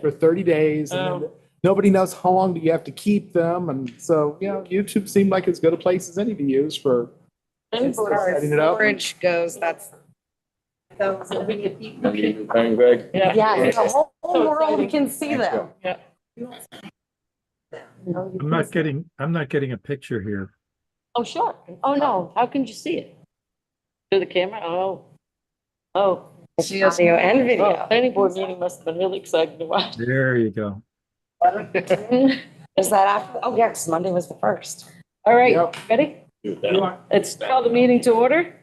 for 30 days. And then nobody knows how long do you have to keep them. And so, you know, YouTube seemed like as good a place as any to use for As far as setting it up. storage goes, that's. Greg? Yeah. Yeah, the whole world can see them. Yeah. I'm not getting a picture here. Oh, sure. Oh, no. How can you see it? Through the camera? Oh. See audio and Oh, video. planning board meeting must have been really exciting to watch. There you go. Is that after? Oh, yeah, because Monday was the first. All right, Yep. ready? Let's call the meeting to order.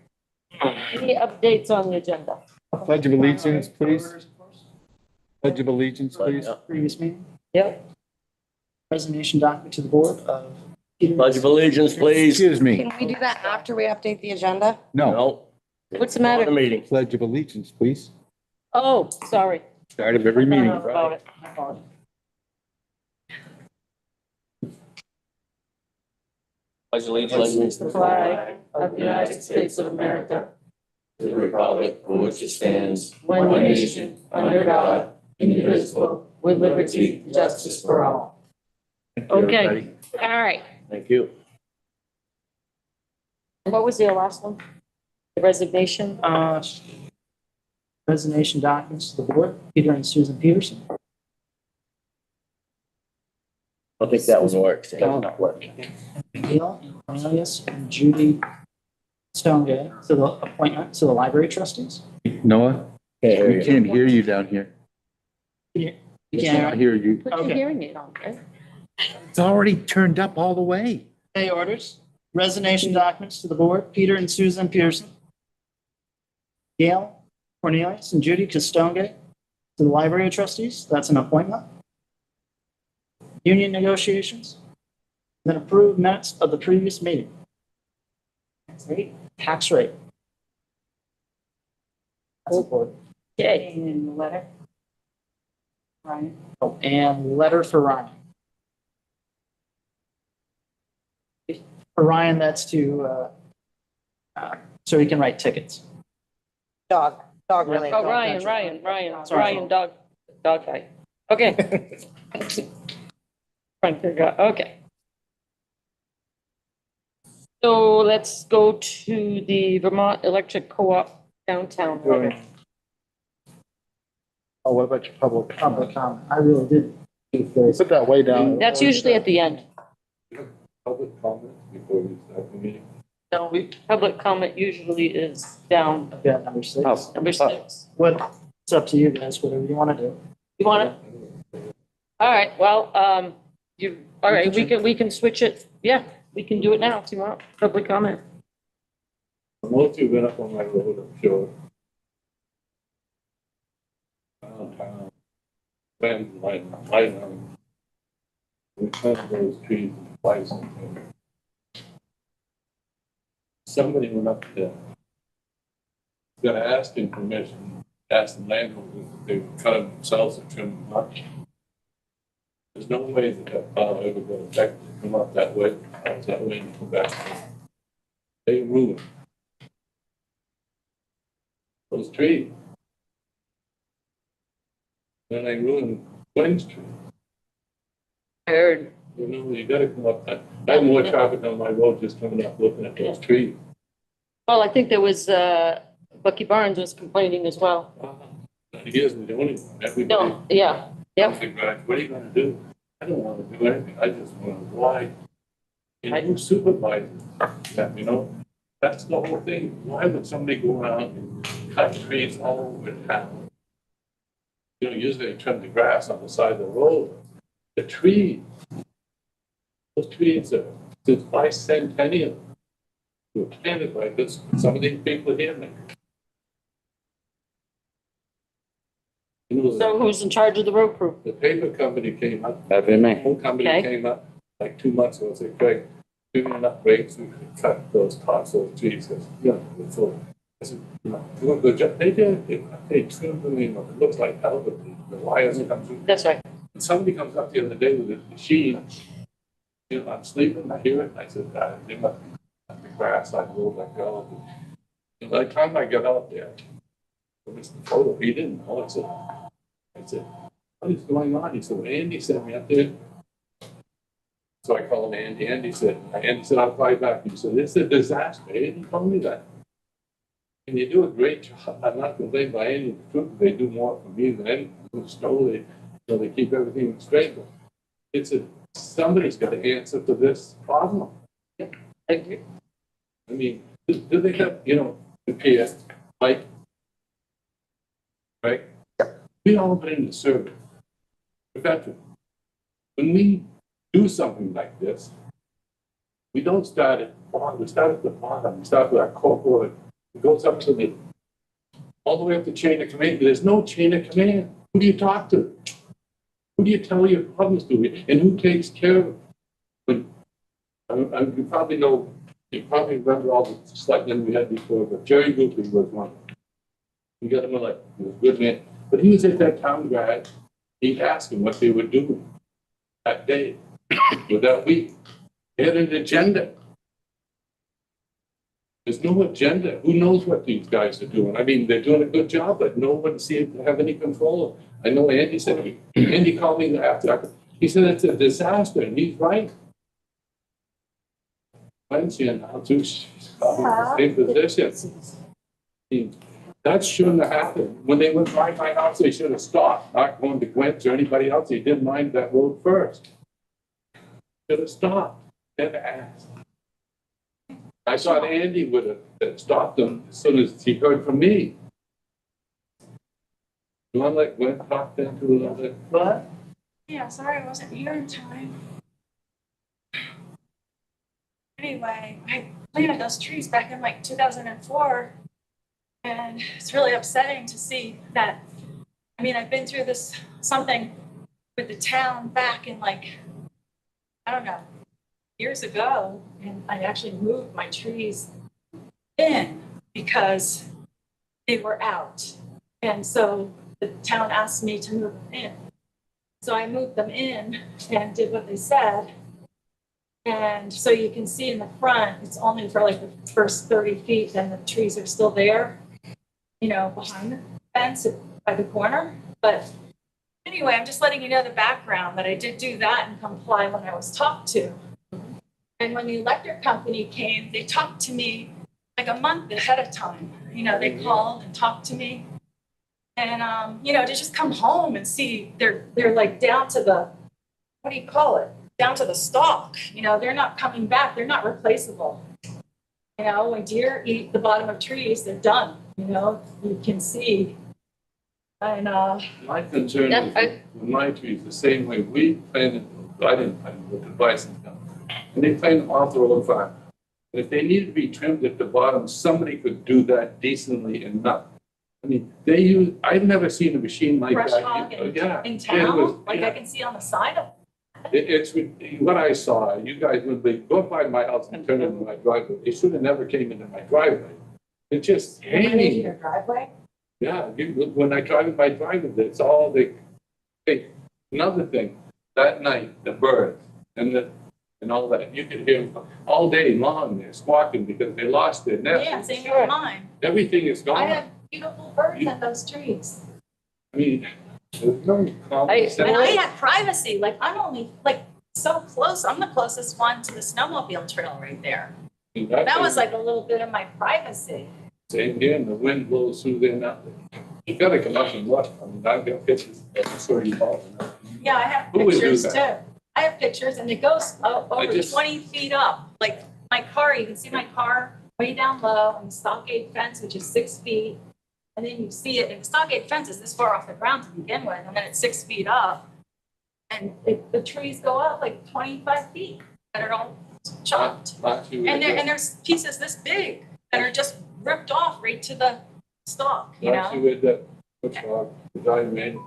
Any updates on the agenda? Pledge of allegiance, please. Pledge of allegiance, please. Previous meeting, Yep. resignation document to the board of. Pledge of allegiance, please. Excuse me. Can we do that after we update the agenda? No. No. What's the On the matter? meeting. Pledge of allegiance, please. Oh, sorry. Start of every I don't meeting. know about it. I apologize. Pledge allegiance The flag of the United States of America, to the republic for which it stands, one nation, under God, indivisible, with liberty and justice for all. Okay, all right. Thank you. What was the last one? The resignation? Resignation documents to the board, Peter and Susan Peterson. I think that one works. Does not work. Neil and Cornelius and Judy Stonegate to the appointment to the library trustees. Noah, we can't hear you down here. You I can't. hear you. Put your Okay. hearing aid on, right? It's already turned up all the way. Pay orders, resignation documents to the board, Peter and Susan Pearson. Gail Cornelius and Judy Stonegate to the library of trustees. That's an appointment. Union negotiations. Then approve minutes of the previous meeting. Tax rate. That's important. Okay. And the letter. Ryan. Oh, and letter for Ryan. For Ryan, that's to, so he can write tickets. Dog related. Oh, Ryan, Sorry. dog guy. Okay. Trying to figure out, okay. So let's go to the Vermont Electric Co-op downtown. letter. Oh, what about your public? Public comment. I really did. Put that way down. That's usually at the end. Public comment before we start the meeting. No, public comment usually is down I've got number 6. Oh. number 6. It's up to you guys, whatever you want to do. You want it? All right, well, all right, we can switch it. Yeah, we can do it now if you want, public comment. Most of you been up on my road, I'm sure. Downtown. Been like, we planted those trees twice. Somebody went up there. Got to ask him permission, ask the landlord if they would cut them themselves and trim them up. There's no way that that plow ever going to back, come up that way, and come back. They ruined those trees. Then they ruined Gwen's tree. I heard. You know, you gotta come up that. I have more traffic on my road just coming up looking at those trees. Well, I think there was, Bucky Barnes was complaining as well. He isn't the only one. Everybody. No, yeah, yep. What are you gonna do? I don't wanna do anything. I just wanna why. You know, who supervises that, you know? That's the whole thing. Why would somebody go around and cut trees all over town? You know, usually they trim the grass on the side of the road. The trees, those trees are since bicentennial. Were planted by this, some of these people here. You know, So who's in charge of the road crew? the paper company came up, That'd be me. the whole company Okay. came up like 2 months ago and said, Greg, give me enough breaks, we could cut those tops, those trees. I said, yeah, it's all. I said, you know, doing a good job. They did, they trimmed them, you know, it looks like hell, but the wires come through. That's right. And somebody comes up the other day with a machine, you know, I'm sleeping, I hear it, and I said, they must be cutting the grass, I rolled like hell. And by the time I got out there, it was the photo, he didn't know, I said, what is going on? He said, well, Andy sent me up there. So I called Andy. Andy said, I'll fly back. He said, it's a disaster. Andy told me that. And you do a great job. I'm not complaining by any truth. They do more for me than anything. Slowly, so they keep everything straight. But somebody's got to answer to this problem. I agree. I mean, do they have, the peer, like, right? We all been in the service. The veteran. When we do something like this, we don't start at the bottom. We start at the bottom. We start with our corporate. It goes up to all the way up the chain of command. There's no chain of command. Who do you talk to? Who do you tell your problems to? And who takes care of it? You probably remember all the selectmen we had before, but Jerry Goopy was one. We got him elected. He was a good man. But he was at that town grad. He'd ask him what they were doing that day or that week. They had an agenda. There's no agenda. Who knows what these guys are doing? I mean, they're doing a good job, but no one seems to have any control. I know Andy said, Andy called me after. He said it's a disaster, and he's right. Lindsay and now too, she's probably in the same position. I mean, that shouldn't have happened. When they went by my house, they should have stopped, not going to Gwent's or anybody else. They didn't mind that road first. Should have stopped, then asked. I thought Andy would have stopped them as soon as he heard from me. You want to let Gwen talk then to a little bit? But Yeah, sorry I wasn't here in time. Anyway, I planted those trees back in like 2004, and it's really upsetting to see that. I mean, I've been through something with the town back in like, I don't know, years ago, and I actually moved my trees in because they were out. And so the town asked me to move them in. So I moved them in and did what they said. And so you can see in the front, it's only for like the first 30 feet, and the trees are still there, behind the fence by the corner. But anyway, I'm just letting you know the background that I did do that and comply when I was talked to. And when the electric company came, they talked to me like a month ahead of time. They called and talked to me. And, to just come home and see they're like down to the, what do you call it? Down to the stalk. They're not coming back. They're not replaceable. When deer eat the bottom of trees, they're done. You can see. And my concern is with my trees the same way we planted. I didn't plant them with the bison, and they planted them all through the farm. And if they needed to be trimmed at the bottom, somebody could do that decently enough. I mean, I've never seen a machine like brush that. hog in It town, was- I can see on the side of It's what I saw. You guys, when they go by my house and turn into my driveway, they should have never came into my driveway. It's just hanging. Your driveway? Yeah, when I drive in my driveway, it's all hey, another thing, that night, the birds and all that, you could hear them all day long. They're squawking because they lost their nest. Yeah, same with mine. Everything is gone. I have beautiful birds in those trees. I mean, there's no common I- sense. And I had privacy, like I'm only like so close. I'm the closest one to the snowmobile trail right there. That was like a little bit of my privacy. Same here, and the wind blows through there now. You gotta come up and look. I mean, I've got pictures. That's where you all. Yeah, I have Who would do pictures too. that? I have pictures, and it goes over just- 20 feet up. Like my car, you can see my car way down low, and the stockade fence, which is 6 feet. And then you see it, and the stockade fence is this far off the ground to begin with, and then it's 6 feet up. And the trees go up like 25 feet that are all chopped. And there's pieces this big that are just ripped off right to the stalk, Actually, with the guy man,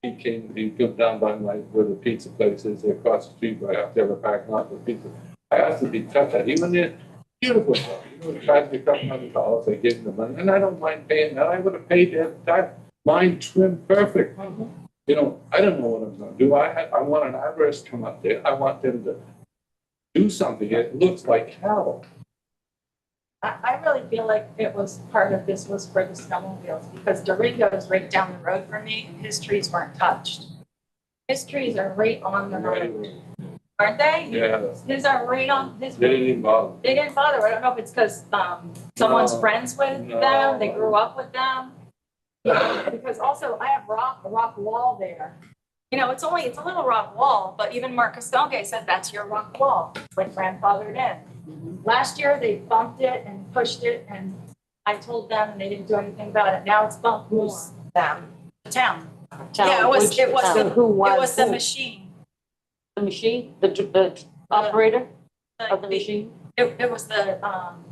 he come down by where the pizza place is, across the street, right out there, the parking lot for pizza. I asked him if he'd cut that. He went in, beautiful. He tried to cut $100. I gave him the money, and I don't mind paying that. I would have paid that. Mine trimmed perfect. I don't know what I'm going to do. I want an arborist to come up there. I want them to do something. It looks like hell. I really feel like it was part of this was for the snowmobiles because Doringo is right down the road from me and his trees weren't touched. His trees are right on the road, aren't they? Yeah, His are right on, his, they didn't even bother. they didn't bother. I don't know if it's because, someone's No, friends with no. them, they grew up with them. Because also I have a rock wall there. You know, it's a little rock wall, but even Mark Castonge said that's your rock wall, it's like grandfathered in. Last year, they bumped it and pushed it, and I told them, and they didn't do anything about it. Now it's bumped more. Them. The town. Town, Yeah, it was which the, town? Who it was was the who? machine. The machine, the operator of the machine? It was the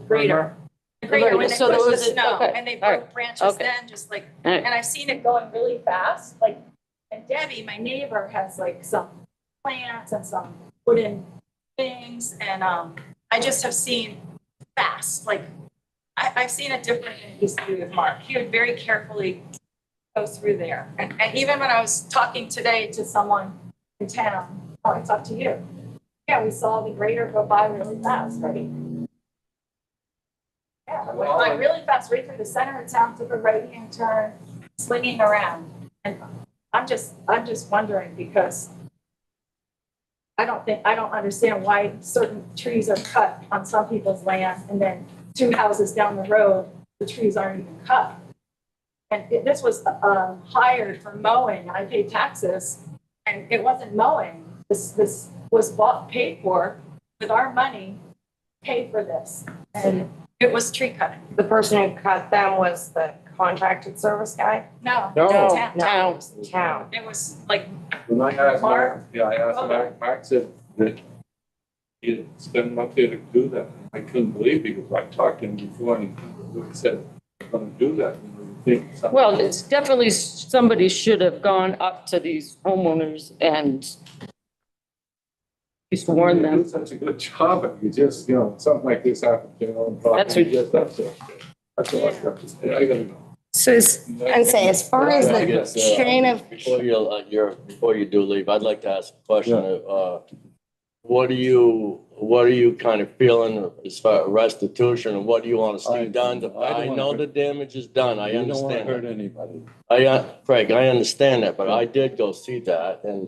grader. The grader, when they So there pushed the was a- snow, okay, and they all right, broke branches okay. then, just like, All right. and I've seen it going really fast, like, and Debbie, my neighbor, has like some plants and some wooden things, and, I just have seen fast, like, I've seen it different than it used to be with Mark. He would very carefully go through there. And even when I was talking today to someone in town, oh, I talked to you. Yeah, we saw the grader go by really fast, right? Yeah, it went by really fast, right through the center of town, took a right-hand turn, swinging around. And I'm just wondering because I don't understand why certain trees are cut on some people's land and then 2 houses down the road, the trees aren't even cut. And this was hired for mowing, and I paid taxes, and it wasn't mowing. This was paid for with our money, paid for this, and it was tree cutting. The person who cut them was the contracted service guy? No, No. town. Town. Town. It was like, When I asked Mark? Mark, yeah, I asked Mark, Mark said that he didn't spend up there to do that. I couldn't believe it because I talked to him before and he said, I'm gonna do that. And we think something- Well, it's definitely, somebody should have gone up to these homeowners and just warned You them. did such a good job, but you just, something like this happens, That's you just, that's it. That's all I got to say. I gotta go. So and say, as far as I the guess, chain of, Before you do leave, I'd like to ask a question. What are you kind of feeling as far as restitution and what do you want to see done? I know the damage is done. I You don't want to understand hurt that. anybody. Craig, I understand that, but I did go see that. And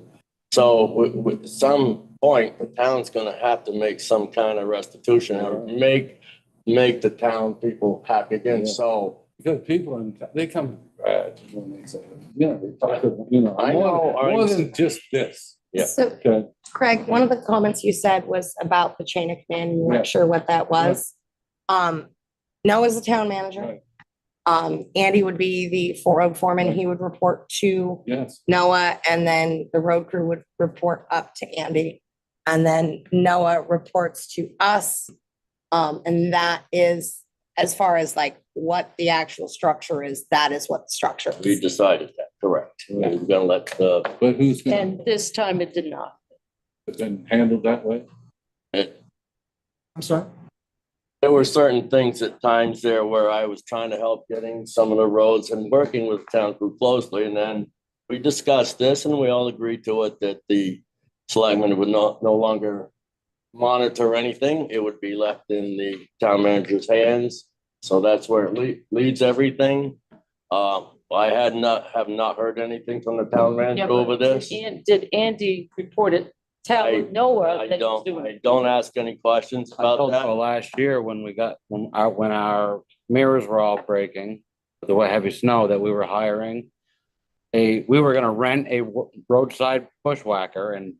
so with some point, the town's gonna have to make some kind of restitution or make the town people happy again. Yeah. So Because people, they come when they say, they talk, I know, more than just this. Yeah. so Okay. Craig, one of the comments you said was about the chain of command. You Yeah. weren't sure what that was. Noah's the town manager. Right. Andy would be the road foreman. He would report to Yes. Noah, and then the road crew would report up to Andy. And then Noah reports to us. And that is, as far as like what the actual structure is, that is what the structure we is. decided that, correct. We're gonna let the, But who's going And this time it did not. to been handled that way? I'm sorry? there were certain things at times there where I was trying to help getting some of the roads and working with the town crew closely. And then we discussed this and we all agreed to it that the selectmen would no longer monitor anything. It would be left in the town manager's hands. So that's where it leads everything. I have not heard anything from the town manager over this. And did Andy report it, tell Noah I that he's doing it? don't ask any questions I about told that. Noah last year when our mirrors were all breaking, with the heavy snow that we were hiring, we were gonna rent a roadside bushwhacker and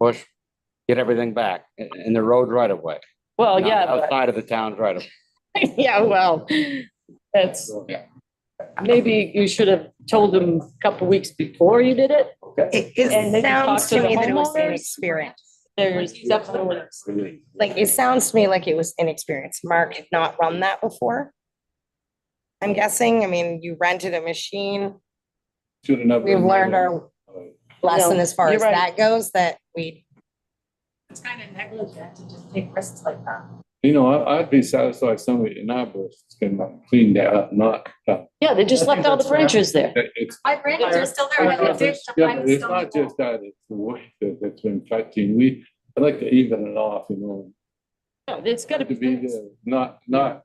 get everything back in the road right of way. Well, not yeah, but, outside of the town's right of way. yeah, well, that's, maybe you should have told them a couple of weeks before you did it. And then It you talk sounds to to the me that it was homeowners? inexperienced. There's definitely, Like, it sounds to me like it was inexperienced. Mark had not run that before. I'm guessing, I mean, you rented a machine. Should have never. We've learned our lesson No, as far you're as right. that goes, that we, It's kind of negligent to just take risks like that. I'd be satisfied if somebody in our bush can clean that up, not. yeah, they just left all the branches there. It's, My branches are still there, I had to dig to yeah, find but the it's stone not wall. just that, it's the way that it's been affecting. I'd like to even it off, No, it's gotta to be. be there, not, I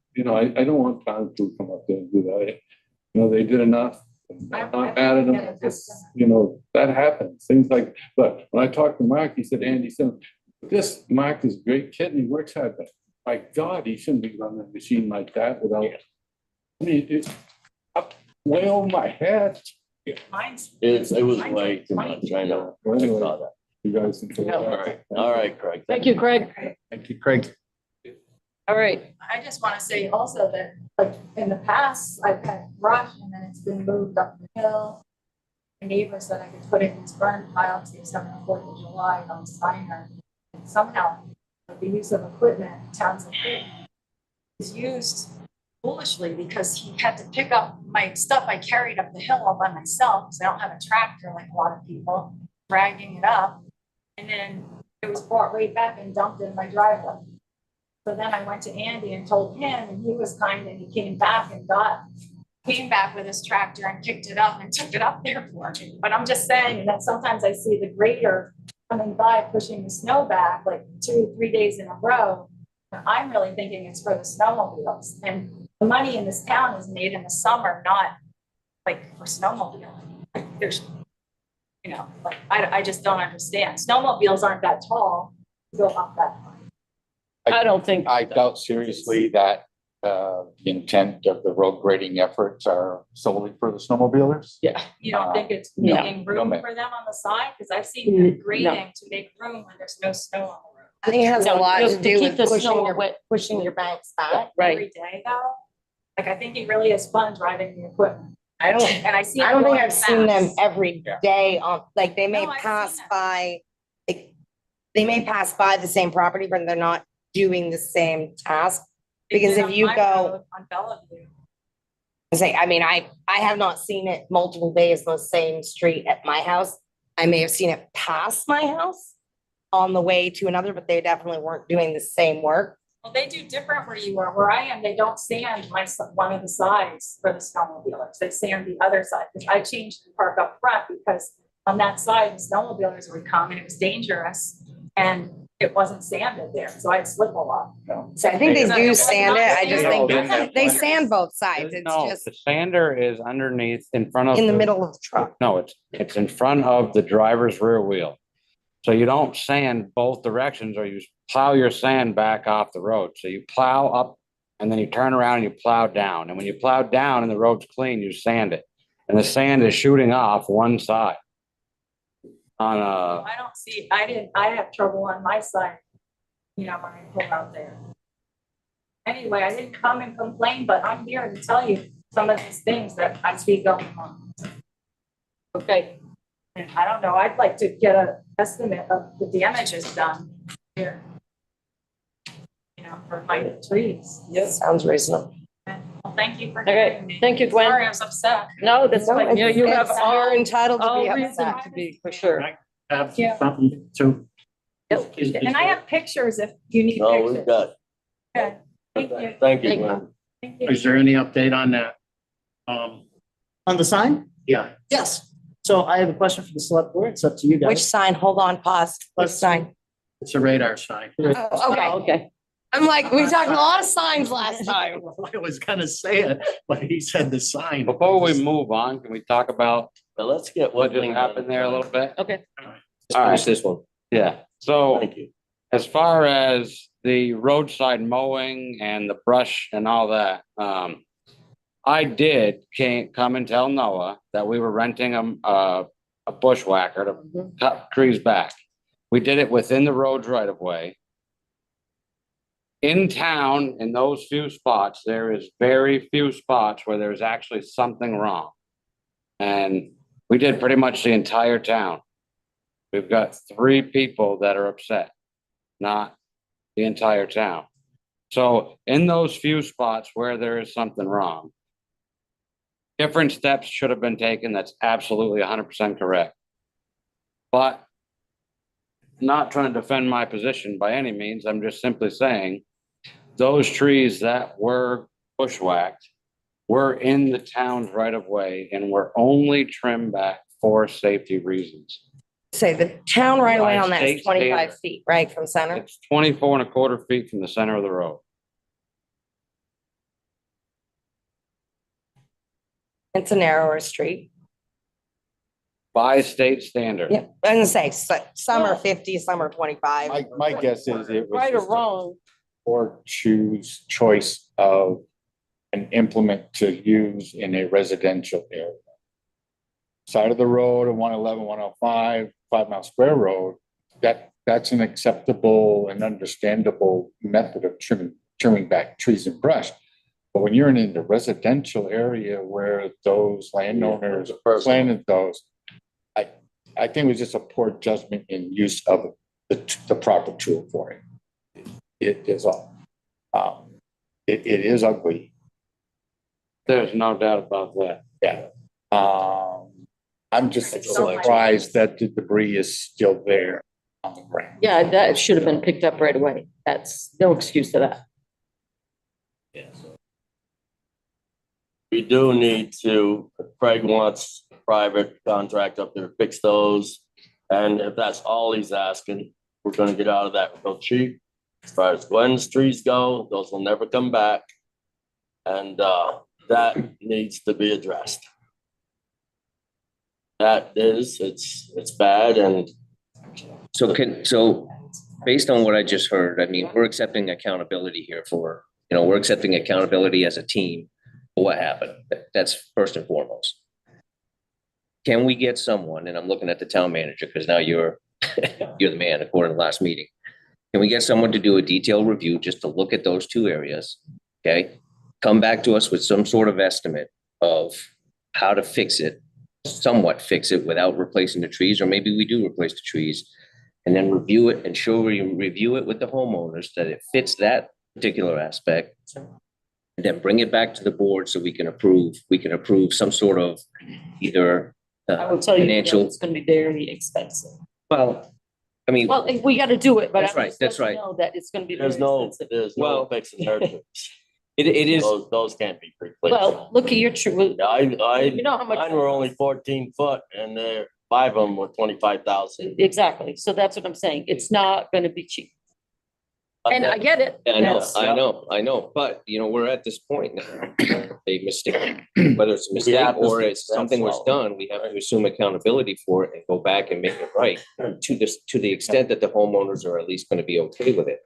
don't want town to come up there and do that. They did enough. I'm not mad at him, just, that happens, things like, but when I talked to Mark, he said, Andy, said, this Mark is a great kid and he works hard, but my God, he shouldn't be running a machine like that without, I mean, it's up way over my head. Mine's. It was way too much, I know. I saw that. You guys enjoy that. All right, Craig. Thank you, Craig. Thank you, Craig. All right. I just want to say also that, like, in the past, I've had brush and then it's been moved up the hill. My neighbor said I could put it in this burn pile to use on the 4th of July on Steiner. And somehow, the use of equipment, town's equipment, is used foolishly because he had to pick up my stuff I carried up the hill all by myself because I don't have a tractor like a lot of people, dragging it up. And then it was brought right back and dumped in my driveway. So then I went to Andy and told him, and he was kind, and he came back with his tractor and picked it up and took it up there for me. But I'm just saying that sometimes I see the grader coming by pushing the snow back like 2-3 days in a row. And I'm really thinking it's for the snowmobiles. And the money in this town is made in the summer, not like for snowmobiling. Like, there's, like I just don't understand. Snowmobiles aren't that tall to go up that high. I don't think. I doubt seriously that the intent of the road grading efforts are solely for the snowmobilers. Yeah. You don't think it's No. making room No, ma'am. for them on the side? Because I've seen them grading to make room when there's no snow on the road. I think it has a No, lot just to to do keep with the snow away. pushing your banks back. Right. Every day though, like I think it really is fun driving the equipment. I don't And I see. I it don't think going I've seen them fast. every day on, like, they may No, I've seen pass them. by, like, they may pass by the same property, but they're not doing the same task. They Because did if on you my go- road On Bellevue. I have not seen it multiple days on the same street at my house. I may have seen it pass my house on the way to another, but they definitely weren't doing the same work. Well, they do different where you are. Where I am, they don't sand one of the sides for the snowmobilers. They sand the other side. I changed the park up front because on that side, the snowmobilers would come and it was dangerous and it wasn't sanded there. So I'd slip a lot. So I think they It's do not sand it. I just No, think they sand both sides. It's No, just the sander is underneath in front of. in the middle of the truck. No, it's in front of the driver's rear wheel. So you don't sand both directions or you plow your sand back off the road. So you plow up and then you turn around and you plow down. And when you plow down and the road's clean, you sand it. And the sand is shooting off one side. On a, I don't see, I have trouble on my side, when I pull out there. Anyway, I didn't come and complain, but I'm here to tell you some of these things that I see going on. Okay. And I don't know, I'd like to get an estimate of the damages done here. For my trees. Sounds reasonable. Well, thank you for Okay, hearing me. thank you, Gwen. Sorry, I was upset. No, that's No, fine. You have it's- all, you're entitled to all be reason upset. to be, for sure. Have Yeah. something to. Yep. And I have pictures if you need No, pictures. we've got, Okay, thank you. thank you, Thank Gwen. Thank you. Is there any update on that? On the sign? Yeah, Yes. So I have a question for the select board. It's up to you Which guys. sign? Hold on, pause. Which Let's- sign? it's a radar sign. Oh, okay. Oh, okay. I'm like, we talked a lot of signs last time. I was gonna say it, but he said the sign. before we move on, can we talk about But let's get what what just happened there a little bit? Okay. All right, this one. yeah. So Thank you. as far as the roadside mowing and the brush and all that, I did come and tell Noah that we were renting a bushwhacker to cut trees back. We did it within the roads right of way. In town, in those few spots, there is very few spots where there's actually something wrong. And we did pretty much the entire town. We've got 3 people that are upset, not the entire town. So in those few spots where there is something wrong, different steps should have been taken. That's absolutely 100% correct. But not trying to defend my position by any means. I'm just simply saying those trees that were bushwhacked were in the town's right of way and were only trimmed back for safety reasons. Say the town right away on that State is 25 standard. feet, right, from center? It's 24.25 feet from the center of the road. It's a narrower street. by state standard. Yeah, I'm gonna say, some are 50, some are 25. My guess is it was Right or just a wrong, or choice of an implement to use in a residential area. Side of the road, a 111, 105, 5 Mile Square Road, that's an acceptable and understandable method of trimming back trees and brush. But when you're in the residential area where those landowners planted those, I think it was just a poor judgment in use of the proper tool for it. It is all. It is ugly. There's no doubt about that. Yeah. I'm just surprised that the debris is still there on the ground. yeah, that should have been picked up right away. That's no excuse to that. We do need to, if Craig wants a private contract up there, to fix those. And if that's all he's asking, we're gonna get out of that real cheap. As far as Gwen's trees go, those will never come back. And that needs to be addressed. It's bad, and So based on what I just heard, I mean, we're accepting accountability here for, we're accepting accountability as a team for what happened. That's first and foremost. Can we get someone, and I'm looking at the town manager, because now you're the man according to last meeting. Can we get someone to do a detailed review just to look at those two areas? Okay, come back to us with some sort of estimate of how to fix it, somewhat fix it without replacing the trees, or maybe we do replace the trees, and then review it and review it with the homeowners that it fits that particular aspect. And then bring it back to the board so we can approve some sort of either I will tell you, financial. it's gonna be very expensive. Well, I mean, Well, we gotta do it, but That's I'm right, just that's letting you right. know that it's gonna be very there's no expensive. Well- fixing their trees. it is, Those can't be replaced. Well, look at your tree, I you know how much. mine were only 14 foot, and 5 of them were 25,000. Exactly, so that's what I'm saying, it's not gonna be cheap, and I get it. I know, That's- I know, but we're at this point now. A mistake, whether it's a We mistake have to or fix it's that something was problem. done, we have to assume accountability for it and go back and make it right to the extent that the homeowners are at least gonna be okay with it.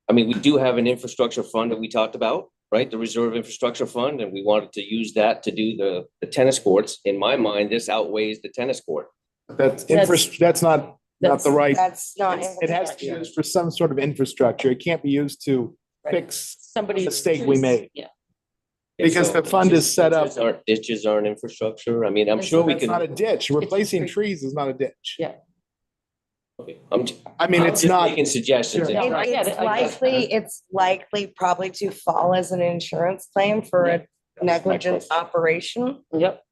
I mean, we do have an infrastructure fund that we talked about, right? The reserve infrastructure fund, and we wanted to use that to do the tennis courts. In my mind, this outweighs the tennis court. That's not the right, That's not. it has to be used for some sort of infrastructure. It can't be used to fix Somebody's. mistake we made. Yeah, Because the fund is set up. Ditches aren't infrastructure. I mean, I'm sure we That's not a can. ditch. Replacing trees is not a ditch. yeah. I mean, I'm it's just not, making suggestions. Yeah. I get It's it, I get it. likely probably to fall as an insurance claim for a negligent operation. Yep.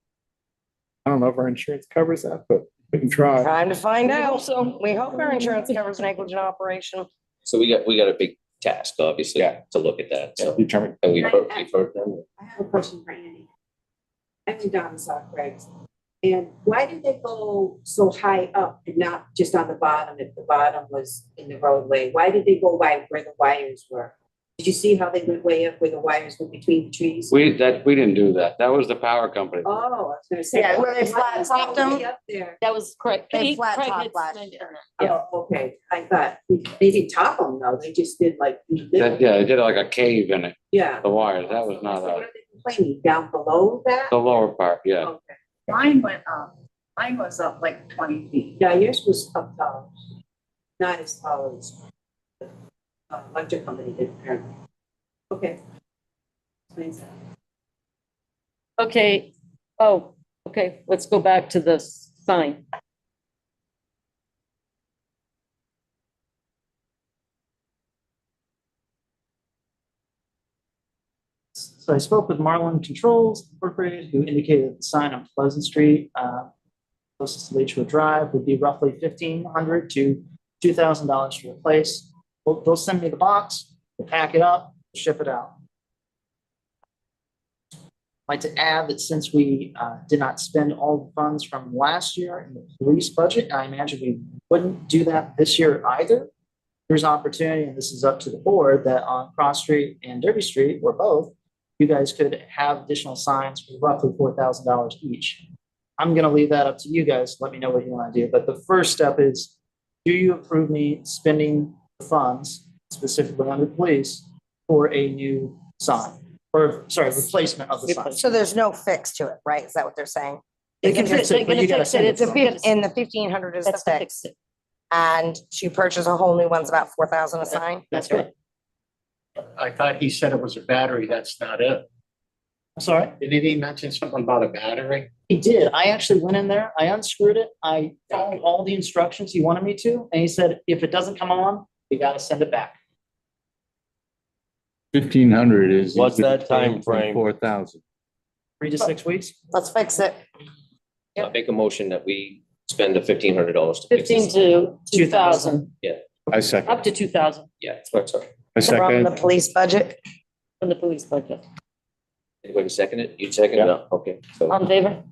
I don't know if our insurance covers that, but we can try. Time to find We hope out. so. We hope our insurance covers negligent operation. So we got a big task, obviously, to look at that. So, Determine. and we've heard them. I have a question for Andy. I went down and saw Craig's. And why did they go so high up and not just on the bottom, if the bottom was in the roadway? Why did they go where the wires were? Did you see how they went way up where the wires were between the trees? We didn't do that. That was the power company. Oh, I was gonna say. Yeah, where they flat topped them? Way up there. That was correct. They Pete, flat Craig top had last explained it. year. Yeah. Oh, okay. I thought they didn't top them though. They just did like. They did like a cave in it, Yeah. the wires. That was not So what a, are they complaining? Down below that? the lower part, yeah. Okay. Mine went up. Mine was up like 20 feet. Yeah, yours was up tall. Not as tall as the electric company did apparently. Okay. Explains that. Okay, okay, let's go back to the sign. So I spoke with Marlin Controls Incorporated, who indicated the sign on Pleasant Street, closest to Lakeshore Drive, would be roughly $1,500 to $2,000 to replace. They'll send me the box, we'll pack it up, ship it out. I'd like to add that since we did not spend all the funds from last year in the police budget, I imagine we wouldn't do that this year either. There's an opportunity, and this is up to the board, that on Cross Street and Derby Street, or both, you guys could have additional signs for roughly $4,000 each. I'm gonna leave that up to you guys. Let me know what you want to do. But the first step is, do you approve me spending the funds specifically under police for a new sign? Or, sorry, replacement of the sign. So there's no fix to it, right? Is that what they're saying? They can fix it, but you gotta send it It's a to them. fif- in the 1,500 is the That's the fix. And to purchase a whole new one's about 4,000 a sign. That's right. I thought he said it was a battery. That's not it. I'm sorry? Didn't he mention something about a battery? He did. I actually went in there, I unscrewed it, I followed all the instructions he wanted me to, and he said, if it doesn't come on, you gotta send it back. 1,500 is. What's that time frame? 4,000. 3 to 6 weeks. Let's fix it. I'll make a motion that we spend the $1,500 to fix 15 this. to 2,000, I second. up to 2,000 Yeah, that's right. I From the second. police budget. from the police budget. Anybody second it? You second it? No? Okay. So, On favor?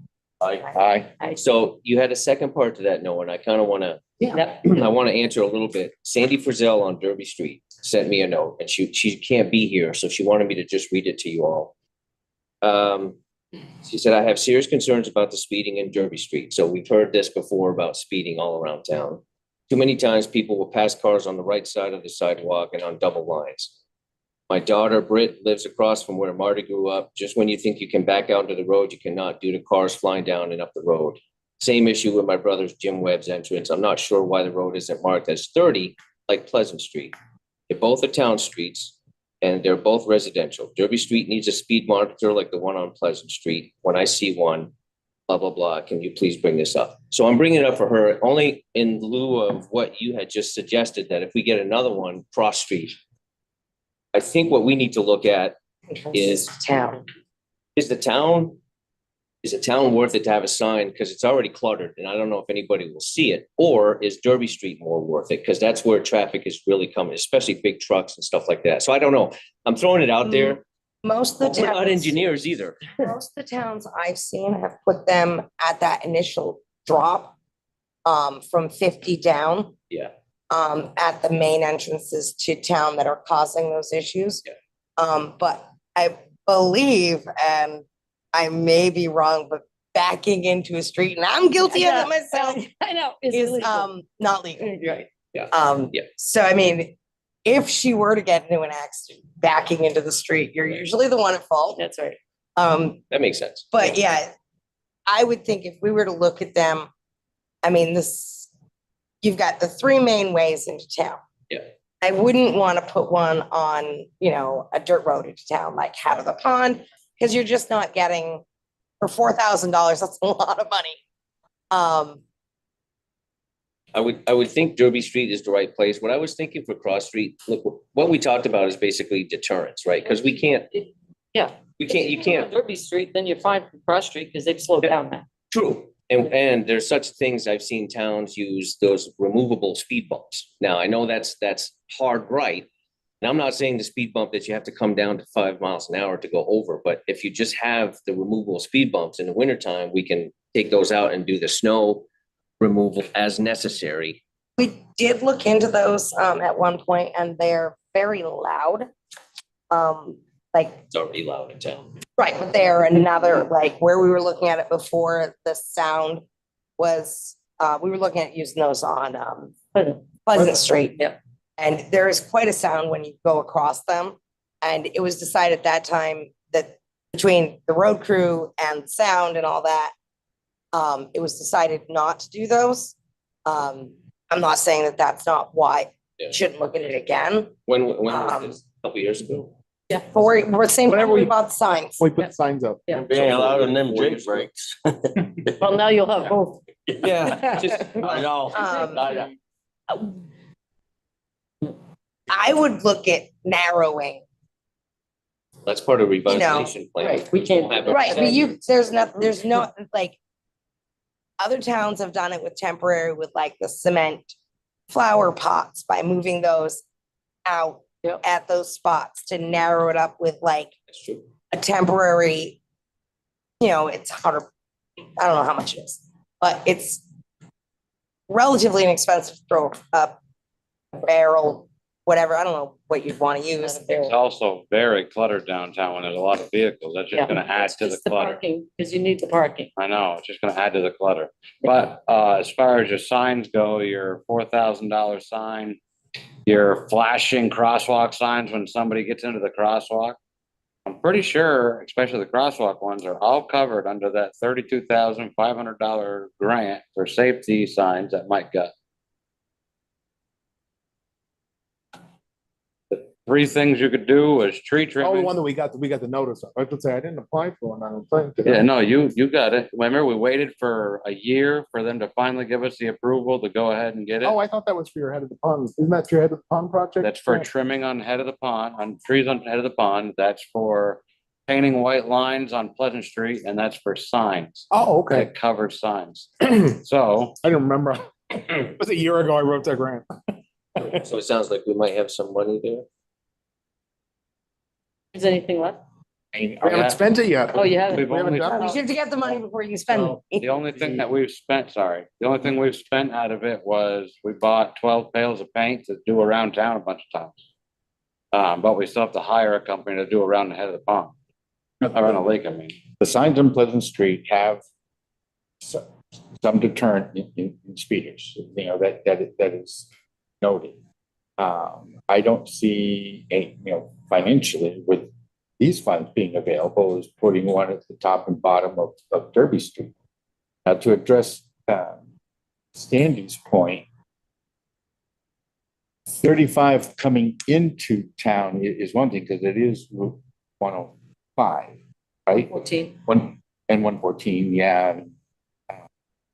Aye. so you had a second part to that, Noah, and I kind of want to Yep. I want to answer a little bit. Sandy Frizzell on Derby Street sent me a note and she can't be here, so she wanted me to just read it to you all. She said, I have serious concerns about the speeding in Derby Street. So we've heard this before about speeding all around town. Too many times people will pass cars on the right side of the sidewalk and on double lines. My daughter Britt lives across from where Marty grew up. Just when you think you can back out into the road, you cannot due to cars flying down and up the road. Same issue with my brother's Jim Webb's entrance. I'm not sure why the road isn't marked as 30 like Pleasant Street. They're both are town streets and they're both residential. Derby Street needs a speed monitor like the one on Pleasant Street. When I see one, blah, blah, blah, can you please bring this up? So I'm bringing it up for her only in lieu of what you had just suggested, that if we get another one cross street, I think what we need to look at is Town. is the town worth it to have a sign? Because it's already cluttered and I don't know if anybody will see it. Or is Derby Street more worth it? Because that's where traffic is really coming, especially big trucks and stuff like that. So I don't know. I'm throwing it out there. Most of the We're not towns, engineers either. most of the towns I've seen have put them at that initial drop from 50 down. Yeah. At the main entrances to town that are causing those issues. Yeah. But I believe, and I may be wrong, but backing into a street, and I'm guilty of it myself, I know. is not legal. Right. Yeah. Yeah. So I mean, if she were to get into an accident backing into the street, you're usually the one at fault. That's right. That makes sense. But yeah, I would think if we were to look at them, I mean, you've got the 3 main ways into town. Yeah. I wouldn't want to put one on, a dirt road into town, like Hat of the Pond, because you're just not getting, for $4,000, that's a lot of money. I would think Derby Street is the right place. What I was thinking for Cross Street, look, what we talked about is basically deterrence, right? Because you can't. Derby Street, then you're fine for Cross Street because they've slowed down now. True. And there's such things, I've seen towns use those removable speed bumps. Now, I know that's hard, right? And I'm not saying the speed bump that you have to come down to 5 miles an hour to go over, but if you just have the removable speed bumps in the wintertime, we can take those out and do the snow removal as necessary. We did look into those at one point, and they're very loud. It's already loud in town. Right, but they're another, like where we were looking at it before, the sound was, we were looking at using those on Pleasant Street. Yeah. And there is quite a sound when you go across them. And it was decided at that time that between the road crew and sound and all that, it was decided not to do those. I'm not saying that that's not why Yeah. you shouldn't look at it again. When was this? A couple years ago? Yeah. But we're saying Whenever we we- bought signs. We put signs up. Yeah. Being allowed in them Jake breaks. Well, now you'll have both. Yeah, just, I know. I would look at narrowing. that's part of revitalization plan. Right, we can't. Have a- Right, but there's no, like, other towns have done it with temporary, with like the cement flower pots by moving those out Yep. at those spots to narrow it up with like That's true. a temporary, it's 100, I don't know how much it is, but it's relatively inexpensive to throw a barrel whatever, I don't know what you'd want to use. It's also very cluttered downtown when there's a lot of vehicles. That's just gonna add to the Just the clutter. parking, because you need the parking. I know, it's just gonna add to the clutter. But as far as your signs go, your $4,000 sign, your flashing crosswalk signs when somebody gets into the crosswalk, I'm pretty sure, especially the crosswalk ones, are all covered under that $32,500 grant for safety signs that Mike got. The three things you could do was tree Oh, the trimming. one that we got the notice of. I was gonna say, I didn't apply for it, I don't think. did I? Yeah, no, you got it. Remember, we waited for a year for them to finally give us the approval to go ahead and get it. Oh, I thought that was for your head of the pond. Isn't that your head of the pond project? That's for Yeah. trimming on the head of the pond, on trees on the head of the pond. That's for painting white lines on Pleasant Street, and that's for signs. Oh, okay. That covered signs. So, I don't remember. It was a year ago I wrote that grant. So it sounds like we might have some money there. Is anything left? We haven't spent it yet. Oh, you haven't? we've We haven't only, done You should get the money before you spend it. the only thing that we've spent, sorry, the only thing we've spent out of it was we bought 12 pails of paint to do around town a bunch of times. But we still have to hire a company to do around the head of the pond, around the lake, I mean. The signs on Pleasant Street have some deterrent in speeders, you know, that is noted. I don't see any, you know, financially with these funds being available is putting one at the top and bottom of Derby Street. Now, to address Standy's point, 35 coming into town is one thing, because it is Route 105, right? 14. 114, yeah.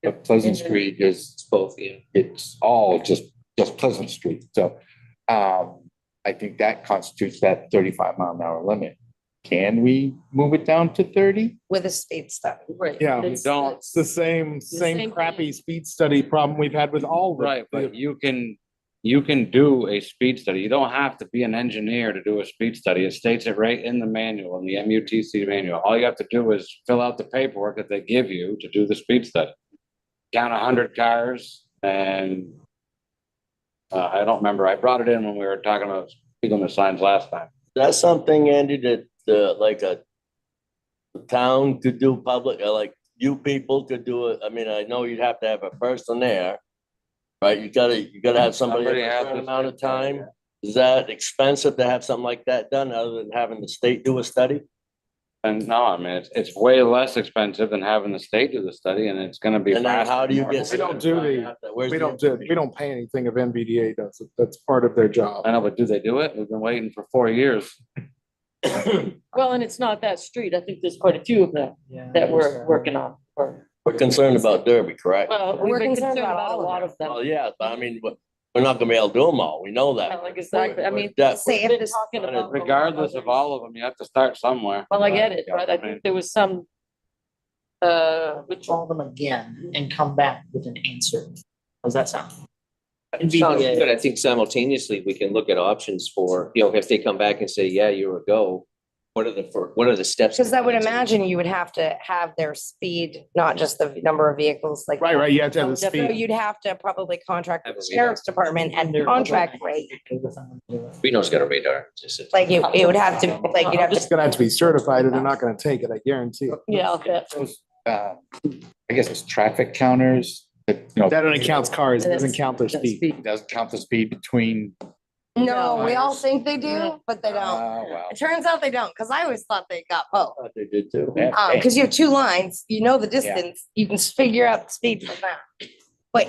But Pleasant Street is Both, yeah. it's all just Pleasant Street. So I think that constitutes that 35-mile-an-hour limit. Can we move it down to 30? With a speed study. Right. Yeah, It's- don't- It's the same same crappy thing. speed study problem we've had with all the. Right, but you can do a speed study. You don't have to be an engineer to do a speed study. It states it right in the manual, in the MUTC manual. All you have to do is fill out the paperwork that they give you to do the speed study. Count 100 cars and I don't remember. I brought it in when we were talking about speaking on the signs last time. That's something, Andy, that like a town could do public, or like you people could do it. I mean, I know you'd have to have a person there, right? You gotta have somebody Somebody a has certain to- amount of time. Is that expensive to have something like that done, other than having the state do a study? And no, I mean, it's way less expensive than having the state do the study, and it's gonna be And then faster. how do you more- get? We don't do the- Where's We the don't do, we don't pay anything if NVDA does it. That's part of their job. I know, but do they do it? We've been waiting for 4 years. Well, and it's not that street. I think there's quite a few of them that we're working on. We're concerned about Derby, correct? Well, We're we've been concerned concerned about about a all of lot of them. Well, yeah, but I mean, we're not gonna be able to do them all. We know that. Like exactly, I mean, That- Say we've if been this, talking about. a lot Regardless of others. all of them, you have to start somewhere. Well, I get it, but I think there was some, which Call them again and come back with an answer. How's that sound? Sounds good. I think simultaneously, we can look at options for, you know, if they come back and say, yeah, you're a go, what are the steps? because I would imagine you would have to have their speed, not just the number of vehicles, like. Right, you have to have the So speed. you'd have to probably contract with the Have a radar. sheriff's department and contract rate, Reno's got a radar. like it would have to, like you'd have It's to. gonna have to be certified or they're not gonna take it, I guarantee it. yeah, okay. Those, I guess it's traffic counters that, you know. That only counts cars, it doesn't count their That's speed. It doesn't count the speed between. No, we all think they do, but they don't. Wow. It turns out they don't, because I always thought they got both. Thought they did too. Because you have two lines, you know the distance, you can figure out the speed from that. But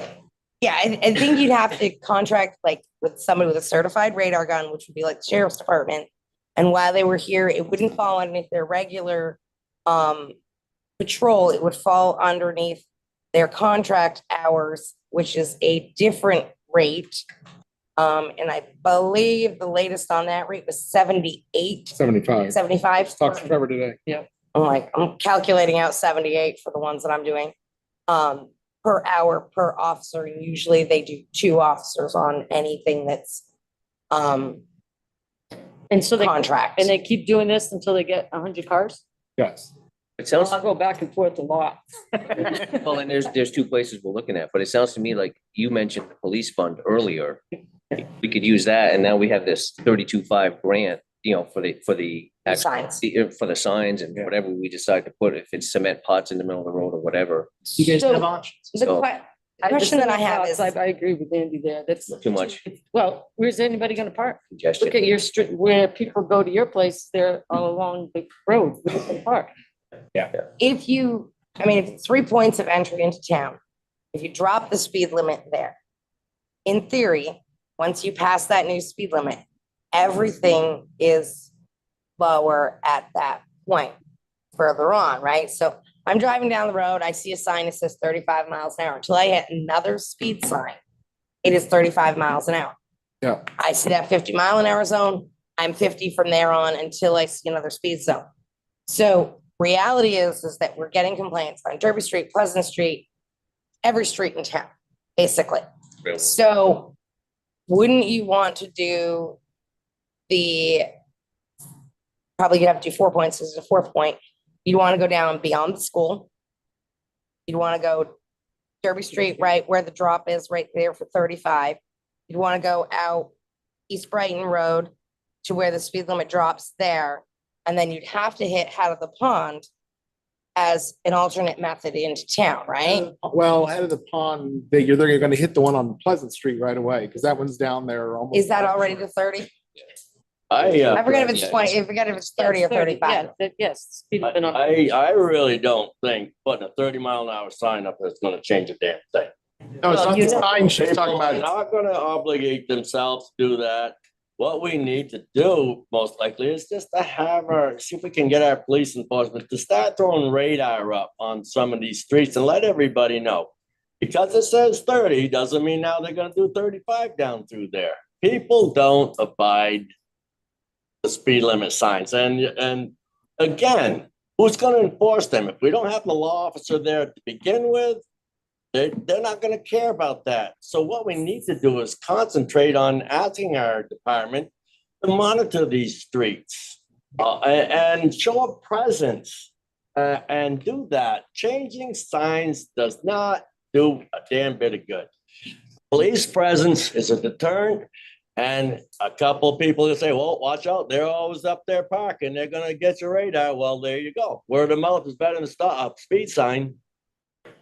yeah, I think you'd have to contract like with somebody with a certified radar gun, which would be like the sheriff's department. And while they were here, it wouldn't fall underneath their regular patrol, it would fall underneath their contract hours, which is a different rate. And I believe the latest on that rate was 78, 75. 75. Talked to Trevor today. I'm calculating out 78 for the ones that I'm doing. Per hour, per officer, and usually they do 2 officers on anything that's And so they, contract. and they keep doing this until they get 100 cars? Yes. It sounds, I'll go back and forth a lot. well, and there's two places we're looking at, but it sounds to me like you mentioned the police fund earlier. We could use that, and now we have this 32.5 grant, you know, for the Signs. for the signs and whatever we decide to put, if it's cement pots in the middle of the road or whatever. You guys So- have options. The So- question that I have is, I agree with Andy there. That's Too much well, where's anybody gonna park? congestion. Look at your street, where people go to your place, they're all along the road, where they can park. if you, I mean, if it's 3 points of entry into town, if you drop the speed limit there, in theory, once you pass that new speed limit, everything is lower at that point further on, right? So I'm driving down the road, I see a sign that says 35 miles an hour. Until I hit another speed sign, it is 35 miles an hour. Yeah. I see that 50-mile-an-hour zone, I'm 50 from there on until I see another speed zone. So reality is that we're getting complaints on Derby Street, Pleasant Street, every street in town, basically. So wouldn't you want to do probably you'd have to do 4 points, this is a 4-point. You'd want to go down beyond the school. You'd want to go Derby Street, right where the drop is, right there for 35. You'd want to go out East Brighton Road to where the speed limit drops there. And then you'd have to hit Head of the Pond as an alternate method into town, right? Well, Head of the Pond, they're gonna hit the one on Pleasant Street right away, because that one's down there almost. Is that already to 30? I I forget if it's 20, I forget if it's 30 or 35. Yes. speed limit on- I really don't think putting a 30-mile-an-hour sign up is gonna change a damn thing. No, it's Well, not you the know- sign she's talking People are about. not gonna obligate themselves to do that. What we need to do, most likely, is just to have see if we can get our police enforcement to start throwing radar up on some of these streets and let everybody know. Because it says 30, doesn't mean now they're gonna do 35 down through there. People don't abide the speed limit signs, and again, who's gonna enforce them? If we don't have the law officer there to begin with, they're not gonna care about that. So what we need to do is concentrate on asking our department to monitor these streets and show a presence and do that. Changing signs does not do a damn bit of good. Police presence is a deterrent, and a couple of people that say, well, watch out, they're always up there parking, they're gonna get your radar. Well, there you go. Word of mouth is better than a speed sign.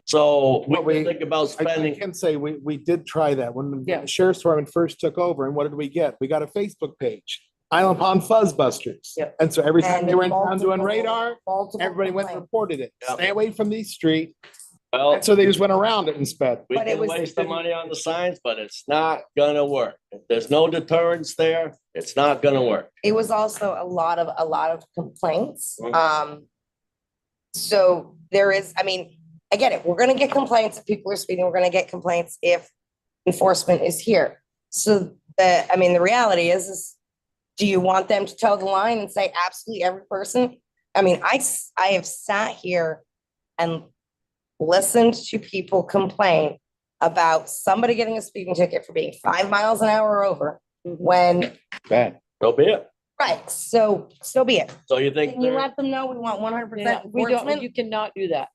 So we think about I spending, can say we did try that when Yeah. the sheriff's department first took over, and what did we get? We got a Facebook page, Island Pond Fuzzbusters. Yeah. And so every time And they went down doing multiple- radar, multiple everybody went and complaints. reported it. Yeah. Stay away from these streets. well, And so they just went around it and sped. we But it can was- waste the money on the signs, but it's not gonna work. If there's no deterrence there, it's not gonna work. It was also a lot of complaints. Mhm. So there is, I mean, I get it. We're gonna get complaints if people are speeding. We're gonna get complaints if enforcement is here. So the reality is do you want them to toe the line and say absolutely every person? I mean, I have sat here and listened to people complain about somebody getting a speeding ticket for being 5 miles an hour or over when, Bad. So be it. right, so be it. So you think, Can you let them know we want 100% Yeah, we don't, enforcement? you cannot do that.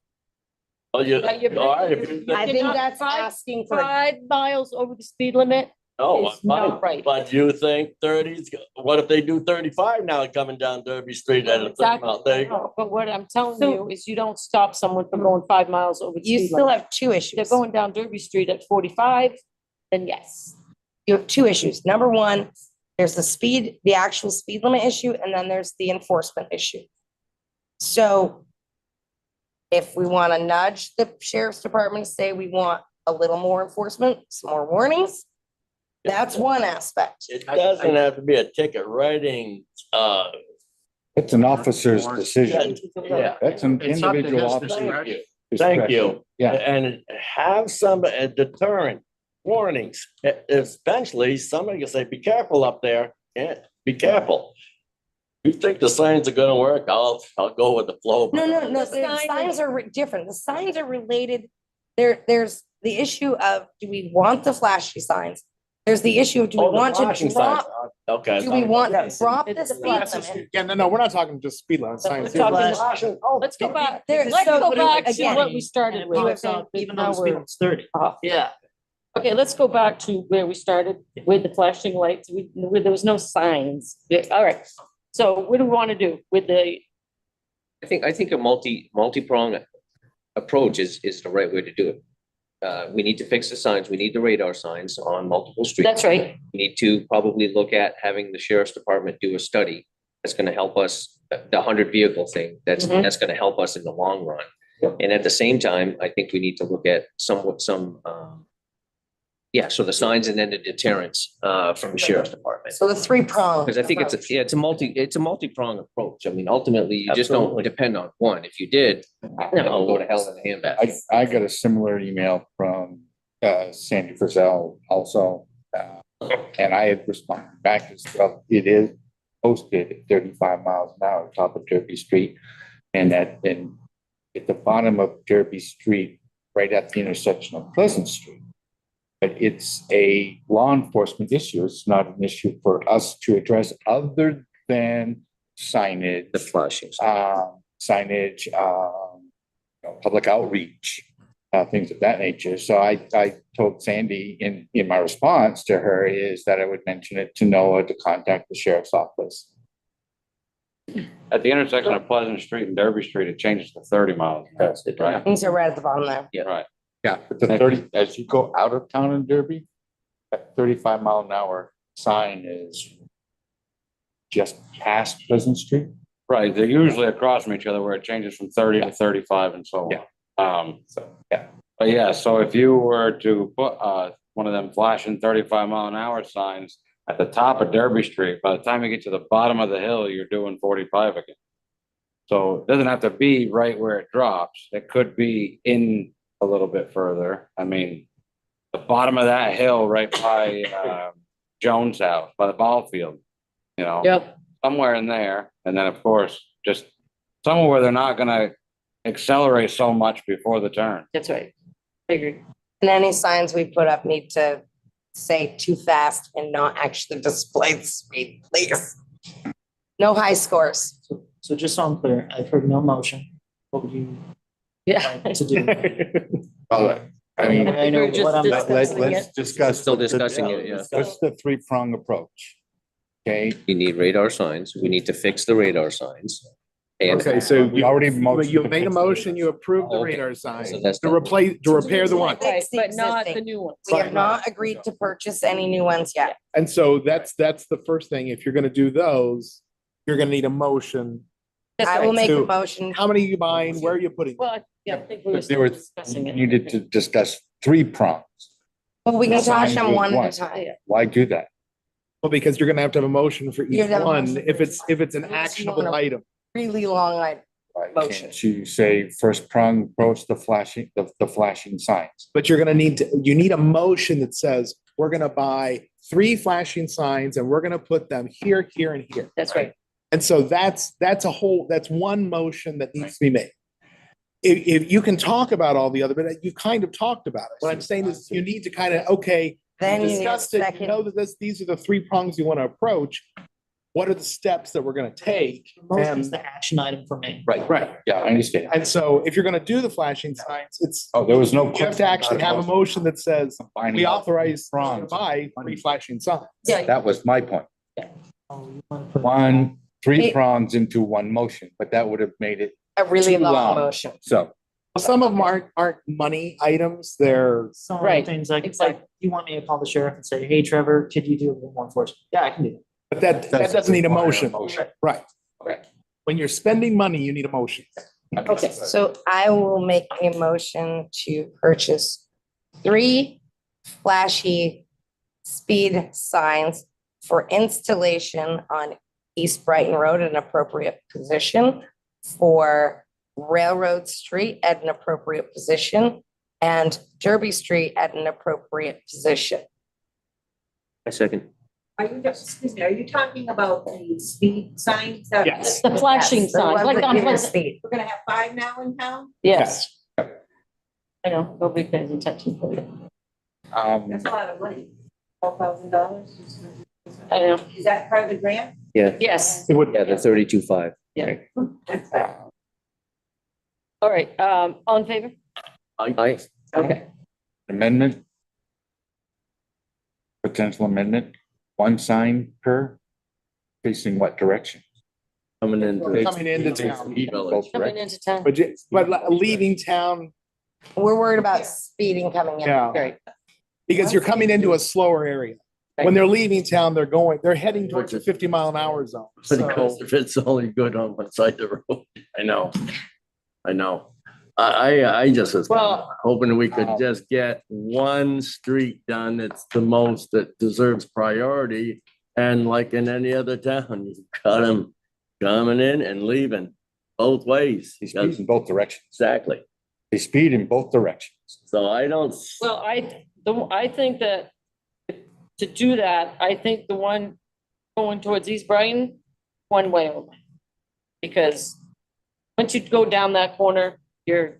oh, you, Yeah, you're- all right, if you think- I think cannot that's five- asking for, 5 miles over the speed limit. no, It's I'm not fine. right. But you think 30's, what if they do 35 now coming down Derby Street at a 30 mile? There you go. No, But what I'm telling So- you is you don't stop someone from going 5 miles over the you speed still limit. have two issues. They're going down Derby Street at 45, then yes. You have two issues. Number one, there's the actual speed limit issue, and then there's the enforcement issue. So if we want to nudge the sheriff's department to say we want a little more enforcement, some more warnings, that's one aspect. It doesn't have to be a ticket writing, It's an officer's decision. yeah. That's an It's up to individual his officer. Thank you. Thank you. Yeah. And have some deterrent warnings. Eventually, somebody can say, be careful up there. Yeah, be careful. You think the signs are gonna work? I'll go with the flow. No, the sign signs are different. The signs are related. There's the issue of, do we want the flashy signs? There's the issue of, do we Oh, the want to flashing signs. drop, Okay. do we want to drop the It's speed That's limit? just- Yeah, no, we're not talking just speed limit We're signs. talking- Let's Let's go back, There- let's so- go back to again, what we started And it with. was also, even though the speed limit's 30. Uh, Yeah. Okay, let's go back to where we started with the flashing lights. There was no signs. Yeah, all right. So what do we want to do with the, I think a multi-pronged approach is the right way to do it. We need to fix the signs. We need the radar signs on multiple streets. that's right. We need to probably look at having the sheriff's department do a study that's gonna help us, the 100 vehicle thing, that's Mhm. gonna help us in the long run. And at the same time, I think we need to look at so the signs and then the deterrence from the sheriff's department. So the three prong. Because I think it's a multi-pronged approach. I mean, ultimately, you just don't depend on one. If you did, it'll go to hell in a handbasket. I got a similar email from Sandy Frizzell also. And I had responded back as well. It is posted at 35 miles an hour top of Derby Street. And at the bottom of Derby Street, right at the intersection of Pleasant Street. But it's a law enforcement issue. It's not an issue for us to address other than signage. The flashing. Signage, public outreach, things of that nature. So I told Sandy in my response to her is that I would mention it to Noah to contact the sheriff's office. At the intersection of Pleasant Street and Derby Street, it changes to 30 miles. Right? Things are right at the bottom there. Yeah. Right. Yeah, but the 30, as you go out of town in Derby, that 35 mile an hour sign is just past Pleasant Street. Right. They're usually across from each other where it changes from 30 to 35 and so on. But yeah, so if you were to put one of them flashing 35 mile an hour signs at the top of Derby Street, by the time you get to the bottom of the hill, you're doing 45 again. So it doesn't have to be right where it drops. It could be in a little bit further. I mean, the bottom of that hill right by Jones' house, by the ball field, Yep. somewhere in there. And then of course, just somewhere where they're not gonna accelerate so much before the turn. That's right. I agree. And any signs we put up need to say too fast and not actually display the speed, please. No high scores. So just so I'm clear, I've heard no motion. What would you Yeah. like to do? I mean, I know We're just what I'm. discussing let's discuss. Still discussing it, yeah. What's the three-prong approach? Okay, We need radar signs. We need to fix the radar signs. And Okay, so we already. you made a motion, you approved the Okay. radar sign So that's to done. repair the one. Right, Fix the but not the existing. new ones. We have not agreed to purchase any new ones yet. And so that's the first thing. If you're gonna do those, you're gonna need a motion. That's I will right. make a So- motion. How many are you buying? Where are you putting? Well, yeah, I think we were But they were still discussing it. needed to discuss three prongs. Well, we can touch Signs them with one one. at a time. Why do that? Well, because you're gonna have to have a motion for each You're gonna have a one, motion if for it's an actionable item. Really long item. Why Motion. can't you say first prong approach the flashing signs? But you're gonna you need a motion that says, we're gonna buy 3 flashing signs and we're gonna put them here, here, and here. That's right. And so that's one motion that needs to be made. If you can talk about all the other, but you kind of talked about it. What I'm saying is you need to kind of, okay, Then you need a discussed it, you second. know that these are the 3 prongs you want to approach. What are the steps that we're gonna take? Motion is And, the action item for me. Right, yeah, I understand. and so if you're gonna do the flashing signs, it's, Oh, there was no. you have to actually have a motion that says, Finding we out authorize to prongs. buy 3 flashing signs. Yeah. That was my point. Oh, you wanna put- One, 3 Wait. prongs into one motion, but that would have made it A really too long long. motion. So. Some of them aren't money items, they're, Some Right, things like, exactly. you want me to call the sheriff and say, hey, Trevor, could you do a little more for us? Yeah, I can do that. but that doesn't need a motion. Motion. Right. When you're spending money, you need a motion. Okay. So I will make a motion to purchase 3 flashy speed signs for installation on East Brighton Road at an appropriate position, for Railroad Street at an appropriate position, and Derby Street at an appropriate position. I second. Are you talking about the speed signs that? Yes. The flashing Yes, the signs, ones like that on give you Pleasant. speed. We're gonna have 5 now in town? Yes. I know, nobody pays attention to it. That's a lot of money. $12,000? I know, Is that part of the grant? Yeah, yes, It would, yeah, the 32.5. yeah. That's fine. All right, all in favor? I Okay. Amendment, potential amendment, one sign per facing what direction? Coming in. Coming into town. Both Coming directions. into town. But leaving town, We're worried about speeding coming in. Yeah. Right. because you're coming into a slower area. When they're leaving town, they're heading towards the 50-mile-an-hour zone. Pretty So- cool if it's only good on one side of the road. I know. I just was Well- hoping we could just get one street done. It's the most that deserves priority. And like in any other town, you've got them coming in and leaving both ways. They speed in both directions. Exactly. They speed in both directions. So I don't. Well, I think that to do that, I think the one going towards East Brighton, one way only. Because once you go down that corner, you're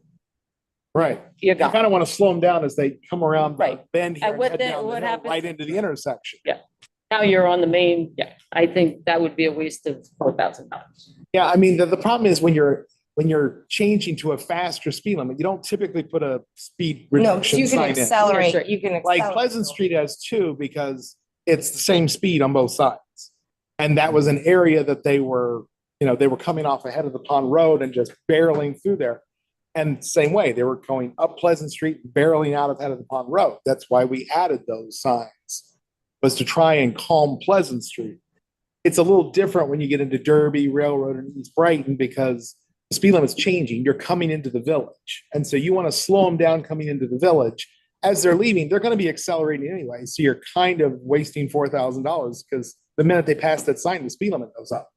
Right. you're You gone. kind of want to slow them down as they come around the Right. bend here And and what head then- down the what hill happens- right into the intersection. Now you're on the main, yeah, I think that would be a waste of $4,000. Yeah, I mean, the problem is when you're changing to a faster speed limit, you don't typically put a speed No, reduction you can sign in. accelerate, That's right. you can Like accelerate. Pleasant Street has two because it's the same speed on both sides. And that was an area that they were coming off ahead of the Pond Road and just barreling through there. And same way, they were going up Pleasant Street, barreling out ahead of the Pond Road. That's why we added those signs, was to try and calm Pleasant Street. It's a little different when you get into Derby, Railroad, and East Brighton because the speed limit's changing. You're coming into the village. And so you want to slow them down coming into the village. As they're leaving, they're going to be accelerating anyway. So you're kind of wasting $4,000 because the minute they pass that sign, the speed limit goes up.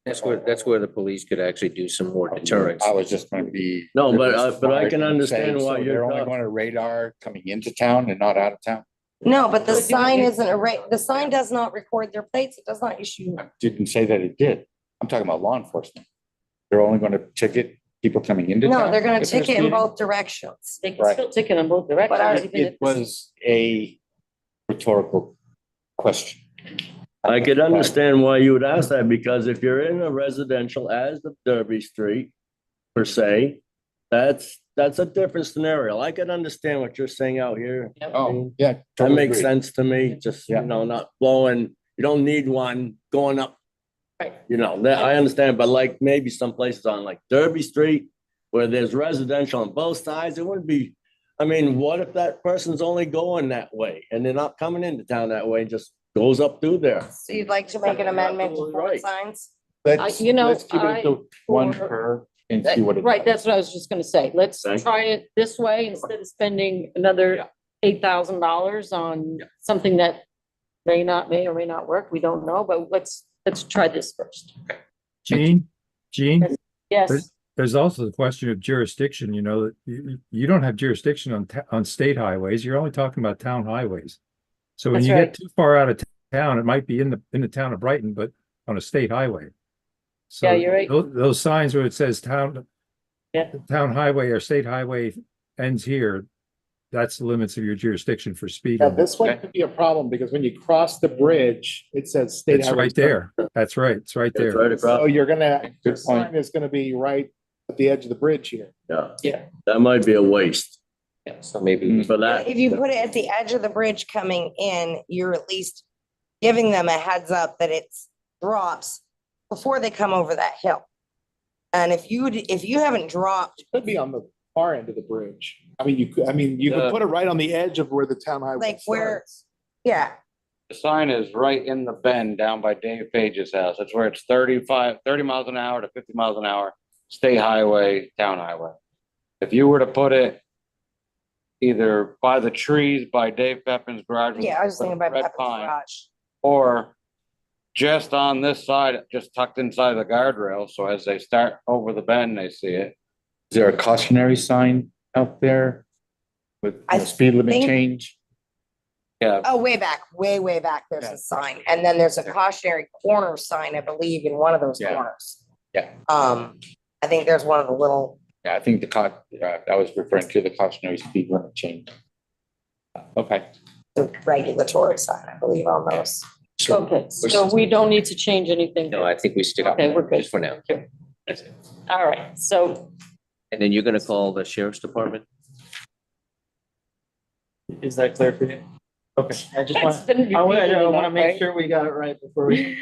That's where the police could actually do some more deterrence. I was just gonna be. No, but I can Say, understand why so you're They're only talking. going to radar coming into town and not out of town. No, but the sign isn't the sign does not record their plates. It does not issue. Didn't say that it did. I'm talking about law enforcement. They're only going to ticket people coming into town. No, they're gonna if they're ticket in speeding? both directions. They can Right. still ticket in both directions. But even if It was a rhetorical question. I could understand why you would ask that, because if you're in a residential as of Derby Street, per se, that's a different scenario. I could understand what you're saying out here. Oh, yeah. That totally makes agree. sense to me, just, Yeah. not blowing, you don't need one going up. Right. That I understand, but like maybe some places on like Derby Street where there's residential on both sides, it wouldn't be, what if that person's only going that way and they're not coming into town that way, just goes up through there? So you'd like to make an amendment to Absolutely both right. signs? Let's keep it to one per and see what it. Right, that's what I was just gonna say. Let's Okay. try it this way instead of spending another $8,000 on something that may or may not work. We don't know, but let's try this first. Gene, Yes, there's also the question of jurisdiction, that you don't have jurisdiction on state highways. You're only talking about town highways. So when That's you right. get too far out of town, it might be in the town of Brighton, but on a state highway. So Yeah, you're right. Those signs where it says town highway or state highway ends here, that's the limits of your jurisdiction for speed. Yeah, limit. this one could be a problem because when you cross the bridge, it says state. It's highway. right there. That's right. It's right It's there. right across. So you're gonna, the Good point. sign is gonna be right at the edge of the bridge here. Yeah, that might be a waste So maybe. for that. If you put it at the edge of the bridge coming in, you're at least giving them a heads up that it drops before they come over that hill. And if you haven't dropped, Could be on the far end of the bridge. You could put it right on the edge of where the town highway like where, starts. yeah, The sign is right in the bend down by Dave Page's house. That's where it's 30 miles an hour to 50 miles an hour, state highway, town highway. If you were to put it either by the trees by Dave Pepin's garage. yeah, I was thinking about Red Pepper's Pine, Garage. or just on this side, just tucked inside the guardrail, so as they start over the bend, they see it. Is there a cautionary sign out there with I speed limit think- change? Yeah, Oh, way back, way back, there's a sign, and then there's a cautionary corner sign, I believe, in one of those Yeah. corners. Yeah. I think there's one of the little, Yeah, I think I was referring to the cautionary speed limit change. Okay. the regulatory sign, I believe, on those. okay, so we don't need to change anything. No, I think we stick. Okay, we're good. Just for now. All right, so And then you're gonna call the sheriff's department? Is that clear for you? Okay, I just That's want, been I want repeated to enough, make right? sure we got it right before we.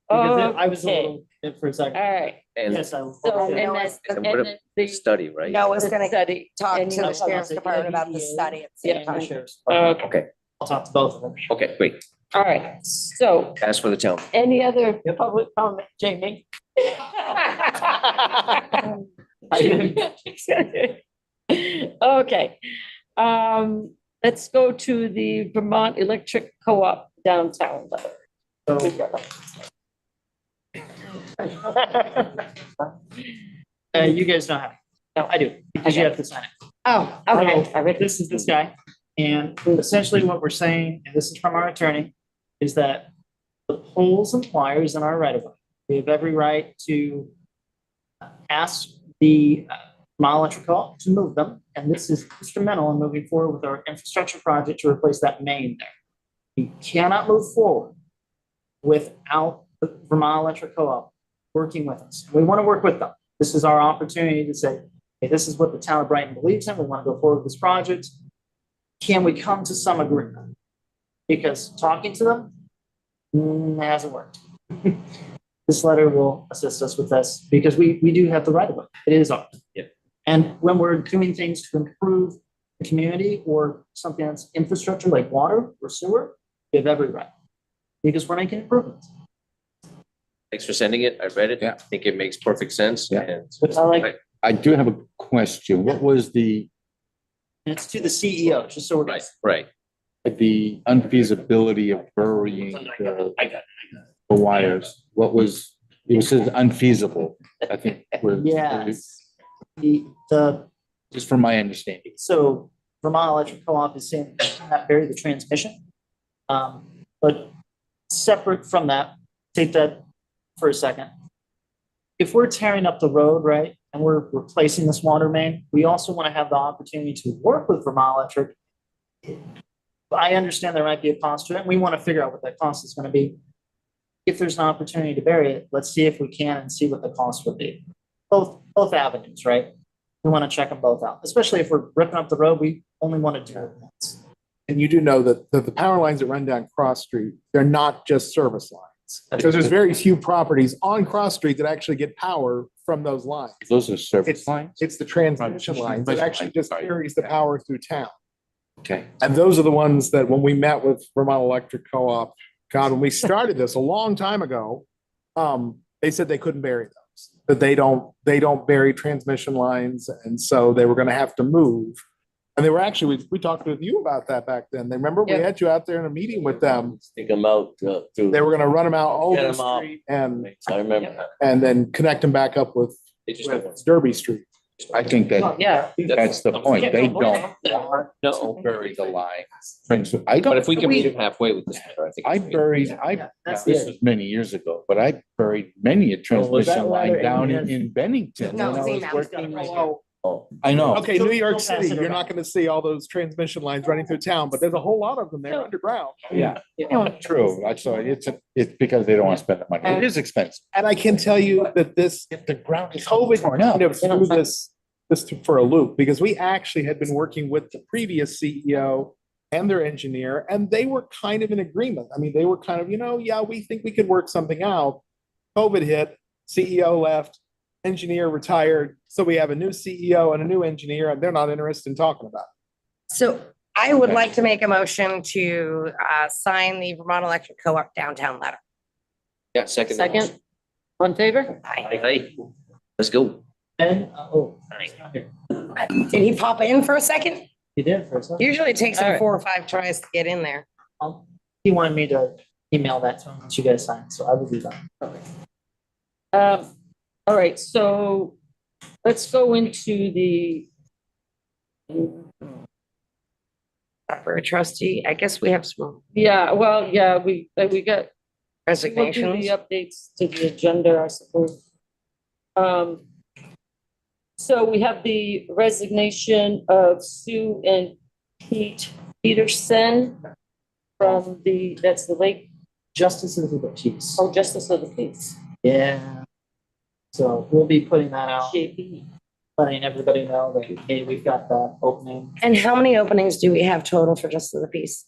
Because I was a Okay. little, bit for a second. All right, And Yes, I will. so, and then, Noah's- And and what then the the. study, right? Noah's the gonna study, talk and to you- the I was talking sheriff's about the department about the EDA study at the Yeah. same And the time. sheriff's department. Okay, I'll talk to both of them. okay, great. All right, so Ask for the town. any other public comment, Jamie? Okay, let's go to the Vermont Electric Co-op downtown letter. You guys don't have it. No, I do, because you have to sign it. Oh, okay. So, this is this guy, and essentially what we're saying, and this is from our attorney, is that the poles and wires in our right of way, we have every right to ask the Vermont Electric Co-op to move them, and this is instrumental in moving forward with our infrastructure project to replace that main there. You cannot move forward without the Vermont Electric Co-op working with us. We want to work with them. This is our opportunity to say, hey, this is what the town of Brighton believes in. We want to go forward with this project. Can we come to some agreement? Because talking to them it hasn't worked. This letter will assist us with this because we do have the right of way. It is ours. Yeah. And when we're doing things to improve the community or something that's infrastructure like water or sewer, we have every right because we're making improvements. Thanks for sending it. I read it. Yeah. I think it makes perfect sense. Yeah. And I like, I do have a question. What was the And it's to the CEO, just so we're. right, right. unfeasibility of burying the wires? What was, it says unfeasible, I think was. Yes. The, Just from my understanding. so Vermont Electric Co-op is saying they cannot bury the transmission. But separate from that, take that for a second. If we're tearing up the road, right, and we're replacing this water main, we also want to have the opportunity to work with Vermont Electric. I understand there might be a cost to it, and we want to figure out what that cost is going to be. If there's an opportunity to bury it, let's see if we can and see what the cost would be. Both avenues, right? We want to check them both out, especially if we're ripping up the road, we only want to do it once. And you do know that the power lines that run down Cross Street, they're not just service lines. Because there's very few properties on Cross Street that actually get power from those lines. Those are service It's, lines? it's the transmission lines that actually just carries the power through town. Okay. And those are the ones that when we met with Vermont Electric Co-op, God, when we started this a long time ago, they said they couldn't bury those, that they don't bury transmission lines. And so they were going to have to move. And they were actually, we talked with you about that back then. They remember we Yeah. had you out there in a meeting with them. Take them out to. They were going to run them out over Get the 'em up. street and I remember that. then connect them back up with They just don't want with Derby Street. I think that, yeah. that's the point. They don't want No. to bury the line. I But don't, if we can meet him halfway with this, matter, I think. I buried, That's this it. was many years ago, but I buried many a transmission line down in Bennington. No, when I it's was email. working- I know. Okay, New York We'll pass City, it you're around. not going to see all those transmission lines running through town, but there's a whole lot of them there underground. Yeah, true. I saw it's because they don't want to spend the money. It is expensive. And I can tell you that this, If the ground is COVID torn up. kind of threw this for a loop, because we actually had been working with the previous CEO and their engineer, and they were kind of in agreement. I mean, they were kind of, yeah, we think we could work something out. COVID hit, CEO left, engineer retired, so we have a new CEO and a new engineer, and they're not interested in talking about it. So I would like to make a motion to sign the Vermont Electric Co-op downtown letter. Yeah, second. Second, on favor? Aye. Hey, let's go. And, Did he pop in for a second? he did for a second. Usually it takes All him right. 4 or 5 tries to get in there. He wanted me to email that to him once you guys sign, so I will do that. All right, so let's go into the, For a trustee, I guess we have some yeah, well, yeah, we got, we'll do the resignations. updates to the agenda, I suppose. So we have the resignation of Sue and Pete Peterson from that's the Lake, Justice of the Peace. oh, Justice of the Peace. Yeah. So we'll be putting that out, JP. letting everybody know that, hey, we've got that opening. And how many openings do we have total for Justice of the Peace?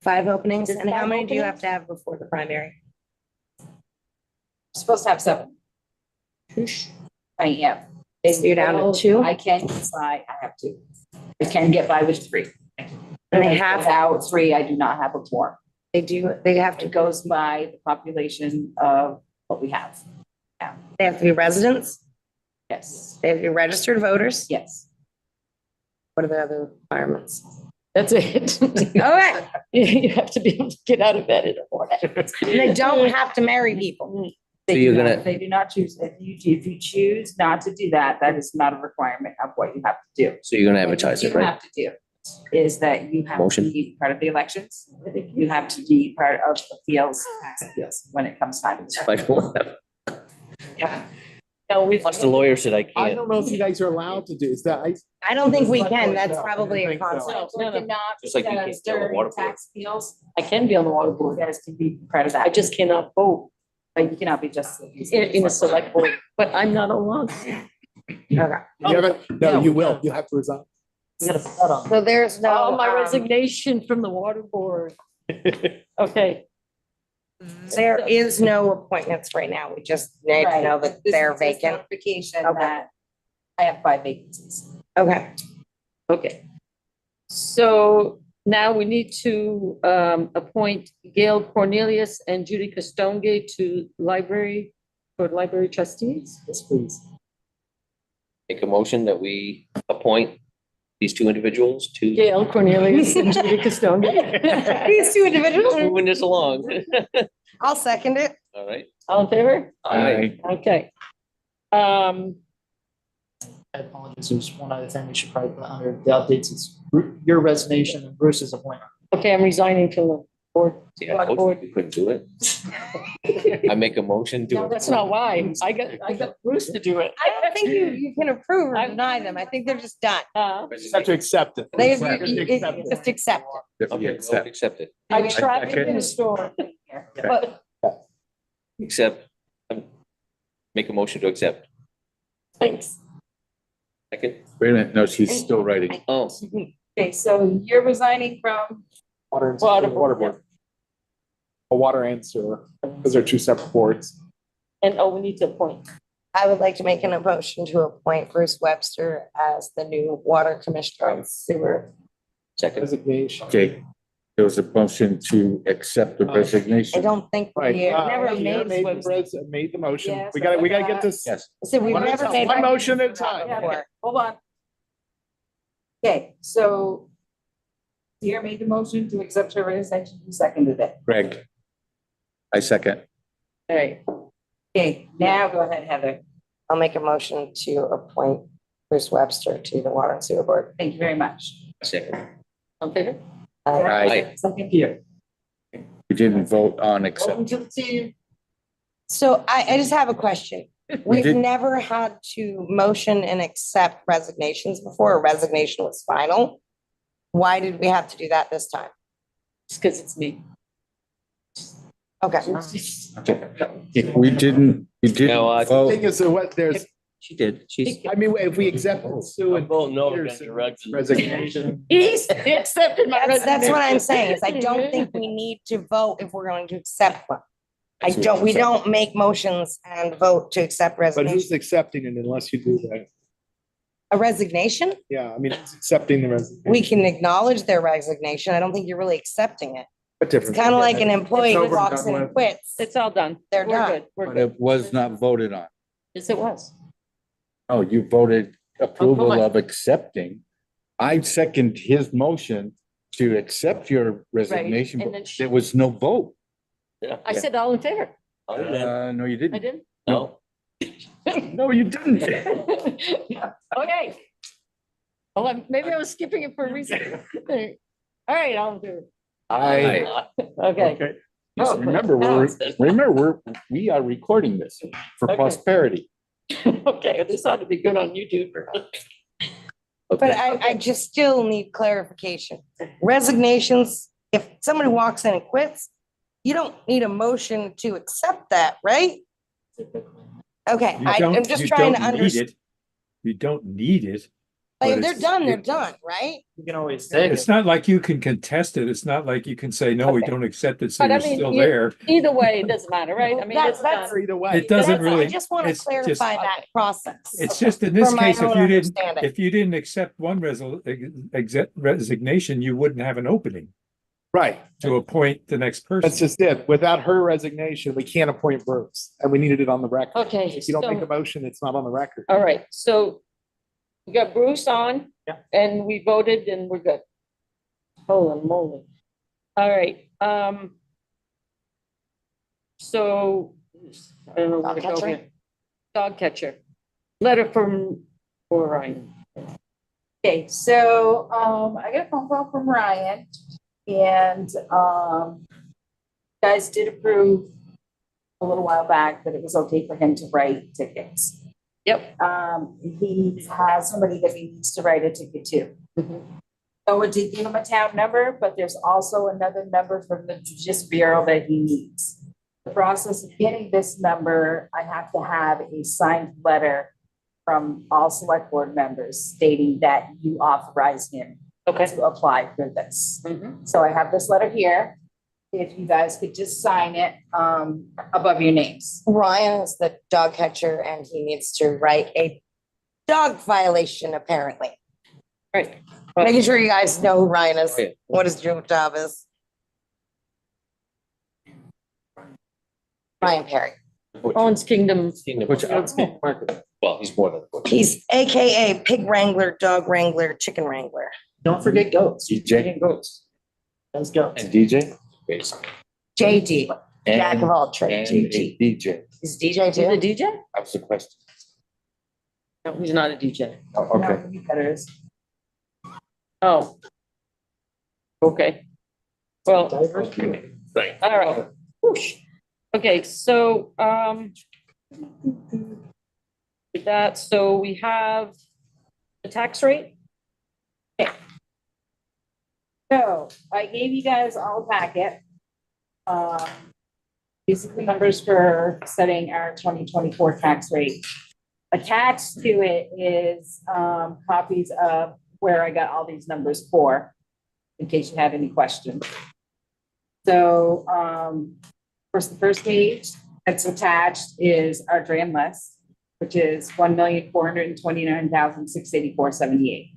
5 openings, Is and how five many do you have openings? to have before the primary? Supposed to have 7. I am. So you're down to 2? I can get by, I have 2. I can get by with 3. And they have, Without 3, I do not have a quorum. they have to It goes by the population of what we have. they have to be residents, Yes, they have to be registered voters. yes. What are the other requirements? That's it. Okay, You have to be able to get out of bed in the morning. and they don't have to marry people. They you're do not- gonna- They do not choose, if you choose not to do that, that is not a requirement of what you have to do. So you're gonna What advertise you it, right? have to do is that you have to Motion. be part of the elections. You have to be part of the fields, tax appeals, when it comes time. Like, what? No, we've. Once the lawyer said I I can't. don't know if you guys are allowed to do, is that, I don't think we can, No, that's I probably don't a think so. conflict. No, no. Cannot, Just like you can't because be on the during water board. tax appeals, I can be on the water you board. guys can be part of I that. just cannot vote But you cannot be just. in a select board, but I'm not allowed. Okay, You haven't, no, you will, you have to resign. We gotta put that on. so there's no. Oh, my um, resignation from the water board. Okay, There is no appointments right now, we just need to know that they're vacant. Notification Okay. that I have 5 vacancies. Okay, okay. So now we need to appoint Gail Cornelius and Judy Castonge to library, for library trustees. Yes, please. Make a motion that we appoint these 2 individuals to. Gail Cornelius and Judy Castonge. these 2 individuals, Moving this along. I'll second it. All right. All in favor? Aye. Okay. I apologize. There's one other thing we should probably put under the updates. It's your resignation and Bruce's appointment. Okay, I'm resigning from the board. See, I told you we couldn't do it. I make a motion to. No, that's not why. I got Bruce to do it. I don't think you can approve or deny them, I think they're just done. Just have to accept it. They, Just accept it. just accept it. Okay, we'll accept it. I tried second. it in the store, but Accept. Make a motion to accept. thanks. Second. Wait a minute, no, she's still writing. Oh, Okay, so you're resigning from, Water and Water water board. board. A water and sewer, because they're 2 separate boards. And, we need to appoint. I would like to make an motion to appoint Bruce Webster as the new water commissioner and sewer. second. Resignation. Okay, there was a motion to accept the I resignation. don't think Right. we never Pierre made, made the motion. Yes, We gotta get but, this. Yes. so we've One at a never time. made. One motion at a time. Yeah, before. hold on. Okay, so Sierra made the motion to accept her resignation, who seconded it? Greg. I second. All right. Okay, now go ahead, Heather. I'll make a motion to appoint Bruce Webster to the water and sewer board. Thank you very much. Second. All in favor? Aye. Second Pierre. We didn't vote on accept. Welcome to the team. So I just have a question. We We've did- never had to motion and accept resignations before. A resignation was final. Why did we have to do that this time? Just because it's me. Okay. If we didn't, No, I- vote. Thing is, what, there's, She did. She's. I mean, if we accept Sue I'm and voting no against Peterson's the resignation. resignation. He's accepted my That's resignation. what I'm saying, is I don't think we need to vote if we're going to accept one. We don't make motions and vote to accept But who's resignation. accepting it unless you do that? A resignation, Yeah, I mean, it's accepting the resignation. we can acknowledge their resignation. I don't think you're really accepting it. But It's kind of like an employee It's who over and walks done in and with. quits. It's all done. They're We're done. good. We're But good. it was not voted on. Yes, it was. Oh, you voted approval on. of accepting. I second his motion to accept your resignation, and but then there was no vote. I said all in favor. No, you I didn't. didn't? No. No, you didn't. Okay. Well, maybe I was skipping it for a reason. All right, all in favor. I, Okay. just remember, we are recording this for Okay. prosperity. Okay, this ought to be good on YouTube. But I just still need clarification. Resignations, if somebody walks in and quits, you don't need a motion to accept that, right? Okay, You I'm don't- just you trying to don't need understand. it. You don't need it. Like, But if they're it's- done, they're done, right? You can always say. It's not like you can contest it. It's not like you can say, no, we Okay. don't accept it, so But I you're mean, still you- there. Either way, it doesn't matter, right? I mean, That- it's that's- done. Either way. It doesn't That's- I really, just want to it's just, clarify that process. it's just in this For my case, own understanding. if you didn't accept one resignation, you wouldn't have an opening Right. to appoint the next That's person. just it. Without her resignation, we can't appoint Bruce, and we needed it on the record. Okay, If you don't make a so, motion, it's not on the record. all right, so we got Bruce on. Yeah. And we voted and we're good. Holy moly. All right, so, I don't know where to go Dog catcher? here. Dog catcher. Letter from Ryan. Okay, so, I got a phone call from Ryan and, guys did approve a little while back that it was okay for him to write tickets. Yep. He has somebody that he needs to write a ticket to. So we did give him a town number, but there's also another number from the Judicial Bureau that he needs. The process of getting this number, I have to have a signed letter from all select board members stating that you authorize him Okay. to apply for this. Mhm. So I have this letter here. If you guys could just sign it, above your names. Ryan is the dog catcher and he needs to write a dog violation, apparently. Right. Making sure you guys know who Ryan is, Yeah. what his job is. Ryan Perry. Owens Kingdom. Well, he's more than. He's AKA pig wrangler, dog wrangler, chicken wrangler. Don't forget goats. DJ Goats. Those goats. and DJ. JD, jack of all And trades. a DJ. Is DJ He's a too? DJ? That was the question. No, he's not a DJ. Oh, okay. No, you betters. Oh. Okay. Well, Right. all right. Whoosh. Okay, so, with that, so we have the tax rate. So I gave you guys all a packet. These are the numbers for setting our 2024 tax rate. Attached to it is copies of where I got all these numbers for, in case you had any questions. So first, the first page that's attached is our drain list, which is 1,429,684.78.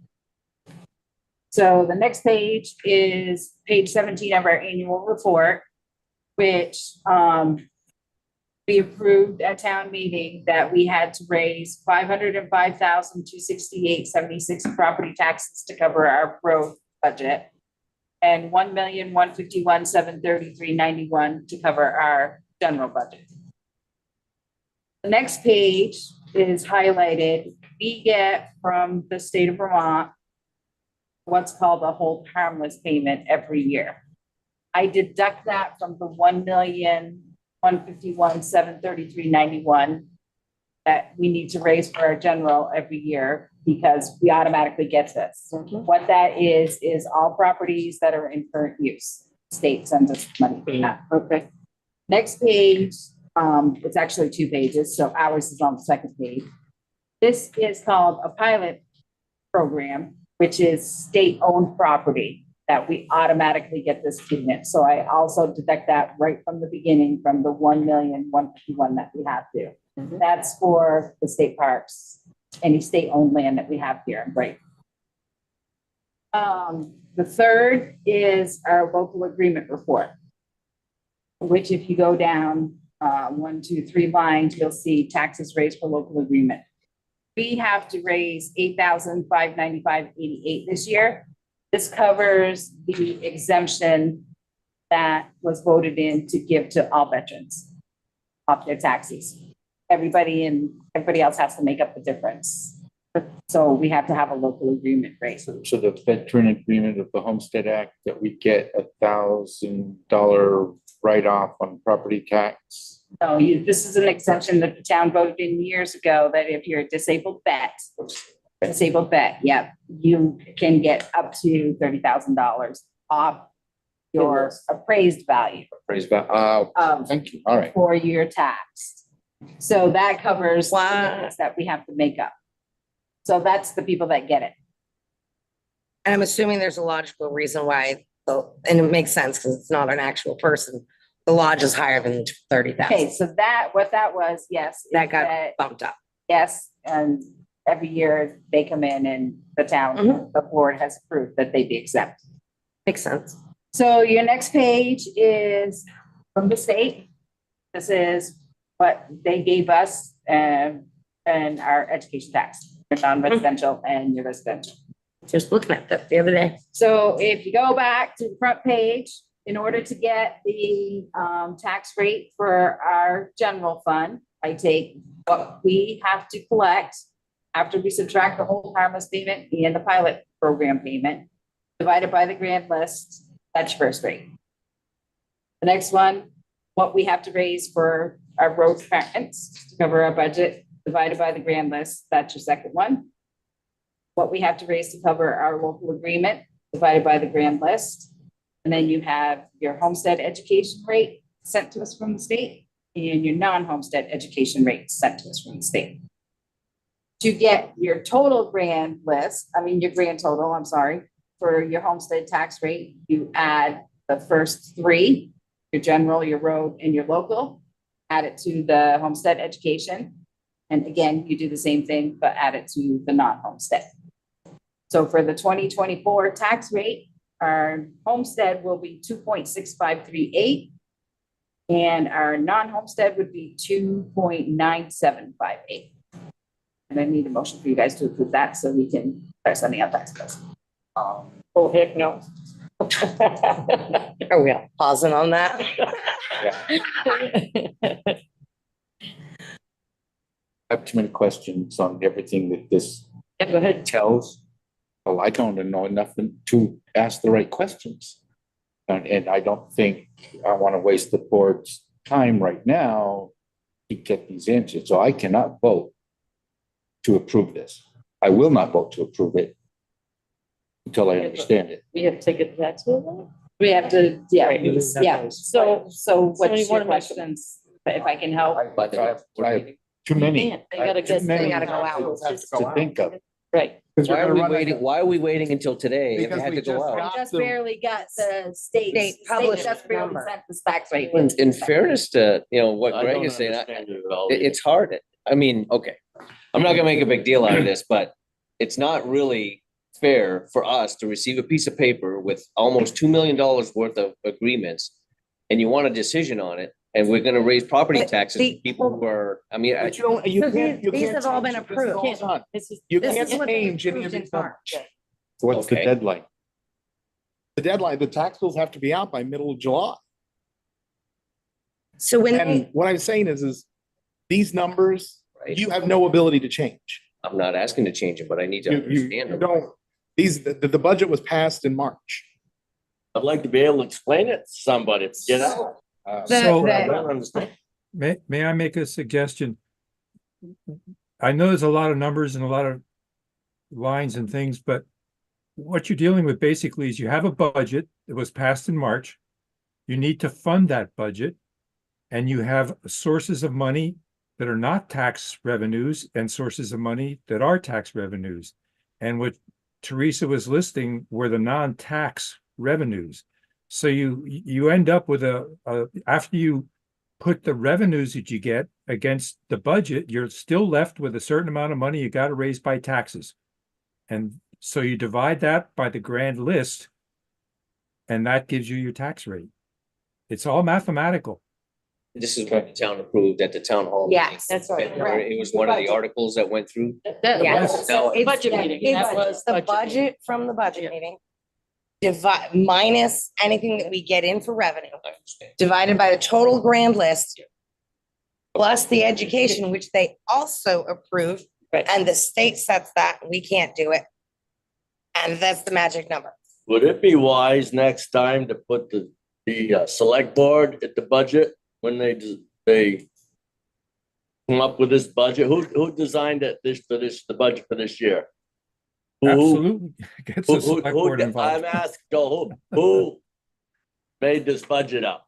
So the next page is page 17 of our annual report, which we approved at town meeting that we had to raise 505,268.76 property taxes to cover our road budget and 1,151,733.91 to cover our general budget. The next page is highlighted. We get from the state of Vermont what's called a hold harmless payment every year. I deduct that from the 1,151,733.91 that we need to raise for our general every year because we automatically get this. What that is all properties that are in current use. State sends us money for that. Okay. Next page, it's actually 2 pages, so ours is on the second page. This is called a pilot program, which is state-owned property that we automatically get this payment. So I also deduct that right from the beginning, from the 1,151,000 that we have to. That's for the state parks, any state-owned land that we have here in Brighton. The third is our local agreement report, which if you go down 1, 2, 3 lines, you'll see taxes raised for local agreement. We have to raise $8,595.88 this year. This covers the exemption that was voted in to give to all veterans off their taxes. Everybody else has to make up the difference. So we have to have a local agreement rate. So the veteran agreement of the Homestead Act that we get $1,000 write-off on property tax. So this is an exemption that the town voted in years ago, that if you're a disabled vet, yep, you can get up to $30,000 off your appraised value. Praise God. Thank you. All right. For your tax. So that covers the Wow. difference that we have to make up. So that's the people that get it. And I'm assuming there's a logical reason why, and it makes sense because it's not an actual person. The lodge is higher than 30,000. Okay, so what that was, yes. is That got bumped up. Yes, and every year they come in and the town, the board has approved that they be exempt. Makes sense. So your next page is from the state. This is what they gave us and our education tax, your non-residential and your residential. Just looking at that the other day. So if you go back to the front page, in order to get the tax rate for our general fund, I take what we have to collect after we subtract the whole harmless payment and the pilot program payment, divided by the grand list, that's your first rate. The next one, what we have to raise for our road departments to cover our budget, divided by the grand list, that's your second one. What we have to raise to cover our local agreement, divided by the grand list. And then you have your homestead education rate sent to us from the state and your non-homestead education rate sent to us from the state. To get your total grand list, your grand total, I'm sorry, for your homestead tax rate, you add the first three, your general, your road, and your local, add it to the homestead education. And again, you do the same thing, but add it to the non-homestead. So for the 2024 tax rate, our homestead will be 2.6538. And our non-homestead would be 2.9758. And I need a motion for you guys to approve that so we can start sending out tax bills. Oh, heck no. Are we all pausing on that? I have too many questions on everything that this Yeah, go ahead. tells. Well, I don't know enough to ask the right questions. And I don't think I want to waste the board's time right now to get these answers. So I cannot vote to approve this. I will not vote to approve it until I understand it. We have to take a tax bill. We have to, yeah, Right. yeah. So you what's your wanna make- questions? If I can help. I have too many. They gotta Too get, many They gotta go out. to think of. right. Because we're Why are gonna we run waiting, out why are we waiting until today if it Because had we to go just out? got- Just to- barely got the state published just barely number. sent the tax rate. In fairness to, what I Greg don't is saying, understand it at all either. it's hard. Okay, I'm not gonna make a big deal out of this, but it's not really fair for us to receive a piece of paper with almost $2 million worth of agreements. And you want a decision on it, and we're gonna raise property But taxes, the- for people who are, But you can't, you So can't. these have all been change it. This is all approved. done. This is, You This can't is what they change any of approved in these March. numbers. What's the Okay. deadline? The deadline, the tax bills have to be out by middle of July. So when And they, what I'm saying is these numbers, right? you have no ability to change. I'm not asking to change it, but I need to You understand them. don't, the budget was passed in March. I'd like to be able to explain it to somebody, you know? So- I don't understand. May I make a suggestion? I know there's a lot of numbers and a lot of lines and things, but what you're dealing with basically is you have a budget that was passed in March. You need to fund that budget. And you have sources of money that are not tax revenues and sources of money that are tax revenues. And what Teresa was listing were the non-tax revenues. So you end up with after you put the revenues that you get against the budget, you're still left with a certain amount of money you got to raise by taxes. And so you divide that by the grand list, and that gives you your tax rate. It's all mathematical. This is what the town approved at the town hall. Yes, that's right. February. It was one of the articles that went through. That Yes. was No, It's- budget meeting. That it's was the budget budget from the budget Yeah. meeting. Divide, minus anything that we get in for revenue, I understand. divided by the total grand list. Plus the education, which they also approved, Right. and the state sets that, we can't do it. And that's the magic number. Would it be wise next time to put the select board at the budget when they come up with this budget? Who designed it, the budget for this year? Who- Absolutely. Gets the select board I'm involved. asking, Joe, who made this budget up?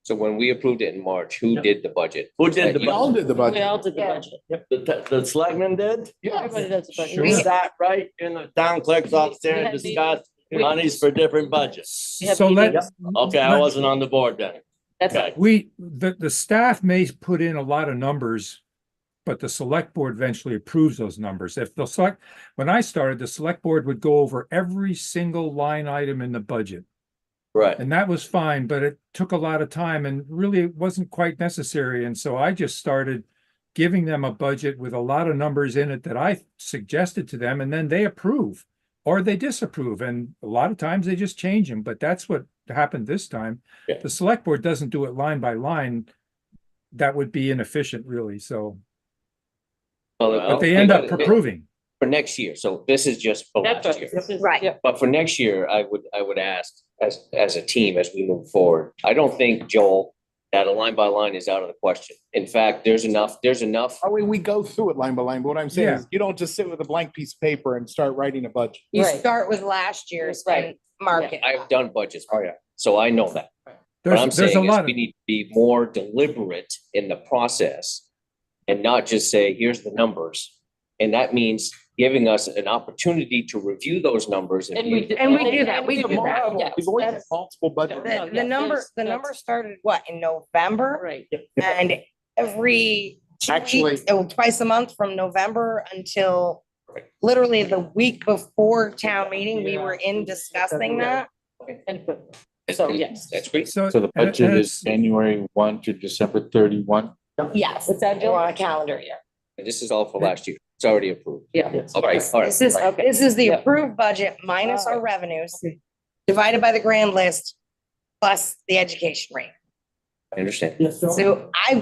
So when we approved it in March, who Yep. did the budget? Who did the We all budget? did the We budget. all did the Yeah. budget. The selectmen did? Everybody does the budget. Sure. We sat right in the town clerk's office there and We had discussed meetings. monies for different budgets. We have So let, meetings. Okay, I wasn't on the board then. That's Okay. the staff may put in a lot of numbers, but the select board eventually approves those numbers. If the select, when I started, the select board would go over every single line item in the budget. Right. And that was fine, but it took a lot of time and really it wasn't quite necessary. And so I just started giving them a budget with a lot of numbers in it that I suggested to them, and then they approve or they disapprove. And a lot of times they just change them, but that's what happened this time. Yeah. The select board doesn't do it line by line. That would be inefficient, really. So, but they end up approving. For next year, so this is just for That's last right. year. This is- Right. yeah. But for next year, I would ask, as a team, as we move forward, I don't think, Joel, that a line by line is out of the question. In fact, there's enough. We go through it line by line, but what I'm saying Yeah. is you don't just sit with a blank piece of paper and start writing a budget. You Right. start with last year's Right. and mark it. I've done budgets. Oh, yeah. So I know that. What I'm There's a saying is lot of, we need to be more deliberate in the process and not just say, here's the numbers. And that means giving us an opportunity to review those numbers. And we do. And we do that, we do Yeah, that. yes, We've always had that's- multiple budgets. No, The yeah, number, there's- the that's- number started what, in November? Right. And every Actually- twice a month from November until literally the week before town meeting, we were in discussing that. And, so, yes. That's great. So the budget is January 1 to December 31. Yes, What's that, we're Jill? on a calendar year. And this is all for last year. It's already approved. Yeah. All right, all right. This is, Okay. this is the Yeah. approved budget minus our revenues, divided by the grand list, plus the education rate. I understand. Yes, so So I,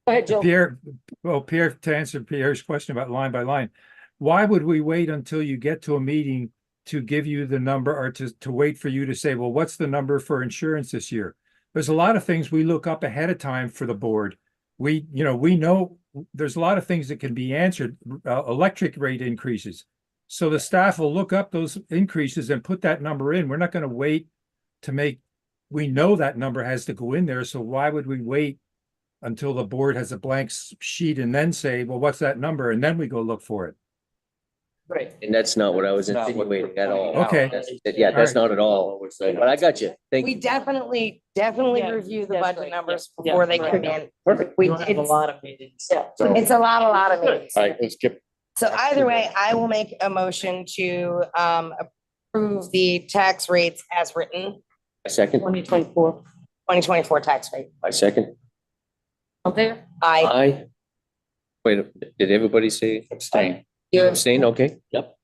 Go ahead, Joe. Pierre, well, Pierre, to answer Pierre's question about line by line, why would we wait until you get to a meeting to give you the number or to wait for you to say, well, what's the number for insurance this year? There's a lot of things we look up ahead of time for the board. We know there's a lot of things that can be answered, electric rate increases. So the staff will look up those increases and put that number in. We're not going to wait to we know that number has to go in there. So why would we wait until the board has a blank sheet and then say, well, what's that number? And then we go look for it. Right. And that's not what I was That's not what insinuating at we're all. pointing out. Okay. Yeah, that's not at all. But I got you. Thank we you. definitely Yeah, review the that's budget right. numbers Yeah, before they right. come in. Perfect. We, we don't have a it's, lot of meetings. Yeah. So, it's a lot of meetings. all right, let's get, So either way, I will make a motion to approve the tax rates as written, I second. 2024. 2024 tax rate. I second. Out there? I, Aye. Wait, did everybody say abstain. you abstain? Okay. Yep.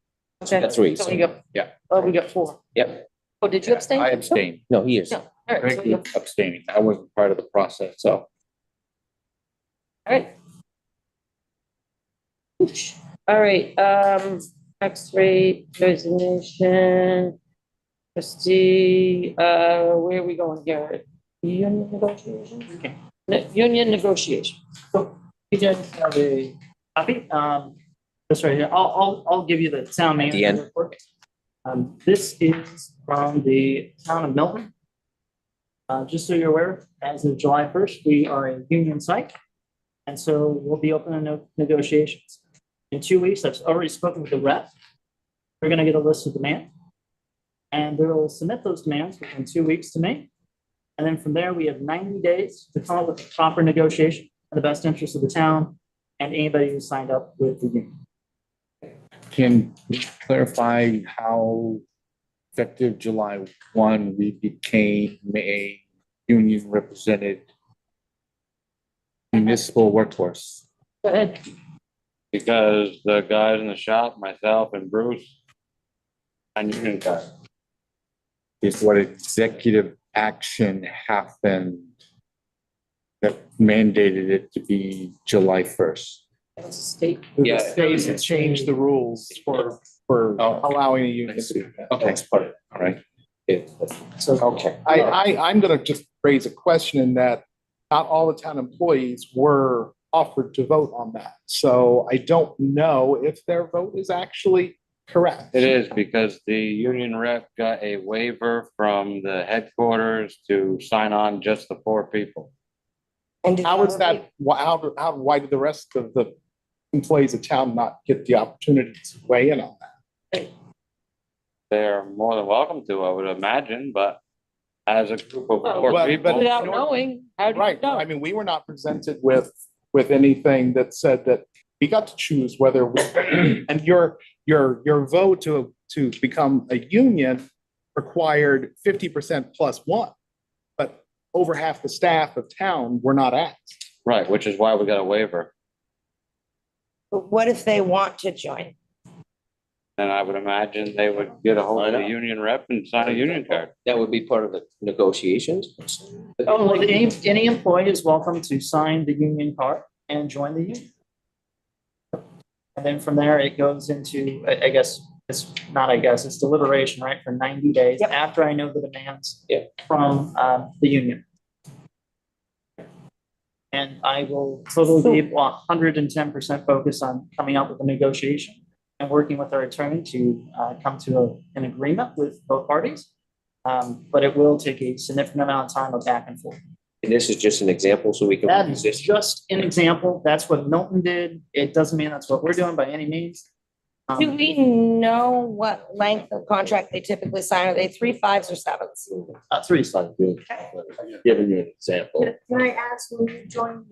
Okay. That's three. So we got, Yeah. oh, we got 4. Yep. Oh, did you abstain? I abstain. No, he is. No. All right. Greg So we was got- abstaining. I wasn't part of the process, so. all right. All right, tax rate, resignation. Trustee, where are we going here? Union negotiation? Union negotiation. So you guys have a copy, this right here, I'll give you the town the manager end. report. This is from the town of Milton. Just so you're aware, as of July 1st, we are a union site. And so we'll be opening negotiations. In 2 weeks, I've already spoken with the rep. We're gonna get a list of demand. And they'll submit those demands within 2 weeks to me. And then from there, we have 90 days to come up with a proper negotiation in the best interest of the town and anybody who signed up with the union. Can you clarify how effective July 1, we became a union represented municipal workforce? Go ahead. Because the guys in the shop, myself and Bruce, and union guy. Is what executive action happened that mandated it to be July 1st? That's a state. Yeah. The state has changed the rules for Oh, allowing a union. I see. Okay, all right. So Okay. I'm gonna just raise a question in that not all the town employees were offered to vote on that. So I don't know if their vote is actually Correct. It is because the union rep got a waiver from the headquarters to sign on just the 4 people. And did How you is ever that, why did the rest of the employees of town not get the opportunity to weigh in on that? They're more than welcome to, I would imagine, but as a group of Well, 4 but- people. Without knowing, how do you Right, know? I mean, we were not presented with anything that said that we got to choose whether, and your vote to become a union required 50% plus 1. But over half the staff of town were not asked. Right, which is why we got a waiver. But what if they want to join? And I would imagine they would get a hold of the union rep and sign a union card. That would be part of the negotiations. Oh, well, any employee is welcome to sign the union card and join the union. And then from there, it goes into, I guess, it's deliberation, right, for 90 days Yep. after I know the demands Yep. from the union. And I will totally be 110% focused on coming up with a negotiation and working with our attorney to come to an agreement with both parties. But it will take a significant amount of time of back and forth. And this is just an example, so we can. That is just an example. That's what Milton did. It doesn't mean that's what we're doing by any means. Do we know what length of contract they typically sign? Are they 3, 5s, or 7s? 3. Giving you an example. Can I ask, when you joined?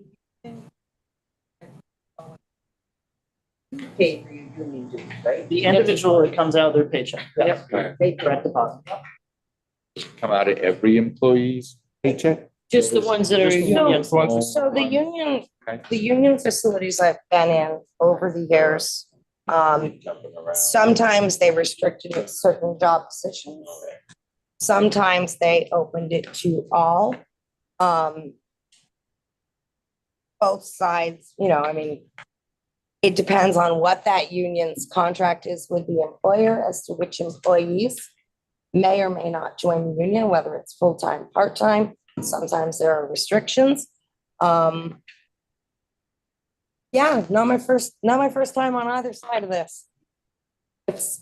Pay for your union dues, right? The individual, it comes out of their paycheck. Yes. They Direct deposit. Come out of every employee's paycheck? Just the ones that are. Just the union. ones- So the union facilities I've been in over the years, sometimes they restricted certain job positions. Sometimes they opened it to all. Both sides, I mean, it depends on what that union's contract is with the employer as to which employees may or may not join the union, whether it's full-time, part-time. Sometimes there are restrictions. Yeah, not my first time on either side of this.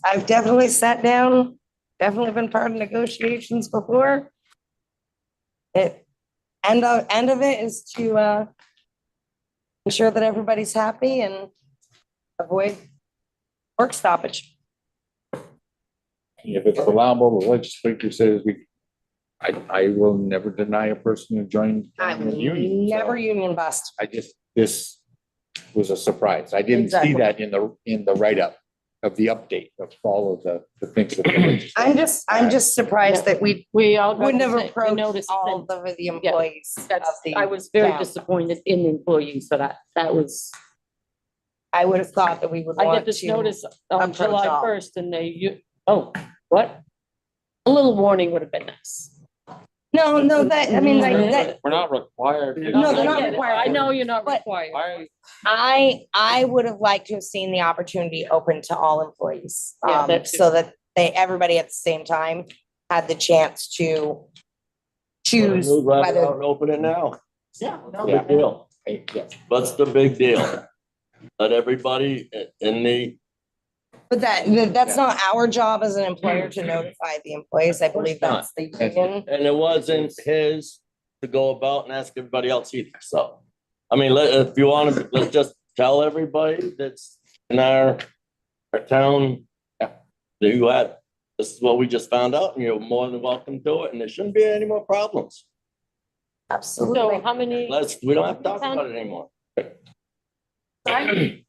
I've definitely sat down, definitely been part of negotiations before. End of it is to ensure that everybody's happy and avoid work stoppage. If it's allowable, the legislature says I will never deny a person who joined I the will union. so never union bust. this was a surprise. I didn't see Exactly. that in the write-up of the update of all of the things that the legislature. I'm just surprised that we all. got wouldn't the have same- approached noticed the all same. of the employees of That's, the I was very town. disappointed in the employees, so that was, I would have thought that we would I want get this to. notice on approach July all. 1st and what? A little warning would have been nice. No, that. We're not required to. No, they're not I get it. required I to. know you're not But- required. I would have liked to have seen the opportunity open to all employees. Yeah, that too. So that everybody at the same time had the chance to choose Move right out whether, and open it now. Yeah. no, Big deal. Yeah. What's the big deal? Let everybody in the, but that's not our job as an employer to notify the employees. I believe that's the union. and it wasn't his to go about and ask everybody else either, so. I mean, if you want to, let's just tell everybody that's in our town. That you had, this is what we just found out, and you're more than welcome to it, and there shouldn't be any more problems. Absolutely. So how many? We don't have to talk about it anymore. Nine,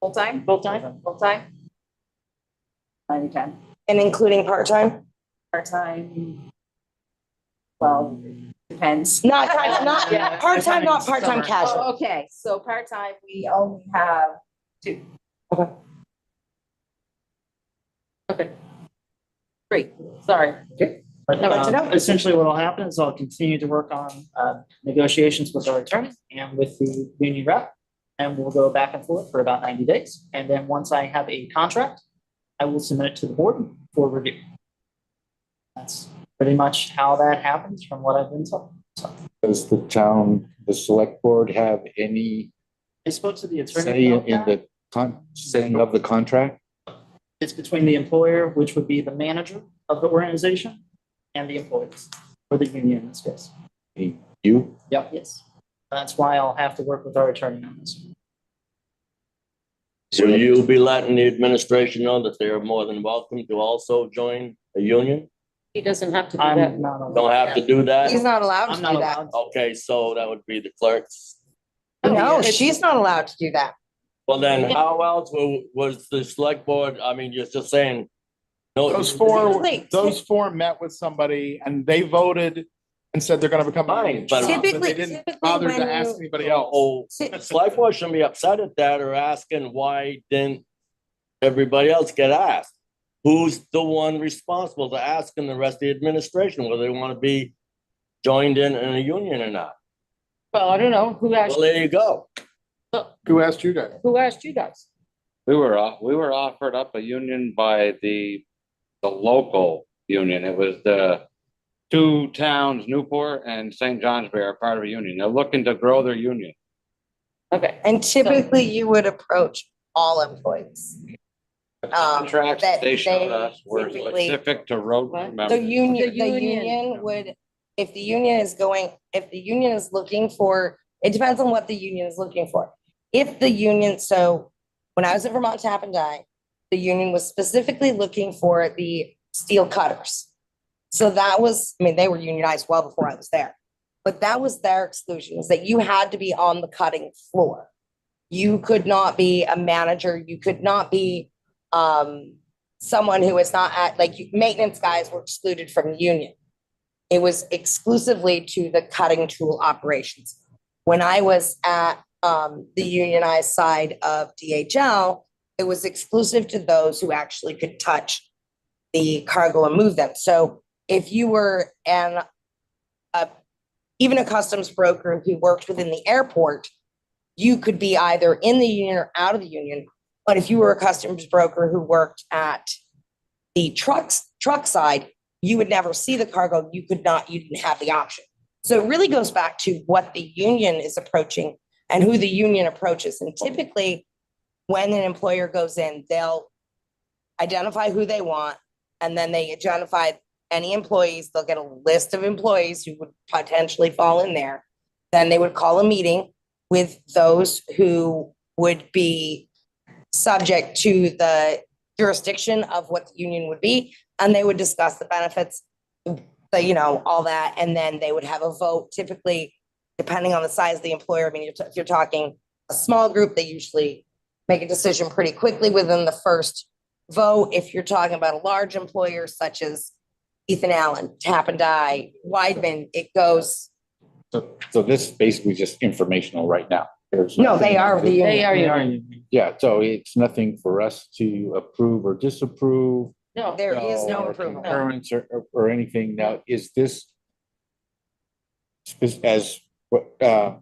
full-time, Full-time? full-time. 9 to 10, And including part-time? part-time. Well, depends. Not Yeah, part-time, not summer. part-time casual. Oh, okay, so part-time, we only have 2. Okay. Great, sorry. But Good to know. essentially what will happen is I'll continue to work on negotiations with our attorney and with the union rep. And we'll go back and forth for about 90 days. And then once I have a contract, I will submit it to the board for review. That's pretty much how that happens from what I've been told. So Does the select board have any I spoke to the attorney. say about in that. the setting of the contract? It's between the employer, which would be the manager of the organization, and the employees, or the union in this case. You? Yep. Yes. That's why I'll have to work with our attorney on this. So you'll be letting the administration know that they're more than welcome to also join a union? He doesn't have to do that. I'm not. allowed- Don't have to do that? He's not allowed to I'm do not that. allowed. Okay, so that would be the clerks. No, it's- she's not allowed to do that. Well, then how else was the select board, I mean, you're just saying, no, Those four met with somebody and they voted and said they're gonna become. a union. Fine, but- They didn't bother when to ask you- anybody else. oh, the select board shouldn't be upset at that or asking why didn't everybody else get asked? Who's the one responsible to asking the rest of the administration whether they want to be joined in a union or not? Well, I don't know. Who asked, Well, there you go. Who asked you guys? who asked you guys? We were offered up a union by the local union. It was the two towns, Newport and St. Johnsbury, are part of a union. They're looking to grow their union. Okay. And typically you would approach all employees. Contracts that they showed they us were typically- specific to road What? members. The union, The the union. union would, if the union is going, if the union is looking for, it depends on what the union is looking for. If the union, so when I was at Vermont Tap and Die, the union was specifically looking for the steel cutters. So that was, I mean, they were unionized well before I was there. But that was their exclusion, is that you had to be on the cutting floor. You could not be a manager, you could not be someone who is not at, like, maintenance guys were excluded from the union. It was exclusively to the cutting tool operations. When I was at the unionized side of DHL, it was exclusive to those who actually could touch the cargo and move them. So if you were even a customs broker who worked within the airport, you could be either in the union or out of the union. But if you were a customs broker who worked at the truck side, you would never see the cargo. You didn't have the option. So it really goes back to what the union is approaching and who the union approaches. And typically, when an employer goes in, they'll identify who they want, and then they identify any employees. They'll get a list of employees who would potentially fall in there. Then they would call a meeting with those who would be subject to the jurisdiction of what the union would be, and they would discuss the benefits, all that, and then they would have a vote, typically, depending on the size of the employer. I mean, if you're talking a small group, they usually make a decision pretty quickly within the first vote. If you're talking about a large employer such as Ethan Allen, Tap and Die, Weidman, it goes. So this is basically just informational right now. There's No, nothing- they are the They are union. union. Yeah, so it's nothing for us to approve or disapprove. No, There is no or approval. concurrence or anything. Now, is this as what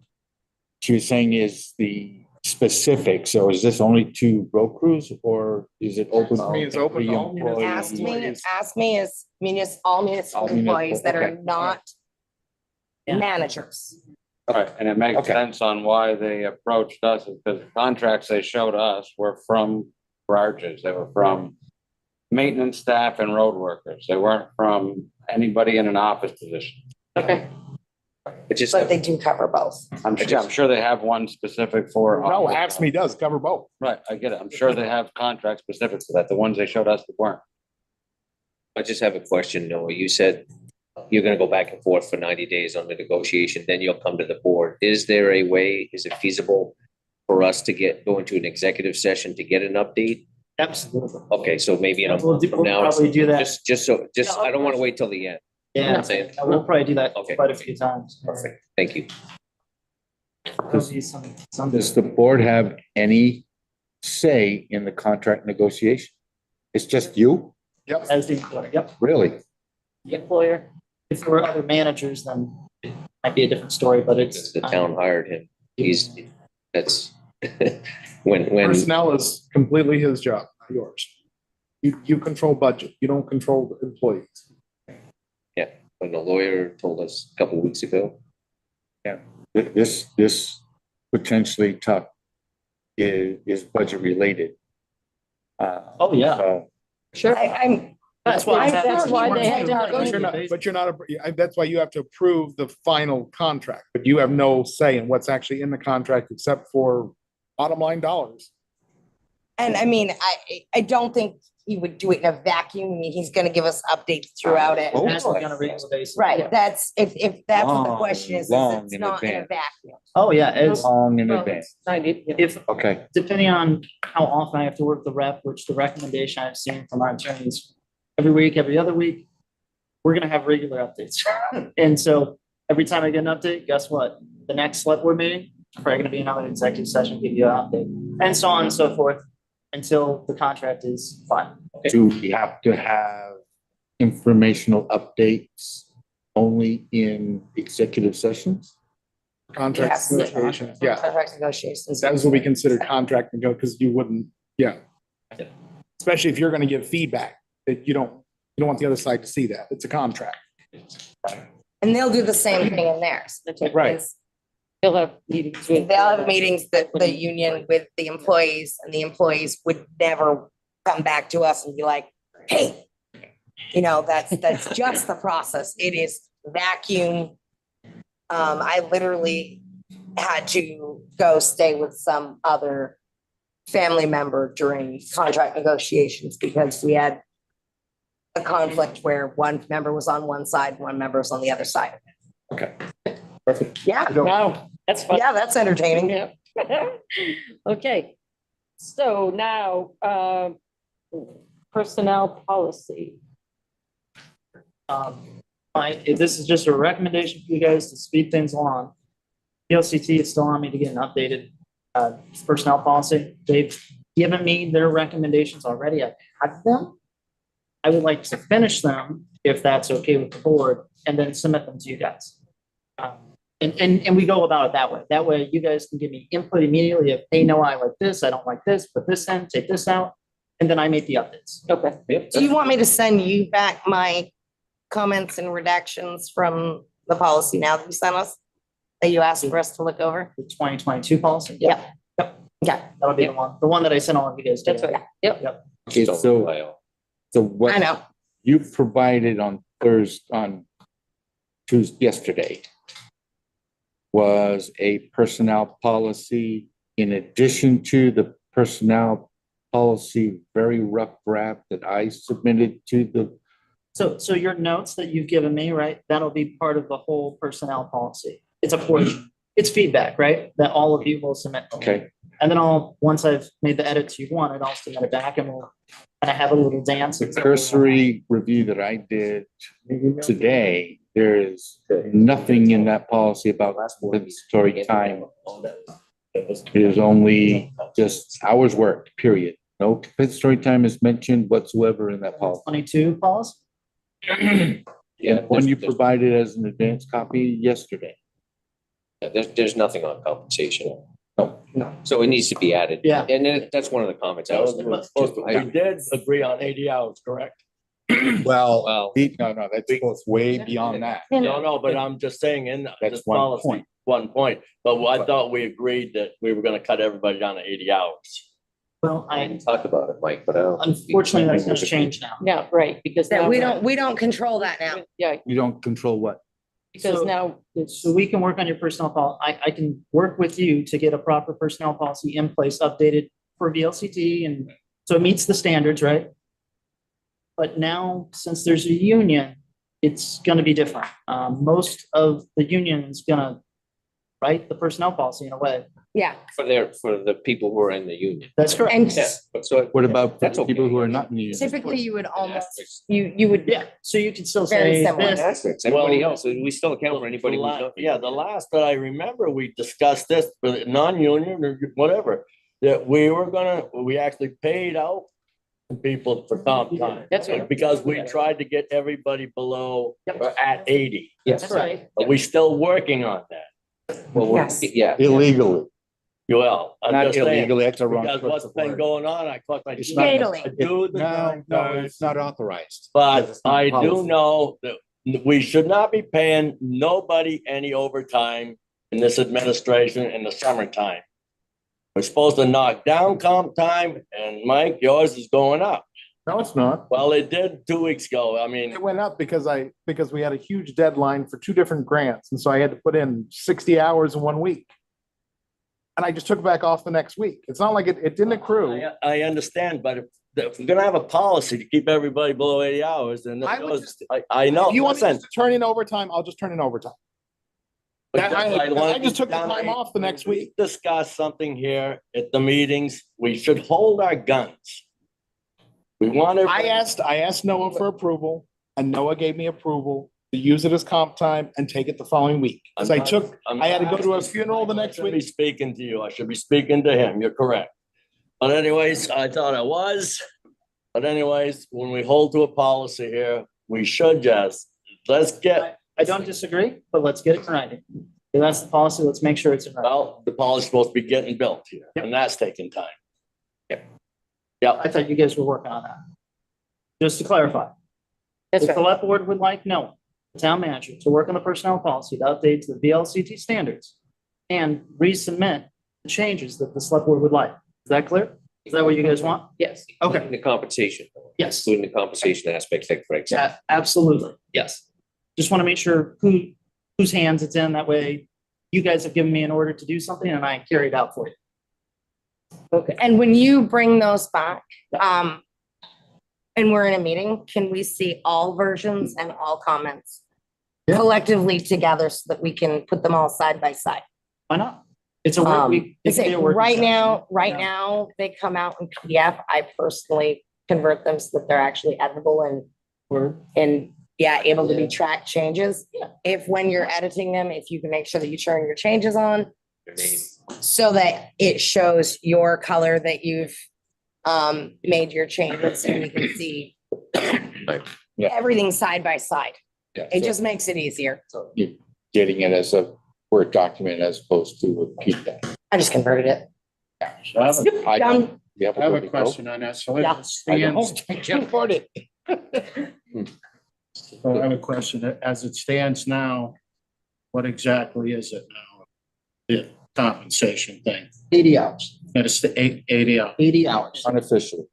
she was saying is the specific, so is this only to road crews or is it open? I mean, it's open to all every municipal employee? Ask me is all municipal All municipal, employees that are okay. not Yeah. managers. Right, and it makes Okay. sense on why they approached us, because the contracts they showed us were from barges. They were from maintenance staff and road workers. They weren't from anybody in an office position. okay. But just, But they do cover both. I'm sure they have one specific for. No, AFSCME does cover both. Right, I get it. I'm sure they have contracts specific to that. The ones they showed us weren't. I just have a question, Noah. You said you're gonna go back and forth for 90 days on the negotiation, then you'll come to the board. Is there a way, is it feasible for us to go into an executive session to get an update? Absolutely. Okay, so maybe in a We'll month from we'll now. probably do that. I don't wanna wait till the end. You know what Yeah, I'm saying? we'll probably do that Okay. quite a few times. Perfect, thank you. There'll be some. Does the board have any say in the contract negotiation? It's just you? Yep. As the employer, yep. Really? The employer. If there were other managers, then it might be a different story, but it's. The town hired him. That's when, Personnel is completely his job, not yours. You control budget. You don't control the employees. when the lawyer told us a couple of weeks ago. This potentially tough is budget related. Oh, yeah. So, Sure. I'm, That's why. That's why they had to But you're not, that's why you have to approve the final contract, but you have no say in what's actually in the contract except for bottom line dollars. and I mean, I don't think he would do it in a vacuum. I mean, he's gonna give us updates throughout it. That's on a regular basis. Right, that's, if that's what the Long, question is long it's in not in a advance. vacuum. Oh, yeah, it's, long in Well, advance. 90, yeah. if, Okay. depending on how often I have to work the rep, which the recommendation I've seen from our attorneys, every week, every other week, we're gonna have regular updates. And so every time I get an update, guess what? The next select board meeting, probably gonna be another executive session, give you an update, and so on and so forth, until the contract is final. Do we have to have informational updates only in executive sessions? Contract Yes. negotiations, yeah. Contract negotiations. That is what we consider contract nego, because you wouldn't, yeah. Especially if you're gonna give feedback, that you don't want the other side to see that. It's a contract. And they'll do the same thing in theirs. Right. Is They'll have meetings with. They'll have meetings that the union with the employees, and the employees would never come back to us and be like, hey, you know, that's just the process. It is vacuum. I literally had to go stay with some other family member during contract negotiations because we had a conflict where one member was on one side, one member was on the other side. Okay. Perfect. Yeah, Wow, that's fun. yeah, that's entertaining. Yeah. Okay, so now, personnel policy. This is just a recommendation for you guys to speed things along. The LCT is still on me to get an updated personnel policy. They've given me their recommendations already. I've had them. I would like to finish them, if that's okay with the board, and then submit them to you guys. And we go about it that way. That way you guys can give me input immediately. If they know I like this, I don't like this, put this in, take this out, and then I make the updates. Okay. Do you want me to send you back my comments and redactions from the policy now that you sent us? That you asked for us to look over? The 2022 policy? Yeah. Yeah, That'll be the one that I sent all of you guys. That's today. right. Yep. Okay, so what I know. you provided on Tuesday, yesterday, was a personnel policy in addition to the personnel policy, very rough draft that I submitted to the. So your notes that you've given me, right, that'll be part of the whole personnel policy. It's a portion, it's feedback, right, that all of you will submit. Okay. And then once I've made the edits you wanted, I'll submit it back and we'll kind of have a little dance. The cursory review that I did today, there is nothing in that policy about compensatory time. It is only just hours worked, period. No compensatory time is mentioned whatsoever in that policy. 22 policy? Yeah, one you provided as an advance copy yesterday. There's nothing on compensation. No. So it needs to be added. Yeah. And then that's one of the comments I was. We did agree on 80 hours, correct? Well, no, that goes way beyond that. No, but I'm just saying in That's this one policy, point. 1 point. But I thought we agreed that we were gonna cut everybody down to 80 hours. Well, Talk about it, Mike, but I don't. unfortunately, that's gonna change now. Yeah, right, because That now. we don't control that now. Yeah, You don't control what? because So- now it's, So we can work on your personnel policy. I can work with you to get a proper personnel policy in place, updated for VLCT, and so it meets the standards, right? But now, since there's a union, it's gonna be different. Most of the union is gonna write the personnel policy in a way. Yeah, For the people who are in the union. That's correct. and Yeah, but so. What about That's the people okay. who are not in the union? typically you would almost, you would, Yeah, so you could still Very say similar. this. It's everybody Well, else, we still account for anybody who's not. Yeah, the last that I remember, we discussed this for the non-union or whatever, that we actually paid out people for comp time. That's right. Because we tried to get everybody below or at 80. Yes. that's right. But we're still working on that. Well, Yes. yeah. Illegally, Well, I'm not just saying, illegally, that's a wrong. because what's been going on, I thought I. It's not- Fatally. I do the No, time no, cards, it's not authorized. But I do policy. know that we should not be paying nobody any overtime in this administration in the summertime. We're supposed to knock down comp time, and Mike, yours is going up. No, it's not. Well, it did 2 weeks ago. I mean, It went up because we had a huge deadline for 2 different grants. And so I had to put in 60 hours in 1 week. And I just took it back off the next week. It's not like it didn't accrue. I understand, but if we're gonna have a policy to keep everybody below 80 hours, then I would I know. If you want me listen, to turn in overtime, I'll just turn in overtime. but I just took the down time to- off the next week. Discuss something here at the meetings. We should hold our guns. We want to. I asked Noah for approval and Noah gave me approval to use it as comp time and take it the following week. So I had to go to a funeral the next I should be week. speaking to you. I should be speaking to him. You're correct. But anyways, I thought I was. But anyways, when we hold to a policy here, we should let's get, I don't disagree, but let's get it in writing. If that's the policy, let's make sure it's in writing. well, the policy's supposed to be getting built here, and that's taking time. I thought you guys were working on that. Just to clarify, That's the right. select board would like Noah, the town manager, to work on the personnel policy to update to the VLCT standards and resubmit the changes that the select board would like. Is that clear? Is that what you guys want? Yes. Okay. The compensation, Yes. including the compensation aspects like Frank said. Yeah, absolutely. Yes. Just want to make sure whose hands it's in. That way you guys have given me an order to do something and I carry it out for you. Okay. And when you bring those back, and we're in a meeting, can we see all versions and all comments Yeah. collectively together so that we can put them all side by side? Why not? It's a work week. It can be a working Right session. now, Yeah. they come out in PDF. I personally convert them so that they're actually editable and able to be tracked changes. If when you're editing them, if you can make sure that you turn your changes on Your name. so that it shows your color that you've made your changes and you can see Yeah. everything side by side. Yeah, It so just makes it easier. you're getting it as a Word document as opposed to a PDF. I just converted it. So I have Done. You I have a question on that. So Yeah. it stands, I can't afford it. so I have a question. As it stands now, what exactly is it now? The compensation thing. 80 hours. It's the 80 hours. 80 hours. Unofficial.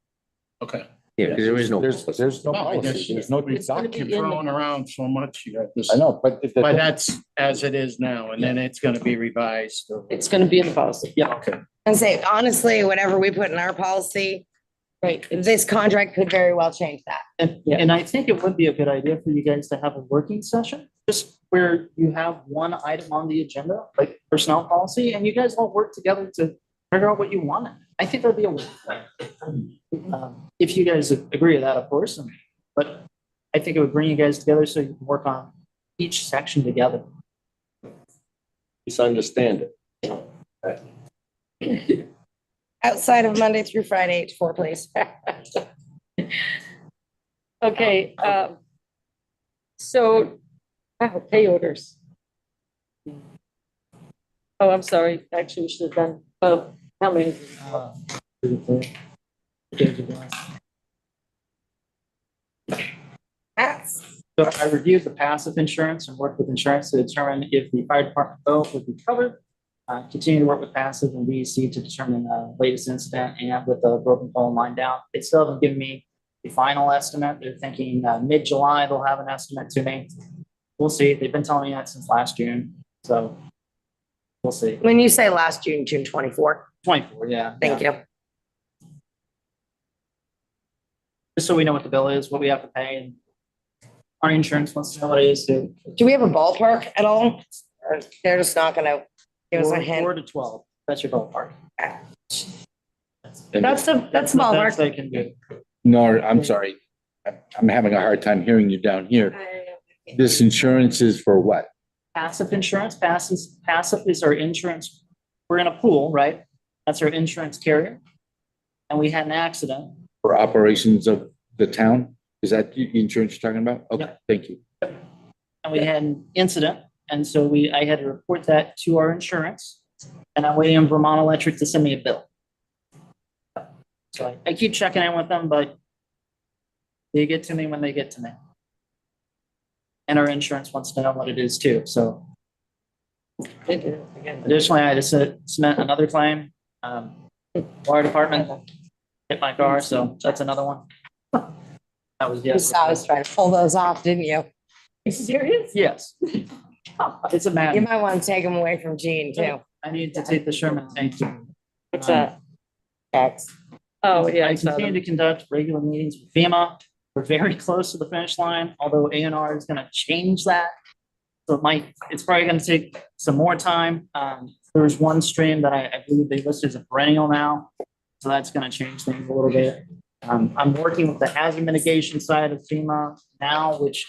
Okay. Yeah, because there is no. There's no No, I policy. guess There's no It's gonna be You're in the- throwing around so much. You got this. I know, but if But that's as it is now, and then it's gonna be revised. It's gonna be in the policy. Yeah. Okay. And say, honestly, whatever we put in our policy, Right. this contract could very well change that. And I think it would be a good idea for you guys to have a working session, just where you have one item on the agenda, like personnel policy, and you guys all work together to figure out what you want. I think that'd be a, if you guys agree with that, of course, but I think it would bring you guys together so you can work on each section together. Misunderstand it. Outside of Monday through Friday, 8 to 4, please. Okay, so, pay orders. Oh, I'm sorry, actually, we should have done, how many? So I reviewed the passive insurance and worked with insurance to determine if the fire department bill would be covered. Continue to work with passive and VEC to determine the latest incident and with the broken pole line down. They still haven't given me the final estimate. They're thinking mid-July, they'll have an estimate to me. We'll see. They've been telling me that since last June, so we'll see. When you say last June, June 24, 24, yeah. thank you. Just so we know what the bill is, what we have to pay, and our insurance wants to know what it is too. Do we have a ballpark at all? Or they're just not gonna give us a 4 hint? to 12, that's your ballpark. That's the That's ballpark. they can do. No, I'm sorry. I'm having a hard time hearing you down here. This insurance is for what? Passive insurance, passive is our insurance. We're in a pool, right? That's our insurance carrier. And we had an accident. For operations of the town? Is that the insurance you're talking about? Okay, thank you. And we had an incident. And so I had to report that to our insurance. And I'm waiting on Vermont Electric to send me a bill. So I keep checking in with them, but they get to me when they get to me. And our insurance wants to know what it is too, so. Additionally, I had to submit another claim Fire department hit my car, so that's another one. That was You saw us trying to pull those off, didn't you? You serious? Yes. It's a You madness. might want to take them away from Gene too. I need to take the Sherman tank. What's that? X. Oh, yeah. I I saw continue them. to conduct regular meetings with FEMA. We're very close to the finish line, although A&R is gonna change that. So it's probably gonna take some more time. There's one stream that I believe they listed as a perennial now. So that's gonna change things a little bit. I'm working with the hazard mitigation side of FEMA now, which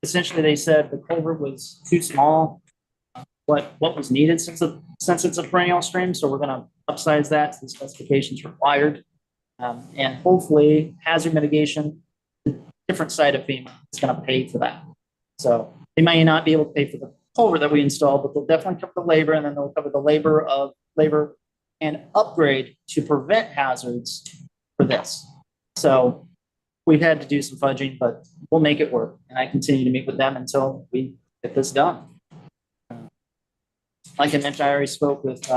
essentially they said the culvert was too small. What was needed since it's a perennial stream, so we're gonna upsize that to the specifications required. And hopefully hazard mitigation, the different side of FEMA is gonna pay for that. So they may not be able to pay for the culvert that we installed, but they'll definitely cover the labor, and then they'll cover the labor and upgrade to prevent hazards for this. So we've had to do some fudging, but we'll make it work. And I continue to meet with them until we get this done. Like I mentioned, I already spoke with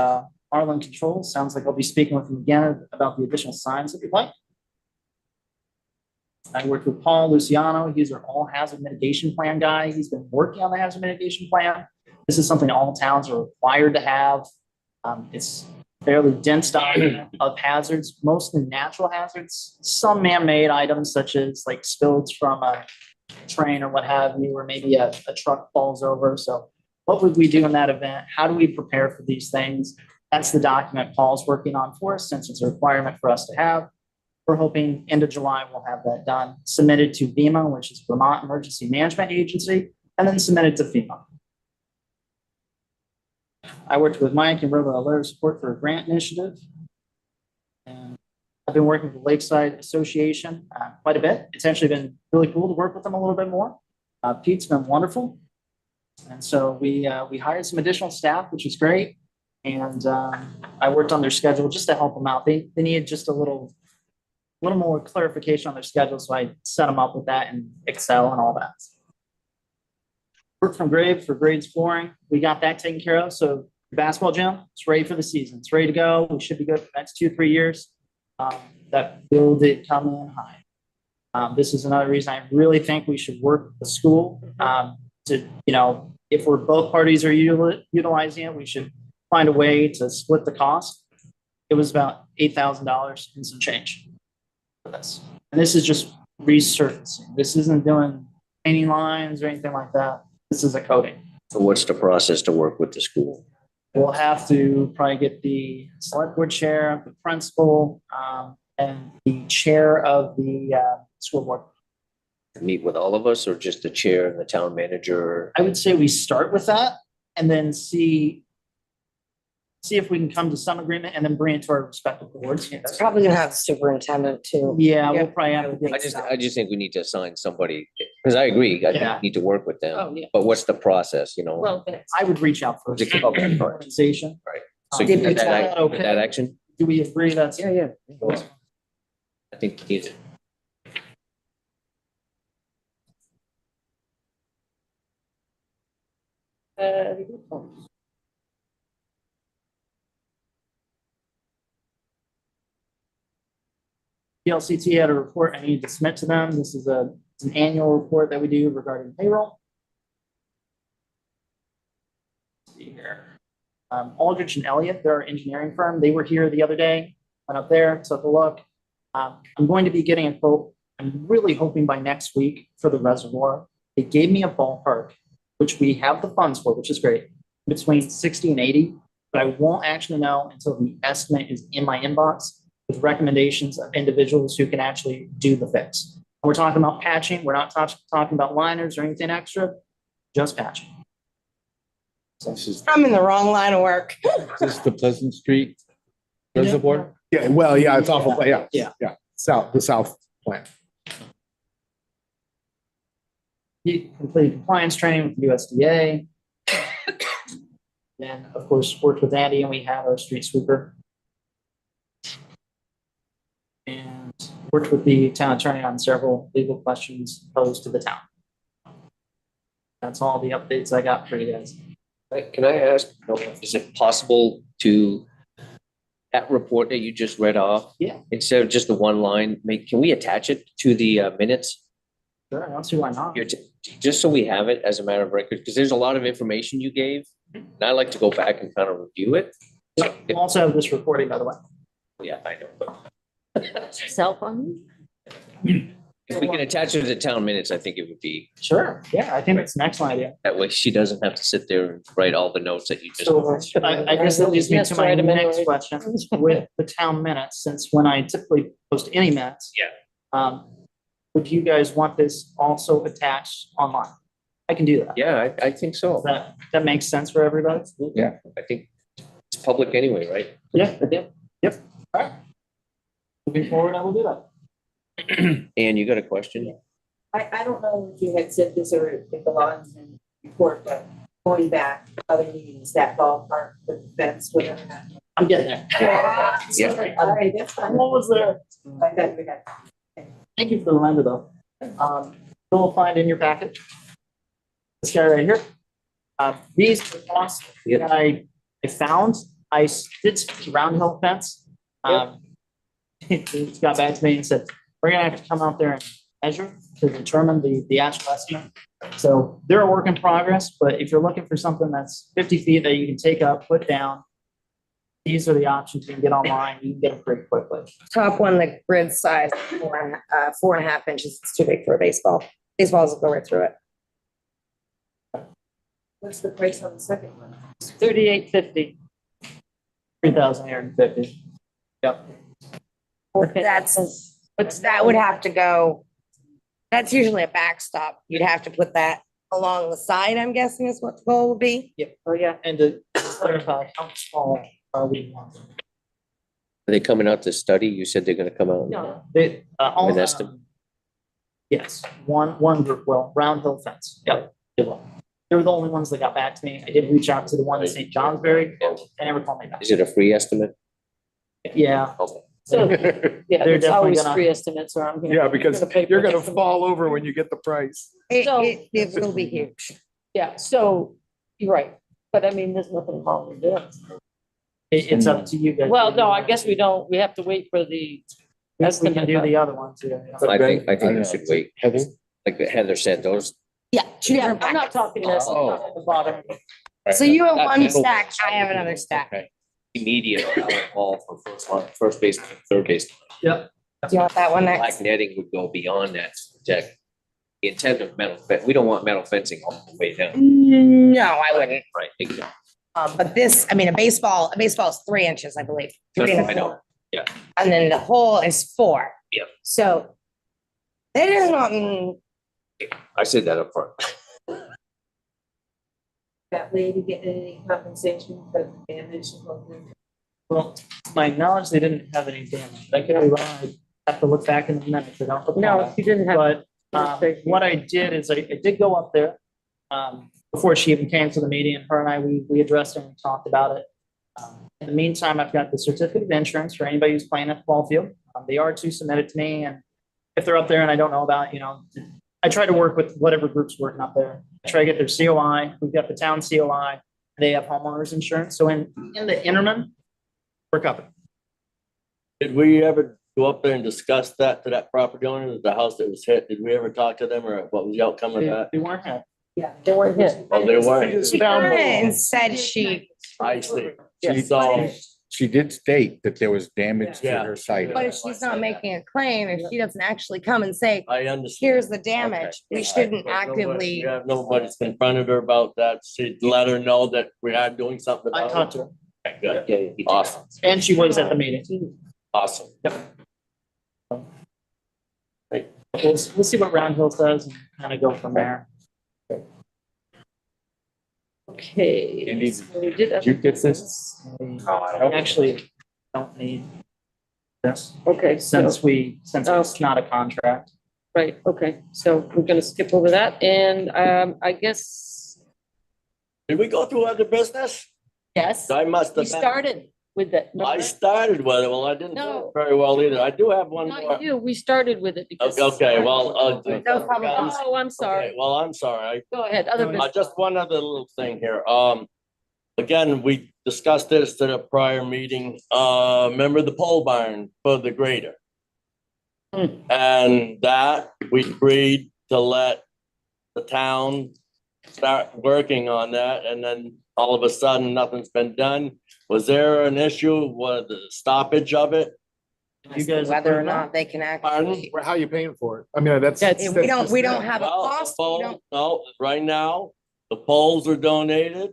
Marlin Controls. Sounds like I'll be speaking with them again about the additional signs that we'd like. I worked with Paul Luciano. He's our all hazard mitigation plan guy. He's been working on the hazard mitigation plan. This is something all towns are required to have. It's fairly dense document of hazards, mostly natural hazards, some man-made items such as like spills from a train or what have you, or maybe a truck falls over. So what would we do in that event? How do we prepare for these things? That's the document Paul's working on for us, since it's a requirement for us to have. We're hoping end of July we'll have that done, submitted to VEMA, which is Vermont Emergency Management Agency, and then submitted to FEMA. I worked with Mike and wrote a letter of support for a grant initiative. And I've been working with the Lakeside Association quite a bit. It's actually been really cool to work with them a little bit more. Pete's been wonderful. And so we hired some additional staff, which is great. And I worked on their schedule just to help them out. They needed just a little more clarification on their schedule. So I set them up with that in Excel and all that. Work from Grave for grades flooring. We got that taken care of. So the basketball gym, it's ready for the season. It's ready to go. We should be good for the next 2-3 years. That bill did come in high. This is another reason I really think we should work with the school to, if we're both parties are utilizing it, we should find a way to split the cost. It was about $8,000 and some change for this. And this is just resurfacing. This isn't doing painting lines or anything like that. This is a coating. So what's the process to work with the school? We'll have to probably get the select board chair, the principal, and the chair of the school board. Meet with all of us, or just the chair and the town manager? I would say we start with that and then see if we can come to some agreement and then bring it to our respective boards. It's probably gonna have the superintendent too. Yeah, we'll probably have to get. I just think we need to assign somebody, because I agree, I think Yeah. we need to work with them. Oh, yeah. But what's the process, Well, I would reach out first. Okay. Organization. So Did you we got tell that, okay? that action? Do we agree that's? Yeah. I think we need it. PLCT had a report I need to submit to them. This is it's an annual report that we do regarding payroll. Let's see here. Aldrich and Elliott, they're our engineering firm. They were here the other day, went up there, took a look. I'm going to be getting a quote. I'm really hoping by next week for the reservoir. They gave me a ballpark, which we have the funds for, which is great, between 60 and 80, but I won't actually know until the estimate is in my inbox with recommendations of individuals who can actually do the fix. We're talking about patching. We're not talking about liners or anything extra, just patching. This is I'm in the wrong line of work. the Pleasant Street Reservoir? Yeah, well, yeah, it's awful, yeah. Yeah. Yeah, the south plant. He completed compliance training with USDA. Then, of course, worked with Andy and we have our street sweeper. And worked with the town attorney on several legal questions posed to the town. That's all the updates I got for you guys. Can I ask, is it possible to that report that you just read off, Yeah, instead of just the one line, can we attach it to the minutes? sure, I don't see why not. Just so we have it as a matter of record, because there's a lot of information you gave, and I like to go back and kind of review it. We also have this recording, by the way. Yeah, I know. Cell phone? If we can attach it to the town minutes, I think it would be, Sure, yeah, I think that's an excellent idea. that way she doesn't have to sit there and write all the notes that you just. So I guess that leads me Yes, to my write 'em next anyway. question with the town minutes, since when I typically post any minutes. Would you guys want this also attached online? I can do that. Yeah, I think so. That makes sense for everybody? Yeah, I think it's public anyway, right? Yeah, yep, all right. Moving forward, I will do that. And you got a question? I don't know if you had said this or if it belongs in the report, but going back other meetings, that ballpark with the fence, whatever. I'm getting there. Yeah. All right, that's fine. What was there? I got it. Thank you for the reminder, though. You'll find in your package. This guy right here. These are the costs that I found. I did some round hill fence. He got back to me and said, we're gonna have to come out there and measure to determine the actual estimate. So they're a work in progress, but if you're looking for something that's 50 feet that you can take up, put down, these are the options you can get online. You can get them pretty quickly. Top one, the grid size, 4.5 inches. It's too big for a baseball. Baseballs will go right through it. What's the price on the second one? $38.50. 3,850. Yep. But that would have to go, that's usually a backstop. You'd have to put that along the side, I'm guessing is what the goal would be. Yep. Oh, yeah. And to clarify, how small are we? Are they coming out to study? You said they're gonna come out. No. They, all An of them. estimate? Yes, one group will, round hill fence. Yep. They will. They were the only ones that got back to me. I did reach out to the one in St. Johnsbury. They never called me back. Is it a free estimate? Yeah. Okay. So, yeah, They're there's definitely always gonna- free estimates around here. Yeah, because Gonna pay for you're it. gonna fall over when you get the price. So- It will be huge. Yeah, so, you're right, but I mean, there's nothing wrong with it. It's up to you guys. Well, no, I guess we don't, we have to wait for the We can estimate. do the other one too. I think we should wait. Heather? Like Heather said, those, Yeah. two Yeah, different I'm not packets. talking this, I'm talking the bottom. So you have That one middle- stack, I have another stack. Okay. Immediate ball for first base, third base. Yep. Do you want that one Black next? netting would go beyond that to protect the intent of metal fence. We don't want metal fencing all the way down. No, I wouldn't. Right, exactly. But this, I mean, a baseball is 3 inches, I believe. That's 3 and what I a know. quarter. Yeah. And then the hole is 4. Yep. So that is not, I said that up front. That lady get any compensation for the damage? Well, to my knowledge, they didn't have any damage. I could be wrong. I have to look back in the minutes. I don't. No, recall. you didn't have. But what I did is I did go up there before she even came to the meeting, and her and I, we addressed it and talked about it. In the meantime, I've got the certificate of insurance for anybody who's playing at the ball field. The R2 submitted to me, and if they're up there and I don't know about, I try to work with whatever group's working up there. I try to get their COI. We've got the town COI. They have homeowners insurance. So in the interim, we're covered. Did we ever go up there and discuss that to that property owner, the house that was hit? Did we ever talk to them, or what was the outcome of that? They weren't happy. Yeah. They weren't hit. Oh, they weren't. she Down below. and said she, I see. She- So, She did state that there was damage to Yeah. her site. but if she's not making a claim, if she doesn't actually come and say, I understand. here's the damage, we shouldn't But nobody- actively. Yeah, nobody's confronted her about that. She let her know that we are doing something I about it. talked to her, Okay, good. Yeah, you did. Awesome, and she was at the meeting. awesome. We'll see what Round Hill says and kind of go from there. Okay. You need- So we did Did you get this? I actually don't need this Okay, so, since it's not a contract. right, okay, so we're gonna skip over that, and, I guess, Did we go through other business? yes, I must we have been. started with that. I started with it. Well, I didn't do No. it very well either. I do have one more. Not you, we started with it because. Okay, well, No problem. Oh, I'm sorry, okay, well, I'm sorry. go ahead, other business. Just one other little thing here. again, we discussed this at a prior meeting, remember the pole barn for the grader? And that we agreed to let the town start working on that, and then all of a sudden, nothing's been done. Was there an issue with the stoppage of it? You guys Whether or approve that? not they can actually, How are you paying for it? I mean, that's. That's- we don't, just we it. don't have a Well, the cost. we pole- don't- No, right now, the poles are donated.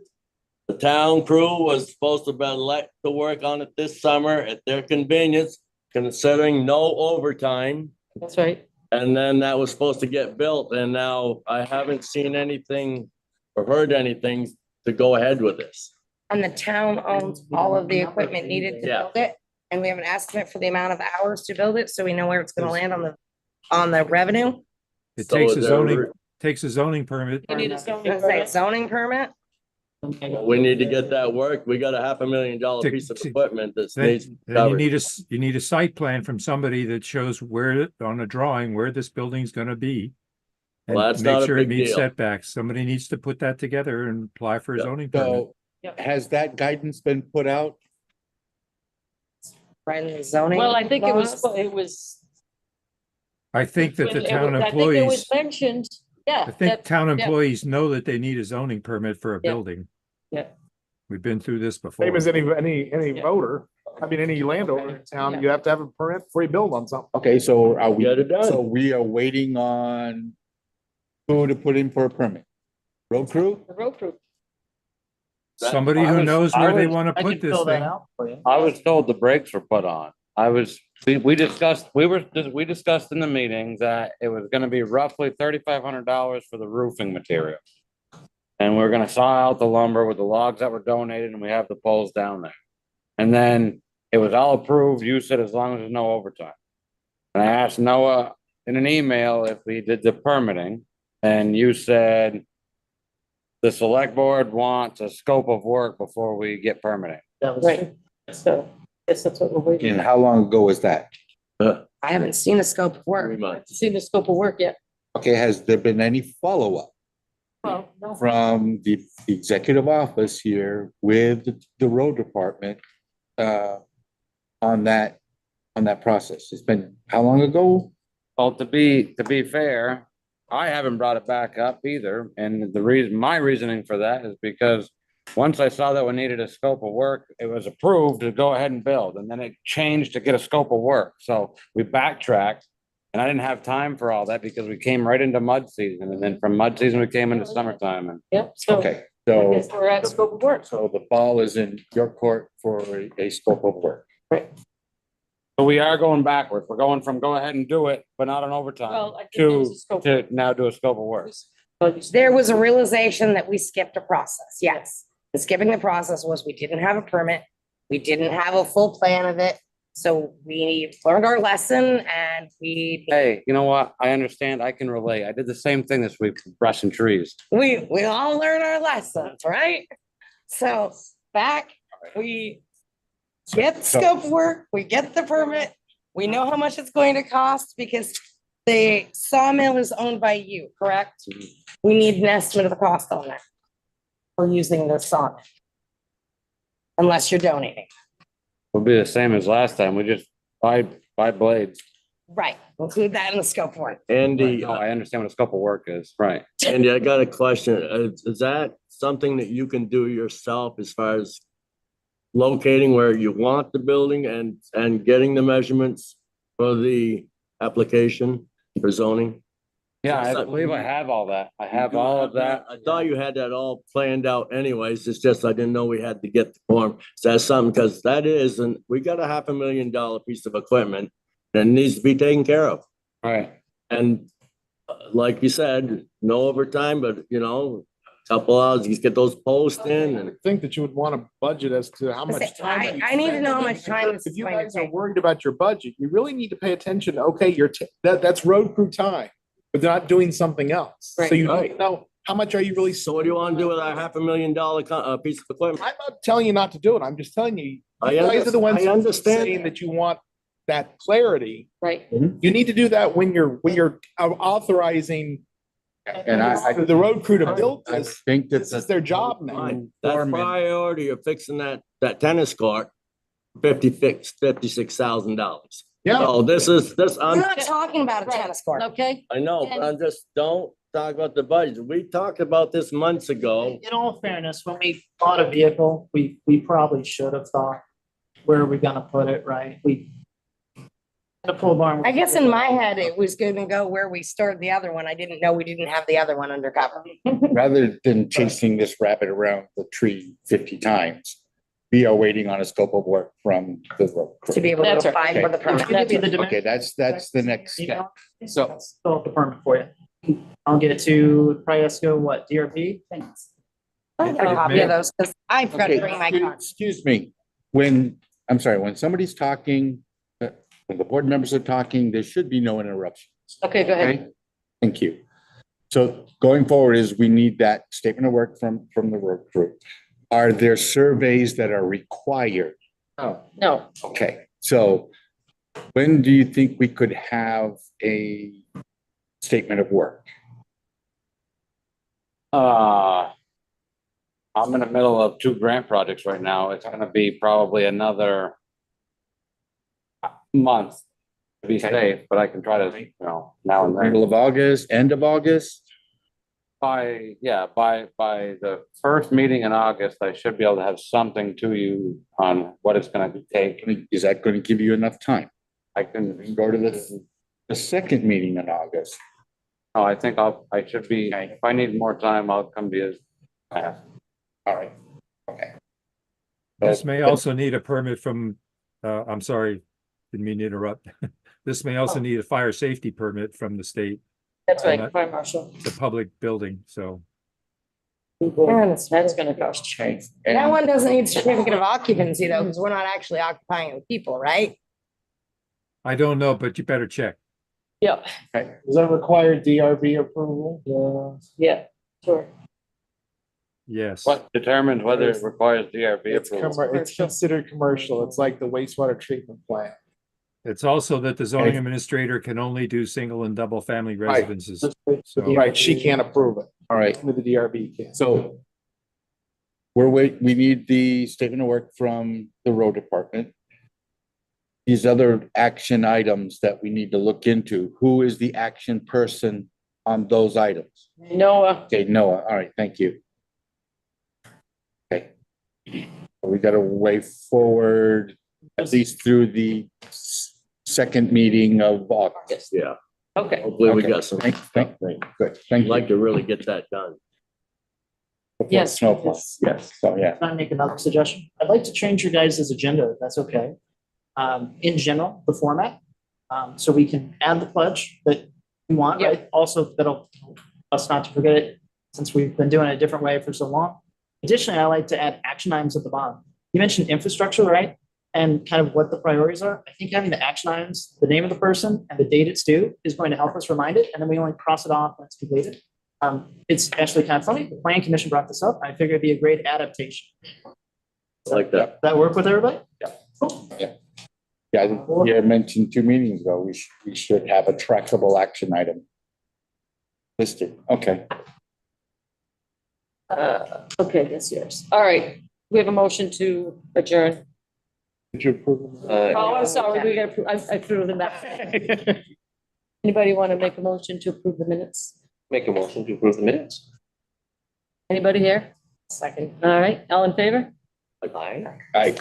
The town crew was supposed to be let to work on it this summer at their convenience, considering no overtime. That's right. And then that was supposed to get built, and now I haven't seen anything or heard anything to go ahead with this. And the town owns all of the equipment needed to Yeah. build it. And we have an estimate for the amount of hours to build it, so we know where it's gonna land on the revenue. It So takes a there- zoning permit. You need a I zoning was gonna say permit. zoning permit. We need to get that work. We got a $500,000 piece of equipment that needs Then you covered. need you need a site plan from somebody that shows where, on a drawing, where this building's gonna be. And Well, that's make not a sure it big meets deal. setbacks. Somebody needs to put that together and apply for a Yeah. zoning permit. So Yep. has that guidance been put out? Right in the zoning. Well, I think laws. it was. I think that the it town was- I think it was employees, mentioned, yeah. I think that- town yeah. employees know that they need a zoning permit for a Yeah. building. Yeah. We've been through this before. Same as any Yeah. voter. I mean, any landowner in town, Yeah. you have to have a permit before you build on something. Okay, so are we, Get it done. so we are waiting on who to put in for a permit? Road crew? The road crew. Somebody I who was- knows I where they was- wanna I put can this fill that thing. out for you. I was told the brakes were put on. We discussed in the meeting that it was gonna be roughly $3,500 for the roofing material. And we're gonna saw out the lumber with the logs that were donated, and we have the poles down there. And then it was all approved. You said as long as there's no overtime. And I asked Noah in an email if we did the permitting, and you said the select board wants a scope of work before we get permitting. That was Right. true. So, yes, that's what we're waiting. And how long ago was that? I haven't seen a scope of work. 3 I months. haven't seen the scope of work yet. Okay, has there been any follow-up Well, no. from the executive office here with the road department on that process? It's been, how long ago? Well, to be fair, I haven't brought it back up either, and my reasoning for that is because once I saw that we needed a scope of work, it was approved to go ahead and build, and then it changed to get a scope of work, so we backtracked. And I didn't have time for all that because we came right into mud season, and then from mud season, we came into summertime, and Yep, so. Okay, I so, guess we're at scope of work. so the ball is in your court for a scope of work. so we are going backwards. We're going from go ahead and do it, but not on overtime, Well, I think there was a scope. to now do a scope of work. There was a realization that we skipped a process, yes. And skipping the process was we didn't have a permit. We didn't have a full plan of it. So we learned our lesson and we Hey, you know what? I understand. I can relate. I did the same thing this week, brushing trees. we all learn our lessons, right? So back, we get the scope of work, we get the permit, we know how much it's going to cost because the sawmill is owned by you, correct? We need an estimate of the cost on that. For using the sawmill. Unless you're donating, Will be the same as last time. We just buy blades. right? Include that in the scope of work. Andy, No, I understand what a scope of work is, right? Andy, I got a question. Is that something that you can do yourself as far as locating where you want the building and getting the measurements for the application for zoning? Yeah, I believe I have all that. I have all of that. I thought you had that all planned out anyways. It's just I didn't know we had to get the form. So that's something, because that is, and we got a $500,000 piece of equipment that needs to be taken care of. Right. And like you said, no overtime, but couple hours, you get those posts in I and. think that you would want to budget as to how much Listen, time. I need to know how much time this If is you going to guys are take. worried about your budget, you really need to pay attention. Okay, that's road crew time, but they're not doing something else. So Right. you don't know, how much are you really? So what do you want to do with our $500,000 piece of equipment? I'm not telling you not to do it. I'm just telling you, I you guys are the ones I understand saying that you want that clarity. Right. You need to do that when you're authorizing And I The road crew to build I this, think that this is their job now. Fine. That's Foreman. priority of fixing that tennis court, $56,000. Yeah. So this, We're I'm, not talking about a tennis court. Okay, I know, but I'm just, don't talk about the budget. We talked about this months ago. In all fairness, when we bought a vehicle, we probably should have thought, where are we gonna put it, right? The pole barn. I guess in my head, it was gonna go where we stored the other one. I didn't know we didn't have the other one under cover. rather than chasing this rabbit around the tree 50 times, we are waiting on a scope of work from the road crew. To be able to That's right. apply for the Give permit. you the dimensions. Okay, that's the next step. So, Fill out the permit for you. I'll get it to Priesco, what, DRB? Thanks. I got a copy of those, because I forgot to okay, bring my car. excuse me, when somebody's talking, when the board members are talking, there should be no interruptions. okay, go ahead. Okay, thank you. So going forward is we need that statement of work from the road crew. Are there surveys that are required? No, Okay, so when do you think we could have a statement of work? I'm in the middle of 2 grant projects right now. It's gonna be probably another month to be safe, but I can try to, now and then. Middle of August, end of August? By the first meeting in August, I should be able to have something to you on what it's gonna take. Is that going to give you enough time? I We can, can go to the second meeting in August. no, I think I should be, if I need more time, I'll come to you. All right, okay. This may also need a permit from, I'm sorry, didn't mean to interrupt. This may also need a fire safety permit from the state. that's right, fire marshal. It's a public building, so. That's gonna cost you. Okay. That one doesn't need certificate of occupancy though, because we're not actually occupying the people, right? I don't know, but you better check. Yeah, Does that require DRB approval? yeah, sure. Yes. What determines whether it requires DRB It's approval? it's considered commercial. It's like the wastewater treatment plant. It's also that the zoning Okay. administrator can only do single and double family Right. residences. So, Right, she can't approve it. All right, Only the DRB can. so we need the statement of work from the road department. These other action items that we need to look into, who is the action person on those items? Noah, Okay, Noah, all right, thank you. Okay. We got a way forward, at least through the second meeting of August. Yeah, okay, hopefully we Okay. got some, Good, thank I'd you. like to really get that done. yes. Snow plus, yes, so yeah. Can I make another suggestion? I'd like to change your guys' agenda, if that's okay. In general, the format, so we can add the pledge that we want, right? Also, that'll help us not to forget it, since we've been doing it a different way for so long. Additionally, I like to add action items at the bottom. You mentioned infrastructure, right? And kind of what the priorities are. I think having the action items, the name of the person and the date it's due is going to help us remind it, and then we only cross it off when it's completed. It's actually kind of funny, the planning commission brought this up. I figured it'd be a great adaptation. I like that. That work with everybody? Yeah. Cool. Yeah, I think you had mentioned 2 meetings ago, we should have a trackable action item listed. Okay. Okay, that's yours. All right, we have a motion to adjourn. Did you approve? Oh, I'm sorry, we got, I threw them back. Anybody want to make a motion to approve the minutes? Make a motion to approve the minutes. Anybody here? Second. All right, all in favor? Aye. Aye.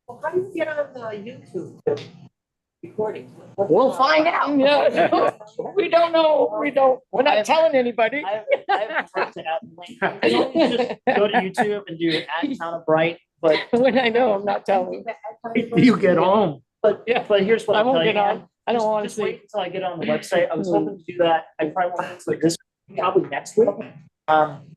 Well, how do you get on the YouTube recording? We'll find out. Yeah, we don't know, we're not telling anybody. I have work to add link. You know, you just go to YouTube and do at Town of Bright, but When I know, I'm not telling. you get home. But Yeah. but here's what I I'll won't tell you. get on. Ann. I don't Just- want to just see. wait until I get on the website. I was hoping to do that. I probably won't do it this week, probably next week.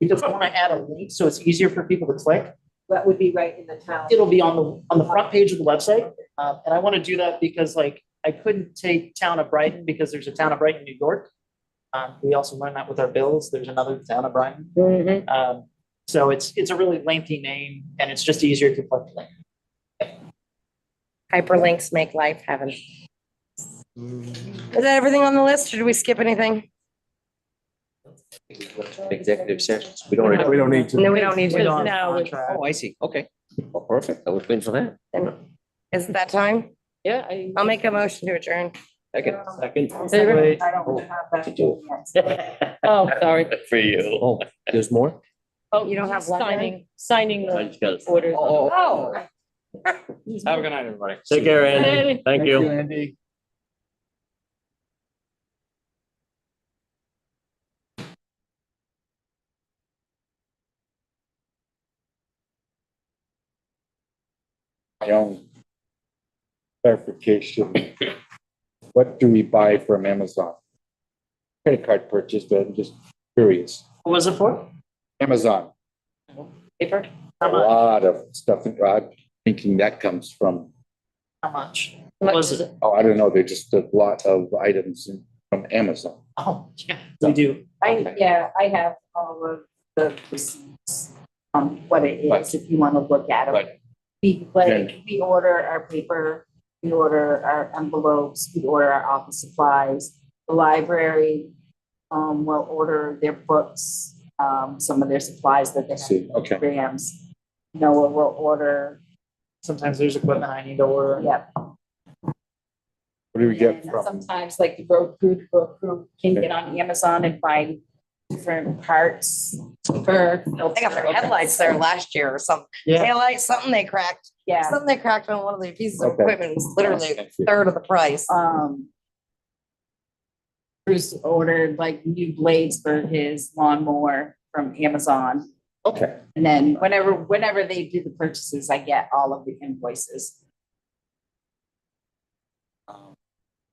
Because I want to add a link so it's easier for people to click. That would be right in the town. It'll be on the front page of the website. And I want to do that because like I couldn't take Town of Brighton because there's a Town of Brighton, New York. We also learned that with our bills. There's another Town of Brighton. Mhm. So it's a really lengthy name and it's just easier to click the link. Hyperlinks make life heaven. Is that everything on the list or do we skip anything? Executive sessions, we don't. We don't need to. No, we don't need We to. don't have Now it's- contract. Oh, I see, okay. Well, perfect, I was waiting for that. Then, is it that time? Yeah. I'll make a motion to adjourn. Second. Wait. I don't have that yet. Oh, sorry. For you. Oh, there's more? Oh, You don't have one signing I the just gotta- orders. Oh. Have a good night, everybody. Take care, Andy. Thank you. Andy. My own clarification. What do we buy from Amazon? Credit card purchase, but I'm just curious. What was it for? Amazon, Paper. a lot of stuff, I'm thinking that comes from, How much? How much Was is it? it? oh, I don't know, they're just a lot of items from Amazon. Oh, yeah, we do. I have all of the receipts, what it is, if you want to look at it. But We order our paper, we order our envelopes, we order our office supplies. The library, will order their books, some of their supplies that they I see, have, okay. programs. Noah will order, Sometimes there's equipment I need to order. yeah. What do we get And from? sometimes like the road crew can get on Amazon and find different parts for. They got their headlights there last year or something. Yeah. Taillights, something they cracked. Yeah. Something they cracked on one of the pieces of Okay. equipment was literally Thank a you. third of the price. Bruce ordered like new blades for his lawnmower from Amazon. Okay, And then whenever they do the purchases, I get all of the invoices.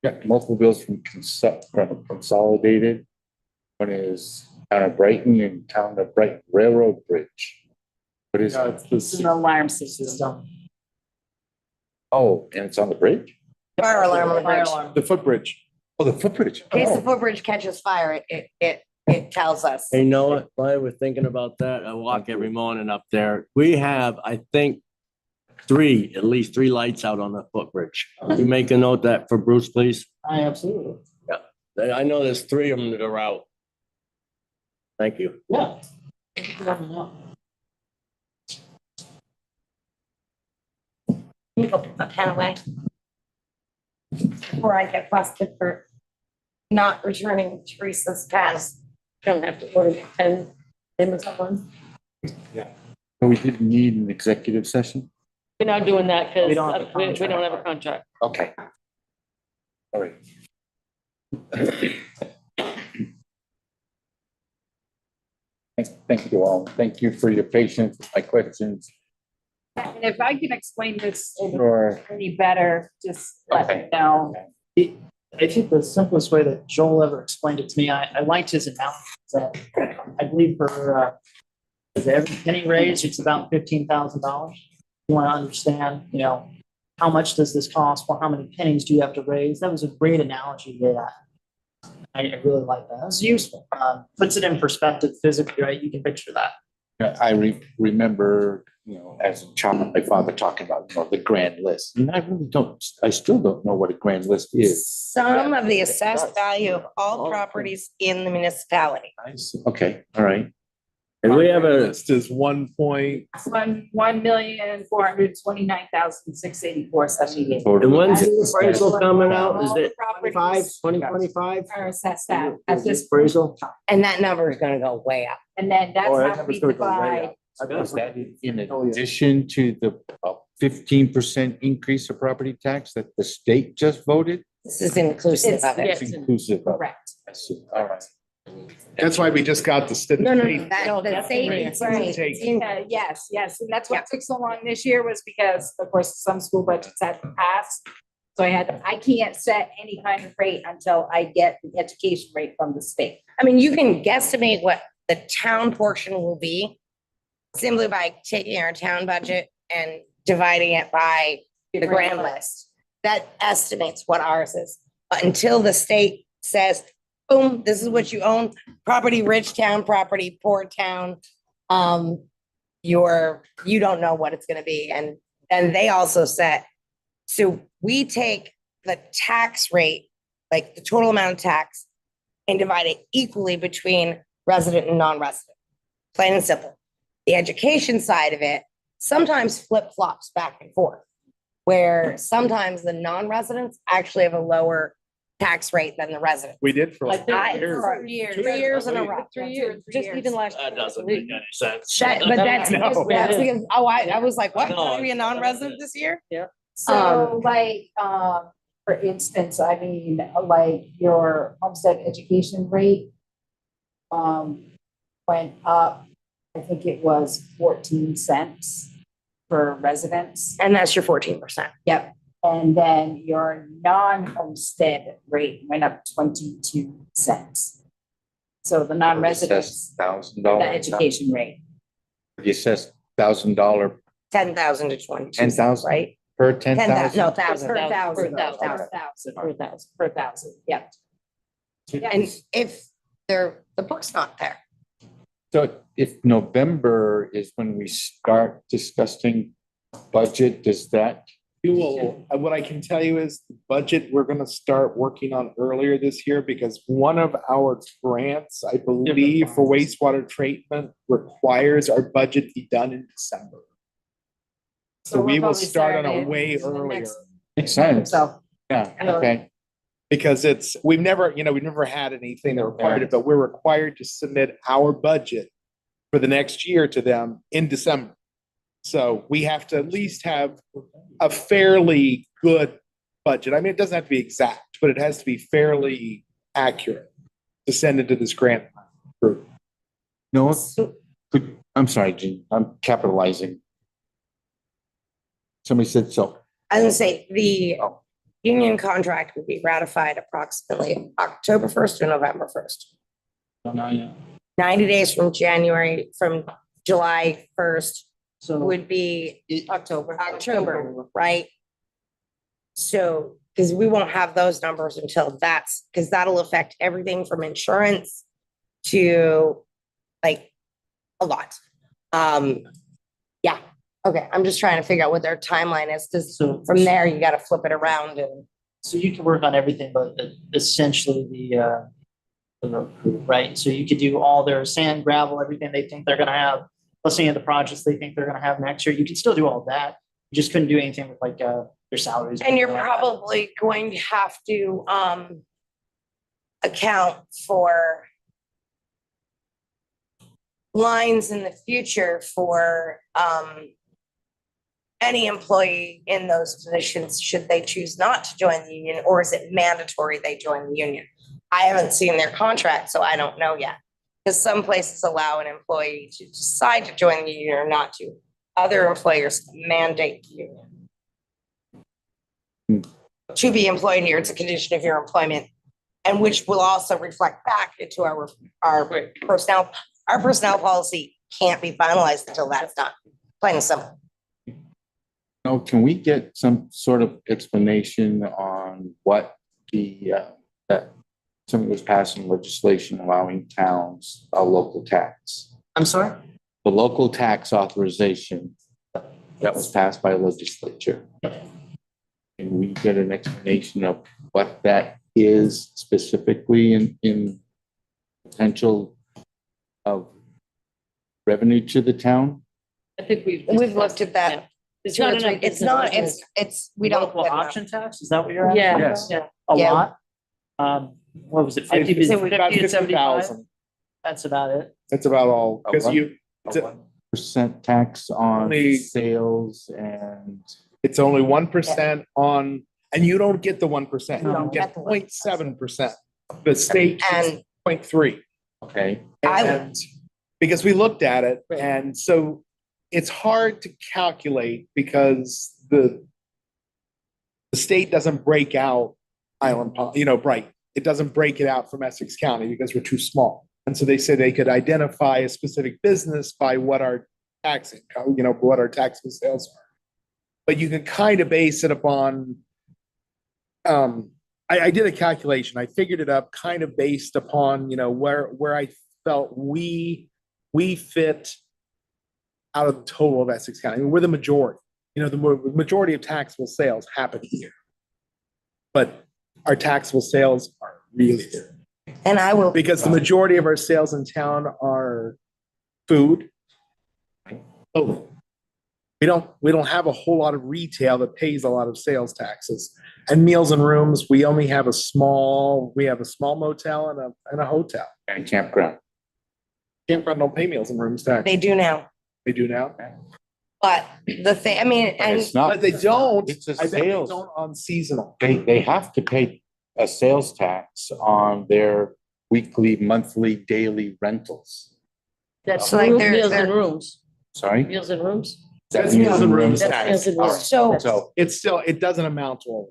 got multiple bills from Consolidated. One is Town of Brighton and Town of Brighton Railroad Bridge. What is it? It's an alarm system. Oh, and it's on the bridge? Fire alarm on the Fire bridge. alarm. The footbridge. Oh, the footbridge. In case the Oh, footbridge catches fire, it tells us. Hey, you know what? While we're thinking about that, I walk every morning up there. We have, I think, at least three lights out on the footbridge. You make a note that for Bruce, please. I absolutely. I know there's three of them that are out. Thank you. Yeah. Can you go put my pen away? Before I get busted for not returning Teresa's pen. Don't have to order 10 Amazon. no, we didn't need an executive session? We're not doing that because We don't have a we don't contract. have a contract. Okay. All right. Thank you all. Thank you for your patience with my questions. And if I can explain this Sure. any better, just let me Okay. know. I think the simplest way that Joel ever explained it to me, I liked his analysis that I believe for every penny raised, it's about $15,000. You want to understand, how much does this cost? Well, how many pennies do you have to raise? That was a great analogy that I really like that. It's useful. Puts it in perspective physically, right? You can picture that. I remember, as a child, my father talking about, the grand list. And I still don't know what a grand list is. Sum of the assessed value of all properties in the municipality. Okay, all right. And we have a, List is 1 point. 1,429,684.78. and when's the appraisal coming out? Is it 2025? Are assessed at this Appraisal? And that number is gonna go way up. And then that's Oh, that how number's we gonna go way divide. Is that in addition to the 15% increase of property tax that the state just voted? This is inclusive of it. Yes. It's inclusive of. Correct. I see. All right. That's why we just got the state. No, No, the that's state, right. right. Take. Yes, and that's what took so long this year was because, of course, some school budgets had to pass. So I can't set any kind of rate until I get the education rate from the state. I mean, you can guesstimate what the town portion will be simply by taking our town budget and dividing it by the grand list. That estimates what ours is. But until the state says, boom, this is what you own, property rich town, property poor town, you don't know what it's gonna be. And they also said, so we take the tax rate like the total amount of tax and divide it equally between resident and non-resident. Plain and simple. The education side of it sometimes flip-flops back and forth, where sometimes the non-residents actually have a lower tax rate than the resident. We did for like I- 2 years. for 3 years in a row. 3 years, just even last. That doesn't make any sense. But that's No. because, oh, I was like, what, No. are we a non-resident this year? So like, for instance, I mean, like your homestead education rate went up, I think it was 14 cents for residents. And that's your 14%. Yep. And then your non-homestead rate went up 22 cents. So the non-residents, the $1,000. education rate. It says $1,000 10,000 to 22. 10,000? Right? per 10,000, 10,000? no, 1,000. Per thousand, Per per thousand, per thousand, yep. And if the book's not there. So if November is when we start discussing budget, does that? You will, what I can tell you is the budget, we're gonna start working on earlier this year because one of our grants, I believe, for wastewater treatment requires our budget be done in December. So we will start on a way earlier Makes sense. So, Yeah, okay. because we've never had anything that required it, but we're required to submit our budget for the next year to them in December. So we have to at least have a fairly good budget. I mean, it doesn't have to be exact, but it has to be fairly accurate to send it to this grant group. No, I'm sorry, Gene, I'm capitalizing. Somebody said so. I was gonna say, the union contract will be ratified approximately October 1st or November 1st. 90 days from July 1st So would be October. right? So, because we won't have those numbers until because that'll affect everything from insurance to like a lot. Yeah, okay, I'm just trying to figure out what their timeline is, because So from there, you gotta flip it around and. So you can work on everything, but essentially the road crew, right? So you could do all their sand, gravel, everything they think they're gonna have, plus any of the projects they think they're gonna have next year. You can still do all that. You just couldn't do anything with like their salaries. And you're probably going to have to account for lines in the future for any employee in those positions, should they choose not to join the union, or is it mandatory they join the union? I haven't seen their contract, so I don't know yet. Because some places allow an employee to decide to join the union or not to. Other employers mandate the union. To be employed here, it's a condition of your employment, and which will also reflect back into our personnel. Our personnel policy can't be finalized until that's done, plain and simple. Now, can we get some sort of explanation on what that something was passing legislation allowing towns a local tax? I'm sorry? The local tax authorization that was passed by legislature. Can we get an explanation of what that is specifically in potential of revenue to the town? I think we've Looked at that. It's not enough. It's not, we don't. Local option tax, is that what you're asking? Yeah. Yes. Yeah, a Yeah. lot. What was it, 50 It's to about 75? 50,000. That's about it. That's about all, because Percent tax on Only- sales and it's only 1% on, and you don't get the 1%, You you don't get get the 0.7%. The state gets And 0.3. okay. And because we looked at it, and so it's hard to calculate because the state doesn't break out Brighton. It doesn't break it out from Essex County because we're too small. And so they said they could identify a specific business by what our tax income, what our taxable sales are. But you can kind of base it upon, I did a calculation. I figured it up kind of based upon, where I felt we fit out of the total of Essex County. I mean, we're the majority. The majority of taxable sales happen here. But our taxable sales are really there. And I will, Because the majority of our sales in town are food. Oh, we don't have a whole lot of retail that pays a lot of sales taxes. And meals and rooms, we only have a small motel and a hotel. And campground. Campground don't pay meals and rooms tax. they do now, They do now. but the thing, I mean, But and it's not. But they don't. It's a I bet they sales. don't on seasonal. They have to pay a sales tax on their weekly, monthly, daily rentals. That's So, like, room- they're- meals and they're- rooms, Sorry? meals and rooms. That's meals and rooms That's tax. meals and rooms. so, So it doesn't amount to a lot.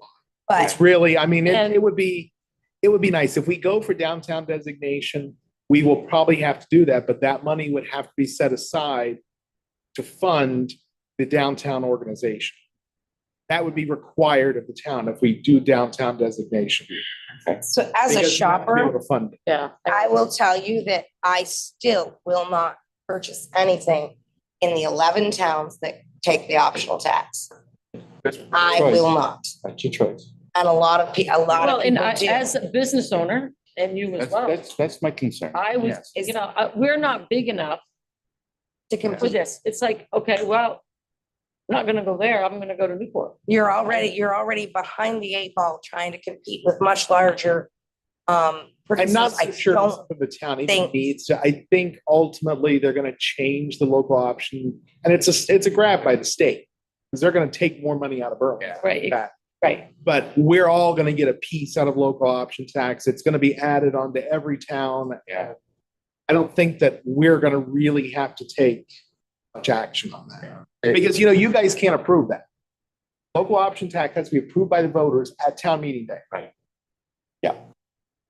but It's really, I mean, And- it would be nice if we go for downtown designation. We will probably have to do that, but that money would have to be set aside to fund the downtown organization. That would be required of the town if we do downtown designation. so as a Because we have to be shopper, able to fund it. Yeah. I will tell you that I still will not purchase anything in the 11 towns that take the optional tax. I will not. That's your choice. And a lot of Well, and people do. as a business owner, and you as well, That's my concern. I was, Yes. you know, we're not big enough To for compete, this. It's like, okay, well, I'm not gonna go there, I'm gonna go to Newport. you're already behind the 8 ball trying to compete with much larger, I'm purchases. not I so sure don't some of the town even think- needs to. I think ultimately they're gonna change the local option, and it's a grab by the state. Because they're gonna take more money out of Berlin. Right, That. right. But we're all gonna get a piece out of local option tax. It's gonna be added onto every town. Yeah. I don't think that we're gonna really have to take much action on that. Because, you guys can't approve that. Local option tax has to be approved by the voters at town meeting day. Right. Yeah.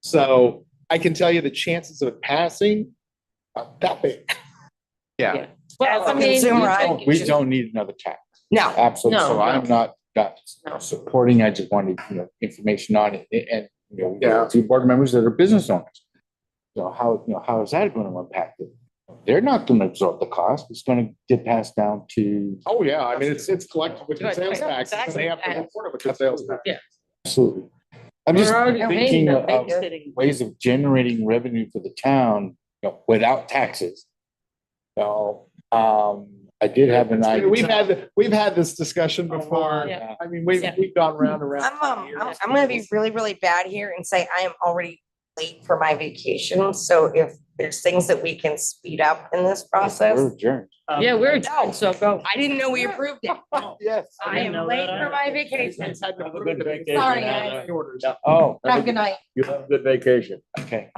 So I can tell you the chances of it passing are that big. Yeah. Well, As a I mean, consumer, you I- can- We don't need another tax. No, Absolutely. No, So I'm not No. supporting. I just wanted, information on it and, Yeah. two board members that are business owners. So how is that going to impact it? They're not going to absorb the cost. It's going to get passed down to. Oh, yeah. I mean, it's collected with the Right, sales right, tax, and exactly. they have to report it with the sales tax. Yeah. Absolutely. I'm just We're already paying thinking the of babysitting. ways of generating revenue for the town, without taxes. So, I did have an idea. We've had this discussion before. Yeah. I mean, Yeah. we've gone round and round. I'm gonna be really, really bad here and say I am already late for my vacation. So if there's things that we can speed up in this process, We're adjourned. Yeah, we're adjourned, so go. I didn't know we approved it. Yes. I am late for my vacation. Have a good vacation. Sorry, guys. Orders. Oh, Have a good night. You have a good vacation. okay.